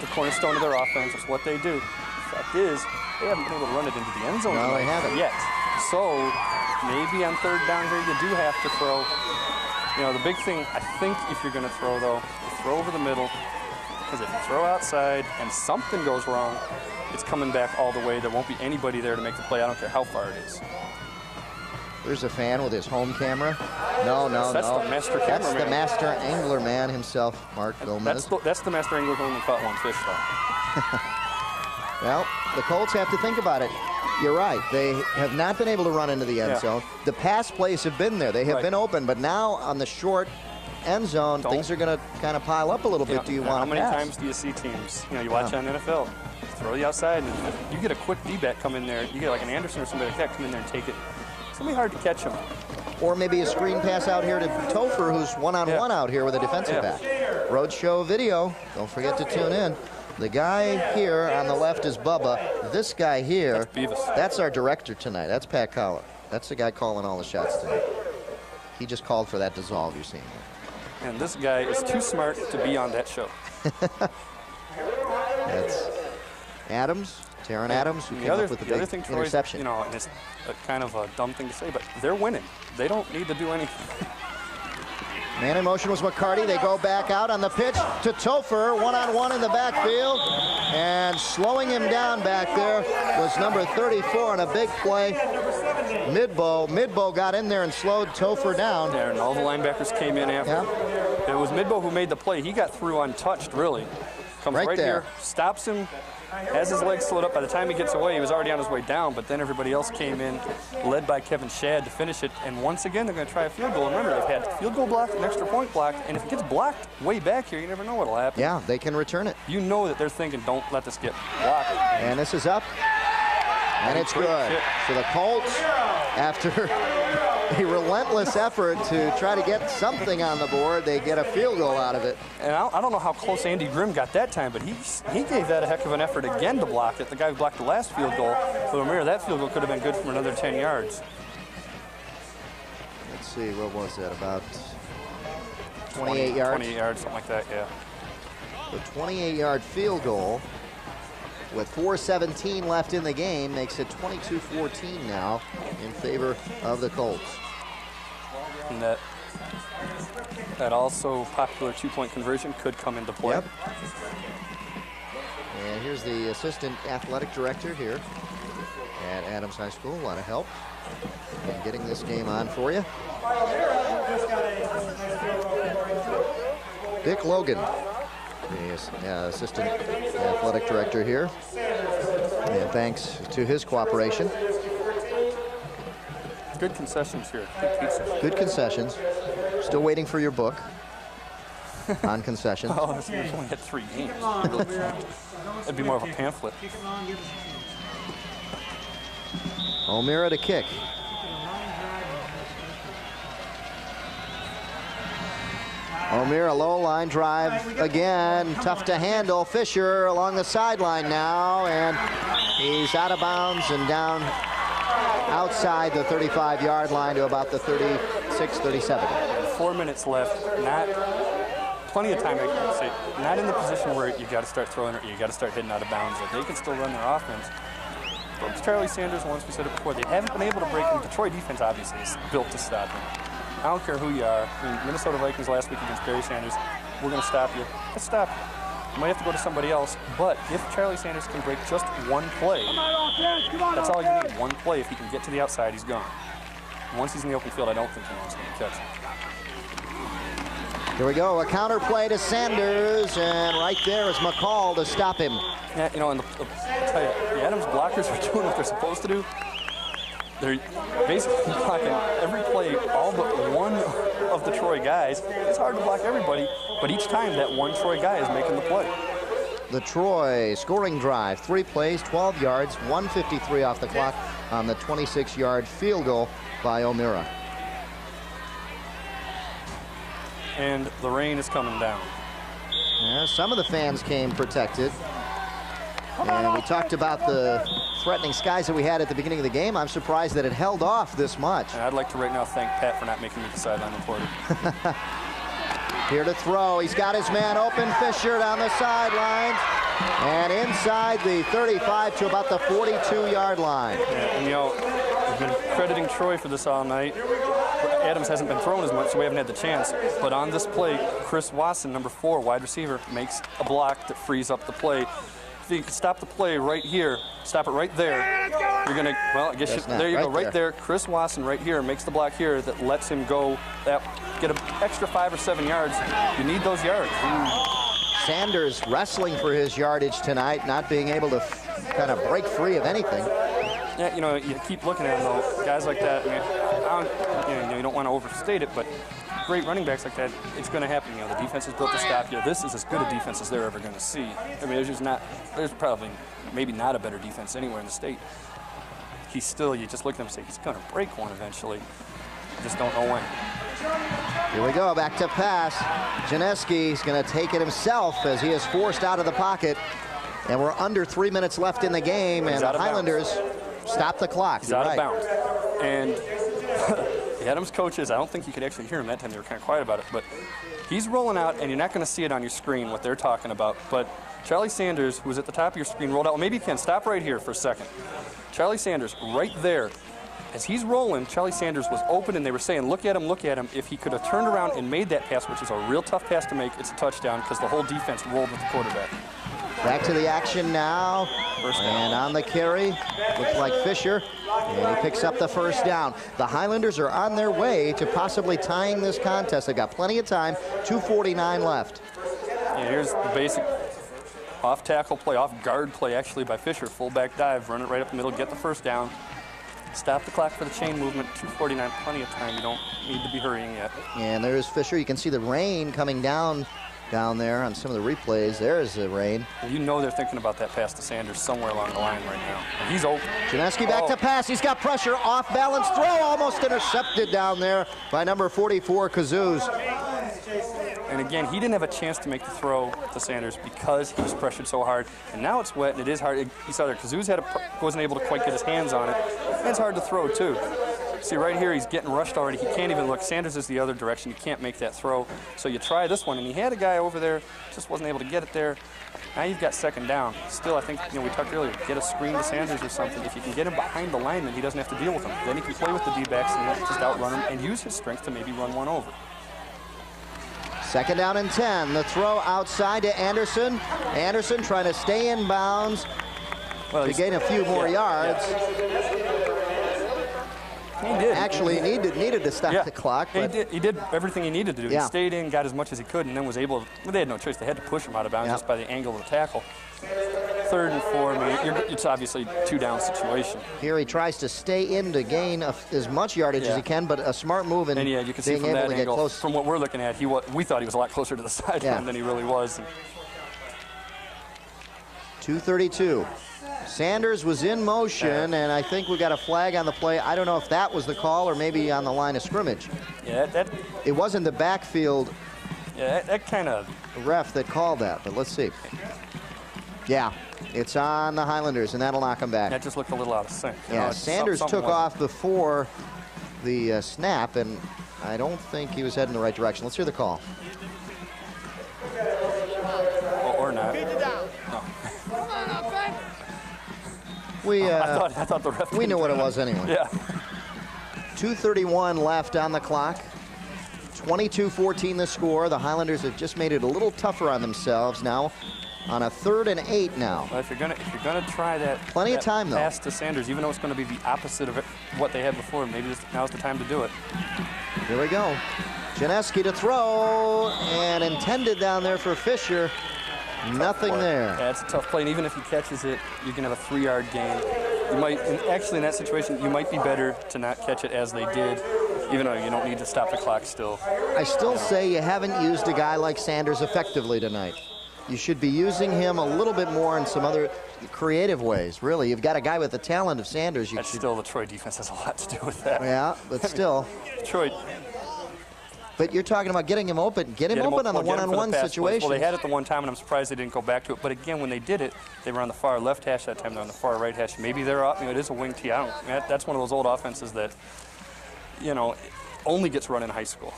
the cornerstone of their offense. It's what they do. The fact is, they haven't been able to run it into the end zone No, they haven't. yet. So maybe on 3rd down here, you do have to throw. You know, the big thing, I think, if you're going to throw, though, is throw over the middle. Because if you throw outside and something goes wrong, it's coming back all the way. There won't be anybody there to make the play. I don't care how far it is. There's a fan with his home camera. No. That's the master That's the cameraman. master angler man himself, Mark Gomez. That's the master angler who only caught one fish, though. Well, the Colts have to think about it. You're right. They have not been able to run into the end zone. The pass plays have been there. They have been open, but now on the short end zone, things are going to kind of pile up a little bit. Do you want to pass? How many times do you see teams? You know, you watch on NFL, throw the outside, and you get a quick D-back come in there. You get like an Anderson or somebody like that come in there and take it. It's going to be hard to catch him. Or maybe a screen pass out here to Topher, who's one-on-one out here with a defensive back. Roadshow video. Don't forget to tune in. The guy here on the left is Bubba. This guy here, that's our director tonight. That's Pat Collar. That's the guy calling all the shots tonight. He just called for that dissolve you're seeing there. And this guy is too smart to be on that show. That's Adams, Taron Adams, who came up with the big interception. You know, and it's kind of a dumb thing to say, but they're winning. They don't need to do anything. Man in motion was McCarty. They go back out on the pitch to Topher, one-on-one in the backfield. And slowing him down back there was number 34 on a big play. Midbow. Midbow got in there and slowed Topher down. There, and all the linebackers came in after. Yeah. It was Midbow who made the play. He got through untouched, really. Comes right there. here, stops him, has his legs slowed up. By the time he gets away, he was already on his way down, but then everybody else came in, led by Kevin Shadd to finish it. And once again, they're going to try a field goal. And remember, they've had field goal blocked, an extra point blocked, and if it gets blocked way back here, you never know what will happen. Yeah, they can return it. You know that they're thinking, don't let this get blocked. And this is up. And it's good. So the Colts, after a relentless effort to try to get something on the board, they get a field goal out of it. And I don't know how close Andy Grimm got that time, but he gave that a heck of an effort again to block it. The guy who blocked the last field goal, so O'Meara, that field goal could have been good for another 10 yards. Let's see, what was that, about 28 yards? 28 yards, something like that, yeah. The 28-yard field goal with 4:17 left in the game makes it 22-14 now in favor of the Colts. And that also popular two-point conversion could come into play. Yep. And here's the assistant athletic director here at Adams High School. A lot of help in getting this game on for you. Dick Logan, the assistant athletic director here. And thanks to his cooperation. Good concessions here. Good pizza. Good concessions. Still waiting for your book on concessions. Oh, we've only had 3 games. It'd be more of a pamphlet. O'Meara to kick. O'Meara low line drive again. Tough to handle. Fisher along the sideline now, and he's out of bounds and down outside the 35-yard line to about the 36, 37. 4 minutes left. Plenty of time, I can say. Not in the position where you got to start throwing or you got to start hitting out of bounds. They can still run their offense. But Charlie Sanders, once we said it before, they haven't been able to break him. Detroit defense obviously is built to stop him. I don't care who you are. I mean, Minnesota Vikings last week against Barry Sanders, we're going to stop you. Let's stop you. You might have to go to somebody else, but if Charlie Sanders can break just one play, that's all you need, one play. If he can get to the outside, he's gone. Once he's in the open field, I don't think anyone's going to catch him. Here we go, a counter play to Sanders, and right there is McCall to stop him. Yeah, you know, and I'll tell you, the Adams blockers are doing what they're supposed to do. They're basically blocking every play, all but one of the Troy guys. It's hard to block everybody, but each time that one Troy guy is making the play. The Troy scoring drive, 3 plays, 12 yards, 1:53 off the clock on the 26-yard field goal by O'Meara. And the rain is coming down. Yeah, some of the fans came protected. And we talked about the threatening skies that we had at the beginning of the game. I'm surprised that it held off this much. And I'd like to right now thank Pat for not making me the sideline reporter. Here to throw. He's got his man open. Fisher down the sidelines. And inside the 35 to about the 42-yard line. Yeah, and you know, we've been crediting Troy for this all night. Adams hasn't been thrown as much, so we haven't had the chance. But on this play, Chris Watson, number 4, wide receiver, makes a block that frees up the play. If you could stop the play right here, stop it right there, you're going to, well, I guess there you go, right there. Chris Watson right here makes the block here that lets him go, get an extra 5 or 7 yards. You need those yards. Sanders wrestling for his yardage tonight, not being able to kind of break free of anything. Yeah, you know, you keep looking at them, though. Guys like that, I mean, you don't want to overstate it, but great running backs like that, it's going to happen. You know, the defense is built to stop you. This is as good a defense as they're ever going to see. I mean, there's probably maybe not a better defense anywhere in the state. You just look at him and say, he's going to break one eventually. You just don't know when. Here we go, back to pass. Janeski's going to take it himself as he is forced out of the pocket. And we're under 3 minutes left in the game, and the Highlanders stop the clock. He's out of bounds. And the Adams coaches, I don't think you could actually hear him that time. They were kind of quiet about it. But he's rolling out, and you're not going to see it on your screen, what they're talking about. But Charlie Sanders, who was at the top of your screen, rolled out. Well, maybe you can stop right here for a second. Charlie Sanders, right there. As he's rolling, Charlie Sanders was open, and they were saying, look at him, look at him. If he could have turned around and made that pass, which is a real tough pass to make, it's a touchdown because the whole defense rolled with the quarterback. Back to the action now. And on the carry, looks like Fisher, and he picks up the first down. The Highlanders are on their way to possibly tying this contest. They've got plenty of time, 2:49 left. Yeah, here's the basic off tackle play, off guard play actually by Fisher. Fullback dive, run it right up the middle, get the first down. Stop the clock for the chain movement, 2:49, plenty of time. You don't need to be hurrying yet. And there's Fisher. You can see the rain coming down down there on some of the replays. There's the rain. You know they're thinking about that pass to Sanders somewhere along the line right now. And he's open. Janeski back to pass. He's got pressure. Off balance throw. Almost intercepted down there by number 44, Kazuz. And again, he didn't have a chance to make the throw to Sanders because he was pressured so hard. And now it's wet and it is hard. You saw there, Kazuz wasn't able to quite get his hands on it. And it's hard to throw too. See right here, he's getting rushed already. He can't even look. Sanders is the other direction. You can't make that throw. So you try this one, and he had a guy over there, just wasn't able to get it there. Now you've got second down. Still, I think, we talked earlier, get a screen to Sanders or something. If you can get him behind the lineman, he doesn't have to deal with him. Then he can play with the D-backs and just outrun him and use his strength to maybe run one over. Second down and 10. The throw outside to Anderson. Anderson trying to stay in bounds to gain a few more yards. He did. Actually, he needed to stop the clock. But He did everything he needed to do. Yeah. He stayed in, got as much as he could, and then was able to, well, they had no choice. They had to push him out of bounds just by the angle of the tackle. 3rd and 4, it's obviously a 2-down situation. Here he tries to stay in to gain as much yardage as he can, but a smart move in you can see being from able that to get angle, close. from what we're looking at, we thought he was a lot closer to the sideline than he really was. 2:32. Sanders was in motion, and I think we got a flag on the play. I don't know if that was the call or maybe on the line of scrimmage. Yeah, it wasn't the backfield that kind of ref that called that, but let's see. Yeah, it's on the Highlanders, and that'll knock them back. That just looked a little out of sync. Yeah, Sanders took off before the snap, and I don't think he was heading the right direction. Let's hear the call. Or not. No. I thought the ref we knew what it was anyway. Yeah. 2:31 left on the clock. 22-14 the score. The Highlanders have just made it a little tougher on themselves now. On a 3rd and 8 now. Well, if you're gonna try that, plenty of time though. Pass to Sanders, even though it's going to be the opposite of what they had before. Maybe now's the time to do it. Here we go. Janeski to throw, and intended down there for Fisher. Nothing there. Yeah, it's a tough play, and even if he catches it, you can have a 3-yard gain. You might, actually in that situation, you might be better to not catch it as they did, even though you don't need to stop the clock still. I still say you haven't used a guy like Sanders effectively tonight. You should be using him a little bit more in some other creative ways, really. You've got a guy with the talent of Sanders. Still, the Troy defense has a lot to do with that. Yeah, but still. Troy. But you're talking about getting him open. Get him open on the one-on-one situation. Well, they had it the one time, and I'm surprised they didn't go back to it. But again, when they did it, they were on the far left hash that time. They're on the far right hash. Maybe they're up. It is a wing tee. That's one of those old offenses that, only gets run in high school.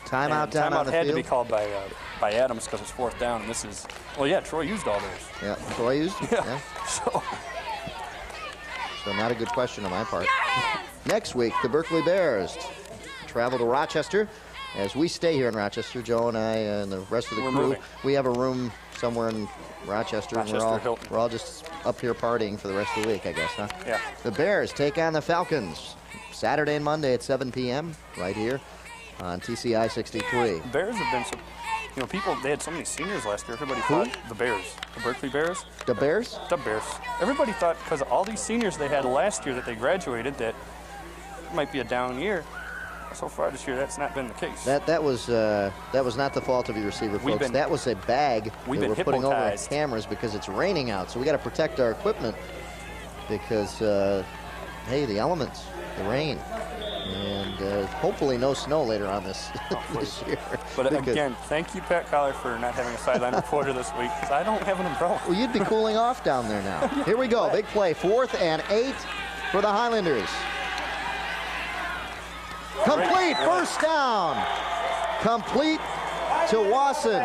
Timeout down on the had field. To be called by Adams because it's 4th down, and this is, Troy used all theirs. Yeah, Troy used. Yeah. So not a good question on my part. Next week, the Berkeley Bears travel to Rochester. As we stay here in Rochester, Joe and I and the rest of the crew, moving. We have a room somewhere in Rochester and we're all just up here partying for the rest of the week, I guess, huh? Yeah. The Bears take on the Falcons Saturday and Monday at 7 p.m. right here on TCI 63. Bears have been so, people, they had so many seniors last year. Everybody thought the Bears, the Berkeley Bears. The Bears? The Bears. Everybody thought because of all these seniors they had last year that they graduated that it might be a down year. So far this year, that's not been the case. That was not the fault of your receiver, folks. That was a bag that we're putting over our cameras because it's raining out. So we got to protect our equipment because, hey, the elements, the rain, and hopefully no snow later on this year. But again, thank you, Pat Collar, for not having a sideline reporter this week because I don't have an umbrella. Well, you'd be cooling off down there now. Here we go. Big play. 4th and 8 for the Highlanders. Complete, first down. Complete to Wasson.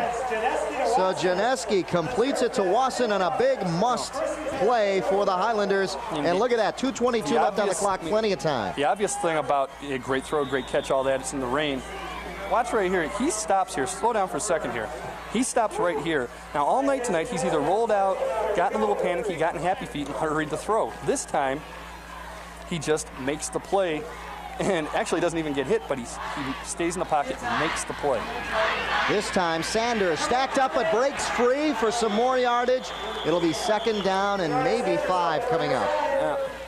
So Janeski completes it to Wasson on a big must play for the Highlanders. And look at that, 2:22 left on the clock, plenty of time. The obvious thing about a great throw, great catch, all that, it's in the rain. Watch right here. He stops here. Slow down for a second here. He stops right here. Now, all night tonight, he's either rolled out, gotten a little panicky, gotten happy feet, and hurried the throw. This time, he just makes the play. And actually doesn't even get hit, but he stays in the pocket and makes the play. This time, Sanders stacked up but breaks free for some more yardage. It'll be 2nd down and maybe 5 coming up.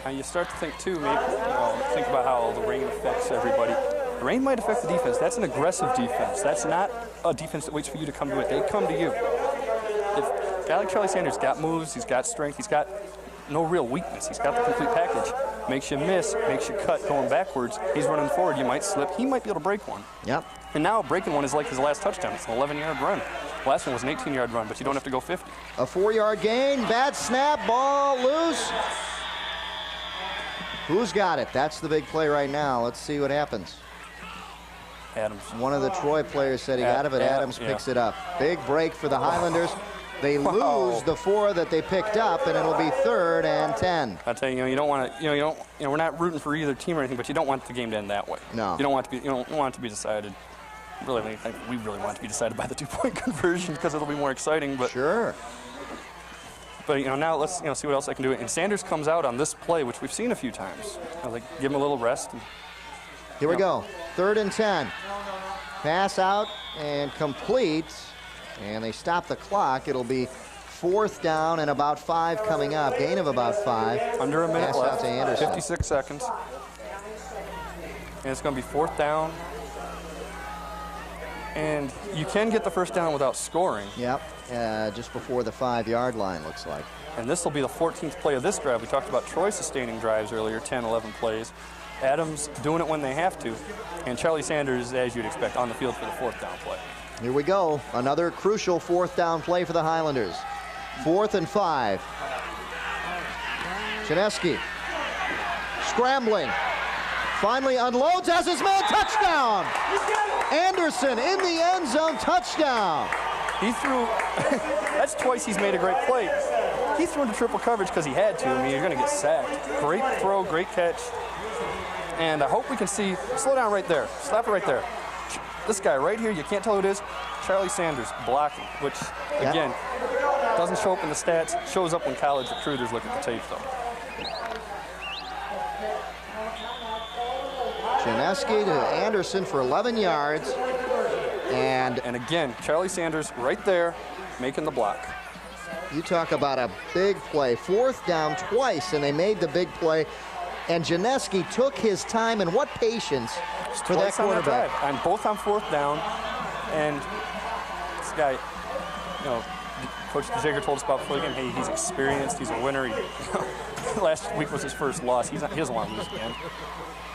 Now you start to think, too, maybe think about how all the rain affects everybody. The rain might affect the defense. That's an aggressive defense. That's not a defense that waits for you to come to it. They come to you. If a guy like Charlie Sanders got moves, he's got strength, he's got no real weakness. He's got the complete package. Makes you miss, makes you cut going backwards. He's running forward. You might slip. He might be able to break one. Yep. And now breaking one is like his last touchdown. It's an 11-yard run. The last one was an 18-yard run, but you don't have to go 50. A 4-yard gain. Bad snap. Ball loose. Who's got it? That's the big play right now. Let's see what happens. Adams. One of the Troy players said he got it, but Adams picks it up. Big break for the Highlanders. They lose the 4 that they picked up, and it'll be 3rd and 10. I tell you, you don't want to, we're not rooting for either team or anything, but you don't want the game to end that way. No. You don't want it to be, you don't want it to be decided. Really, we really want it to be decided by the 2-point conversion because it'll be more exciting. But sure. But now let's see what else I can do. And Sanders comes out on this play, which we've seen a few times. Like give him a little rest. Here we go. 3rd and 10. Pass out and complete. And they stop the clock. It'll be 4th down and about 5 coming up. Gain of about 5. Under a minute Pass left. Out to Anderson. 56 seconds. And it's going to be 4th down. And you can get the first down without scoring. Yep. Just before the 5-yard line, looks like. And this will be the 14th play of this drive. We talked about Troy sustaining drives earlier, 10, 11 plays. Adams doing it when they have to. And Charlie Sanders, as you'd expect, on the field for the 4th down play. Here we go. Another crucial 4th down play for the Highlanders. 4th and 5. Janeski scrambling. Finally unloads, has his man, touchdown! Anderson in the end zone, touchdown! He threw, that's twice he's made a great play. He threw into triple coverage because he had to. I mean, you're going to get sacked. Great throw, great catch. And I hope we can see, slow down right there. Stop it right there. This guy right here, you can't tell who it is, Charlie Sanders blocking, which, again, doesn't show up in the stats, shows up when college recruiters look at the tape, though. Janeski to Anderson for 11 yards. And again, Charlie Sanders right there making the block. You talk about a big play. 4th down twice, and they made the big play. And Janeski took his time, and what patience for that quarterback. And both on 4th down. And this guy, Coach DeJager told us about before the game, hey, he's experienced, he's a winner. Last week was his first loss. He doesn't want to lose again.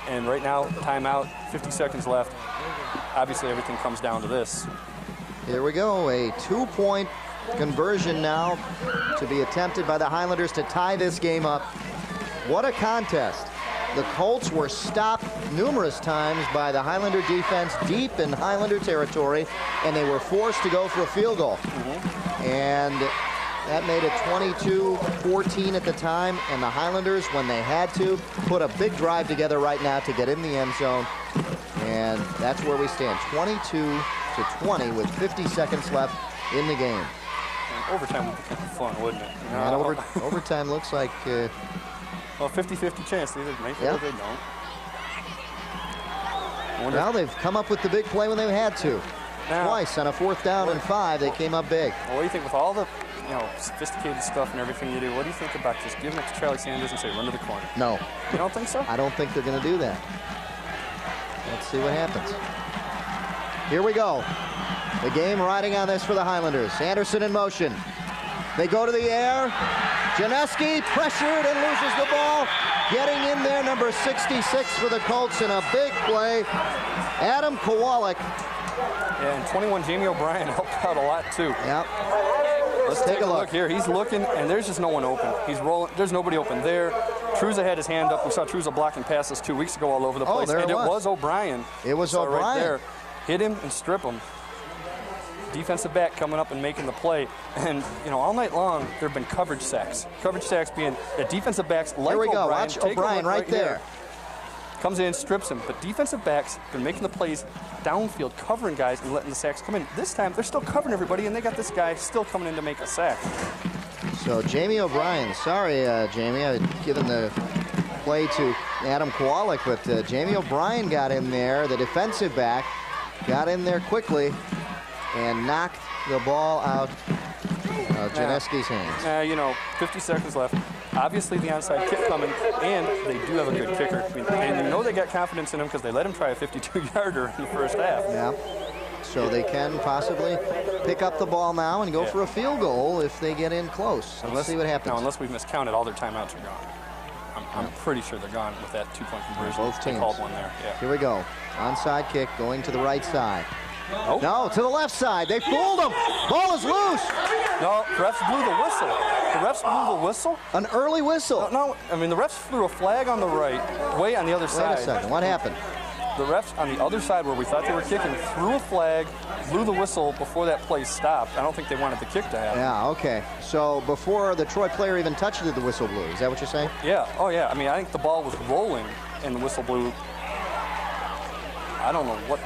And right now, timeout, 50 seconds left. Obviously, everything comes down to this. Here we go, a 2-point conversion now to be attempted by the Highlanders to tie this game up. What a contest. The Colts were stopped numerous times by the Highlander defense deep in Highlander territory, and they were forced to go for a field goal. And that made it 22-14 at the time, and the Highlanders, when they had to, put a big drive together right now to get in the end zone. And that's where we stand, 22-20 with 50 seconds left in the game. And overtime would be kind of fun, wouldn't it? And overtime looks like... well, 50-50 chance. They either make it or they don't. Well, they've come up with the big play when they had to. Now, twice on a 4th down and 5, they came up big. Well, what do you think with all the sophisticated stuff and everything you do, what do you think about just giving it to Charlie Sanders and say, run to the corner? No. You don't think so? I don't think they're going to do that. Let's see what happens. Here we go. The game riding on this for the Highlanders. Anderson in motion. They go to the air. Janeski pressured and loses the ball. Getting in there, number 66 for the Colts in a big play. Adam Kowalik. Yeah, and 21, Jamie O'Brien helped out a lot too. Yep. Let's take a look here. He's looking, and there's just no one open. He's rolling. There's nobody open there. Truza had his hand up. We saw Truza blocking passes 2 weeks ago all over the place. There and it was O'Brien. It was O'Brien. Right there. Hit him and strip him. Defensive back coming up and making the play. And, all night long, there have been coverage sacks. Coverage sacks being the defensive backs like Here we go. O'Brien. Watch O'Brien right there. Comes in, strips him. But defensive backs have been making the plays downfield, covering guys and letting the sacks come in. This time, they're still covering everybody, and they got this guy still coming in to make a sack. So Jamie O'Brien, sorry, Jamie, I've given the play to Adam Kowalik, but Jamie O'Brien got in there, the defensive back, got in there quickly and knocked the ball out Janeski's hands. 50 seconds left. Obviously, the onside kick coming, and they do have a good kicker. And they got confidence in him because they let him try a 52-yarder in the first half. Yeah. So they can possibly pick up the ball now and go for a field goal if they get in close. Let's see what happens. Now, unless we've miscounted, all their timeouts are gone. I'm pretty sure they're gone with that 2-point conversion. Both teams. They called one there. Yeah. Here we go. Onside kick going to the right side. Nope. No, to the left side. They fooled him. Ball is loose. No, refs blew the whistle. The refs blew the whistle? An early whistle. No, I mean, the refs threw a flag on the right, way on the other side. Wait a second. What happened? The refs on the other side where we thought they were kicking threw a flag, blew the whistle before that play stopped. I don't think they wanted the kick to happen. Yeah, okay. So before the Troy player even touched it, the whistle blew. Is that what you're saying? Yeah. Oh, yeah. I mean, I think the ball was rolling and the whistle blew. I don't know what.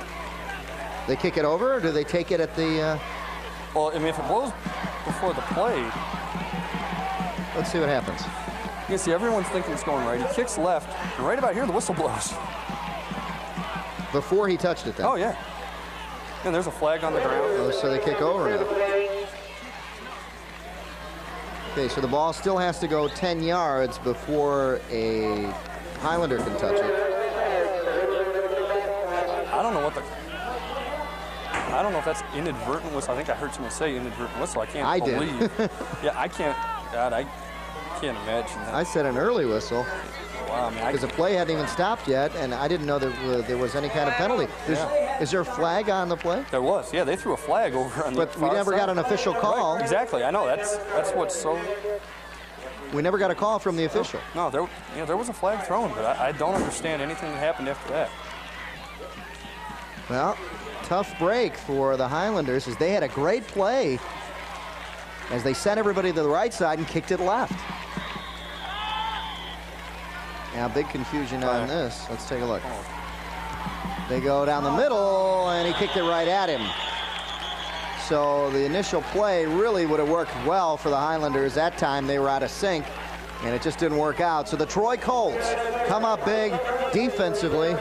They kick it over, or do they take it at the... Well, I mean, if it blows before the play... Let's see what happens. You can see everyone's thinking it's going right. He kicks left, and right about here, the whistle blows. Before he touched it, then? Oh, yeah. And there's a flag on the ground. Oh, so they kick over now. Okay, so the ball still has to go 10 yards before a Highlander can touch it. I don't know if that's inadvertent whistle. I think I heard someone say inadvertent whistle. I can't believe. Yeah, I can't. God, I can't imagine that. I said an early whistle. Wow, man. Because the play hadn't even stopped yet, and I didn't know that there was any kind of penalty. Is there a flag on the play? There was. Yeah, they threw a flag over on the But we never got an official call. Right, exactly. I know. That's what's so. We never got a call from the official. No, there was a flag thrown, but I don't understand anything that happened after that. Well, tough break for the Highlanders as they had a great play as they sent everybody to the right side and kicked it left. Now, big confusion on this. Let's take a look. They go down the middle, and he kicked it right at him. So the initial play really would have worked well for the Highlanders. That time they were out of sync, and it just didn't work out. So the Troy Colts come up big defensively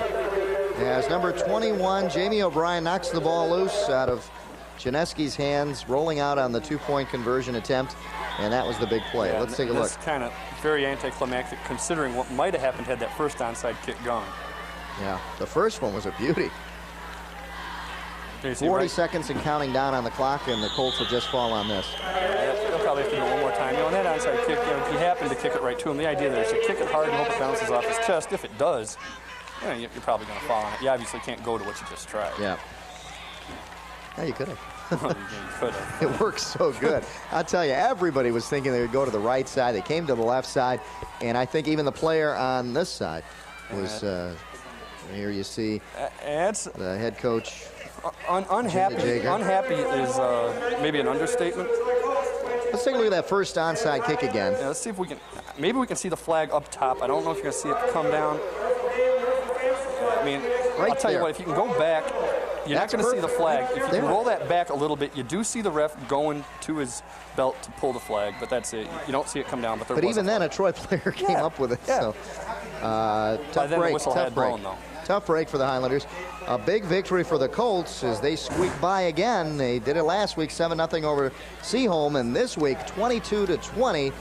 as number 21, Jamie O'Brien, knocks the ball loose out of Janeski's hands, rolling out on the 2-point conversion attempt, and that was the big play. Yeah, let's take a look. It's kind of very anticlimactic considering what might have happened had that first onside kick gone. Yeah, the first one was a beauty. 40 seconds and counting down on the clock, and the Colts will just fall on this. Yeah, they'll probably have to go one more time. On that onside kick, if you happen to kick it right to him, the idea there is to kick it hard and hope it bounces off his chest. If it does, you're probably going to fall on it. You obviously can't go to what you just tried. Yeah. Yeah, you could have. You could have. It works so good. I'll tell you, everybody was thinking they would go to the right side. They came to the left side, and I think even the player on this side was, here you see the head coach. Unhappy. Unhappy is maybe an understatement. Let's take a look at that first onside kick again. Yeah, let's see if we can. Maybe we can see the flag up top. I don't know if you're going to see it come down. I mean, I'll tell you what, if you can go back, you're not going to see the flag. If you can roll that back a little bit, you do see the ref going to his belt to pull the flag, but that's it. You don't see it come down. But even then, a Troy player came up with it. Yeah. So tough break. Tough break for the Highlanders. A big victory for the Colts as they squeaked by again. They did it last week, 7-0 over Seaholm, and this week 22-20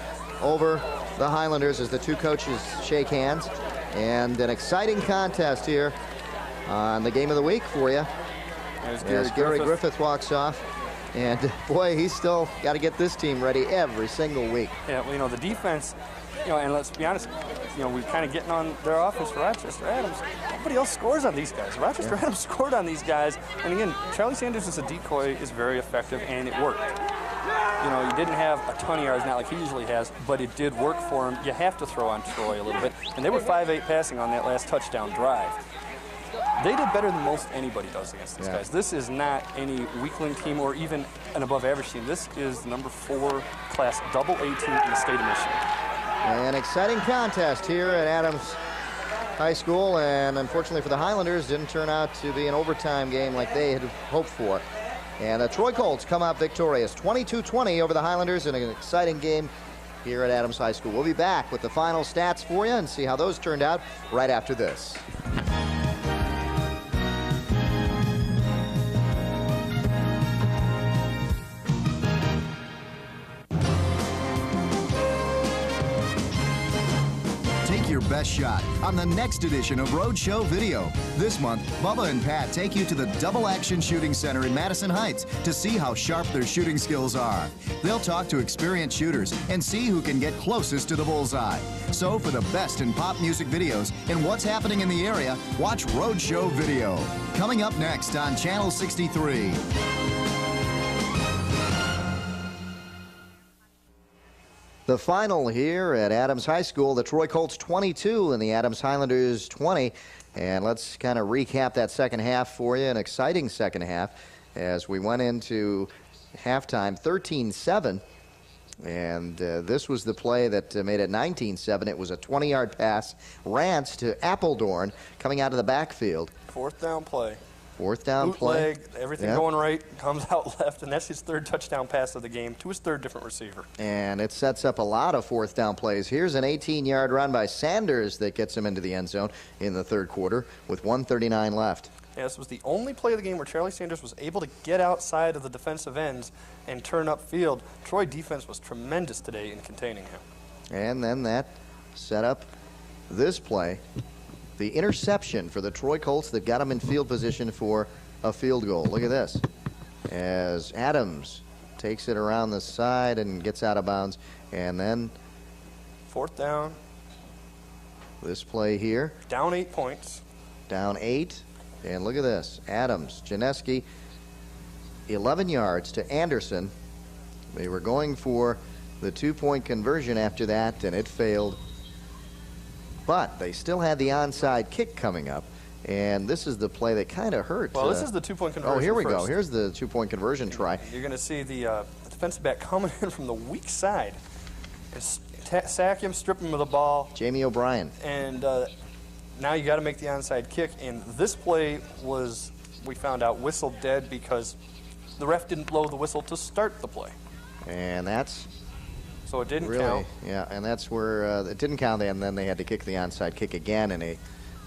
over the Highlanders as the two coaches shake hands. And an exciting contest here on the game of the week for you. As Gary Griffith walks off. And boy, he's still got to get this team ready every single week. Yeah, well, the defense, and let's be honest, we're kind of getting on their offense for Rochester Adams. Nobody else scores on these guys. Rochester Adams scored on these guys. And again, Charlie Sanders as a decoy is very effective, and it worked. He didn't have a ton of yards, not like he usually has, but it did work for him. You have to throw on Troy a little bit. And they were 5-8 passing on that last touchdown drive. They did better than most anybody does against these guys. This is not any weakling team or even an above-average team. This is the number 4 class AA team in the state of Michigan. An exciting contest here at Adams High School, and unfortunately for the Highlanders, didn't turn out to be an overtime game like they had hoped for. And the Troy Colts come out victorious, 22-20 over the Highlanders in an exciting game here at Adams High School. We'll be back with the final stats for you and see how those turned out right after this. Take your best shot on the next edition of Roadshow Video. This month, Bubba and Pat take you to the Double Action Shooting Center in Madison Heights to see how sharp their shooting skills are. They'll talk to experienced shooters and see who can get closest to the bullseye. So for the best in pop music videos and what's happening in the area, watch Roadshow Video. Coming up next on Channel 63. The final here at Adams High School, the Troy Colts 22 and the Adams Highlanders 20. And let's kind of recap that second half for you, an exciting second half as we went into halftime 13-7. And this was the play that made it 19-7. It was a 20-yard pass, Rance to Appledorn coming out of the backfield. Fourth down play. Fourth down play. Bootleg, everything going right, comes out left, and that's his third touchdown pass of the game to his third different receiver. And it sets up a lot of fourth down plays. Here's an 18-yard run by Sanders that gets him into the end zone in the third quarter with 1:39 left. Yeah, this was the only play of the game where Charlie Sanders was able to get outside of the defensive ends and turn upfield. Troy defense was tremendous today in containing him. And then that set up this play. The interception for the Troy Colts that got him in field position for a field goal. Look at this. As Adams takes it around the side and gets out of bounds. And then fourth down. This play here. Down 8 points. Down 8. And look at this. Adams, Janeski, 11 yards to Anderson. They were going for the 2-point conversion after that, and it failed. But they still had the onside kick coming up, and this is the play that kind of hurt. Well, this is the 2-point conversion. Oh, here we first. go. Here's the 2-point conversion try. You're going to see the defensive back coming in from the weak side. Sack him, strip him of the ball. Jamie O'Brien. And now you got to make the onside kick. And this play was, we found out, whistled dead because the ref didn't blow the whistle to start the play. And that's so it didn't really count. Yeah, and that's where it didn't count, and then they had to kick the onside kick again, and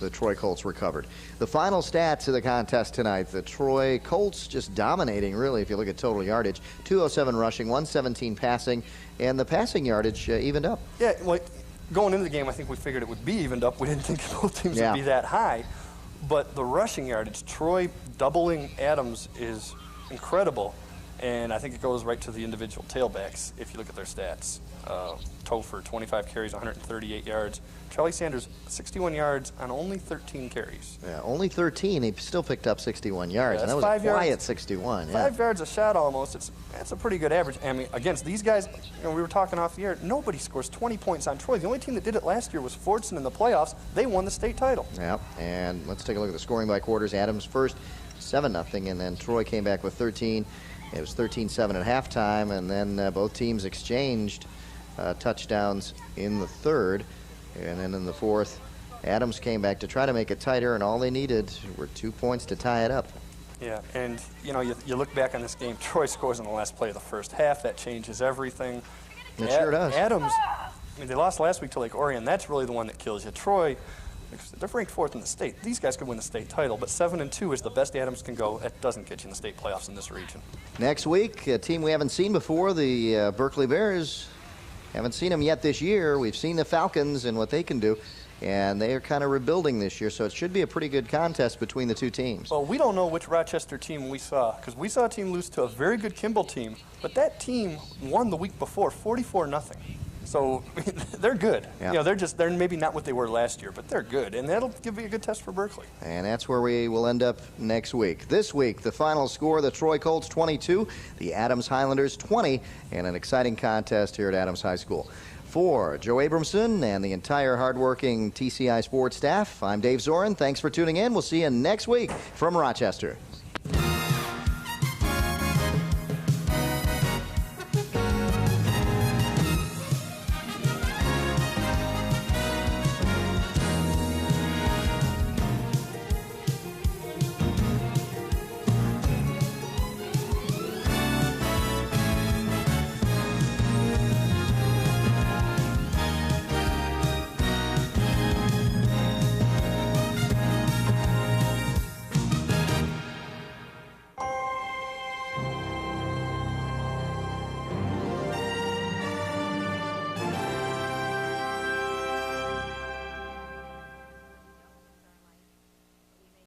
the Troy Colts recovered. The final stats of the contest tonight, the Troy Colts just dominating, really, if you look at total yardage. 207 rushing, 117 passing, and the passing yardage evened up. Yeah, like going into the game, I think we figured it would be evened up. We didn't think both teams would be that high. But the rushing yardage, Troy doubling Adams is incredible. And I think it goes right to the individual tailbacks if you look at their stats. Topher, 25 carries, 138 yards. Charlie Sanders, 61 yards on only 13 carries. Yeah, only 13. He still picked up 61 yards, Yeah, and that was a quiet 61. 5 yards a shot almost. That's a pretty good average. I mean, against these guys, we were talking off the air, nobody scores 20 points on Troy. The only team that did it last year was Fordson in the playoffs. They won the state title. Yeah, and let's take a look at the scoring by quarters. Adams first, 7-0, and then Troy came back with 13. It was 13-7 at halftime, and then both teams exchanged touchdowns in the third. And then in the fourth, Adams came back to try to make it tighter, and all they needed were 2 points to tie it up. Yeah, and, you look back on this game, Troy scores in the last play of the first half. That changes everything. It sure does. Adams, they lost last week to Lake Orion. That's really the one that kills you. Troy, they're ranked 4th in the state. These guys could win the state title, but 7-2 is the best Adams can go. That doesn't get you in the state playoffs in this region. Next week, a team we haven't seen before, the Berkeley Bears. Haven't seen them yet this year. We've seen the Falcons and what they can do, and they are kind of rebuilding this year, so it should be a pretty good contest between the two teams. Well, we don't know which Rochester team we saw, because we saw a team lose to a very good Kimball team, but that team won the week before, 44-0. So they're good. Yeah. They're maybe not what they were last year, but they're good, and that'll give you a good test for Berkeley. And that's where we will end up next week. This week, the final score, the Troy Colts 22, the Adams Highlanders 20, and an exciting contest here at Adams High School. For Joe Abramson and the entire hardworking TCI Sports staff, I'm Dave Zorin. Thanks for tuning in. We'll see you next week from Rochester.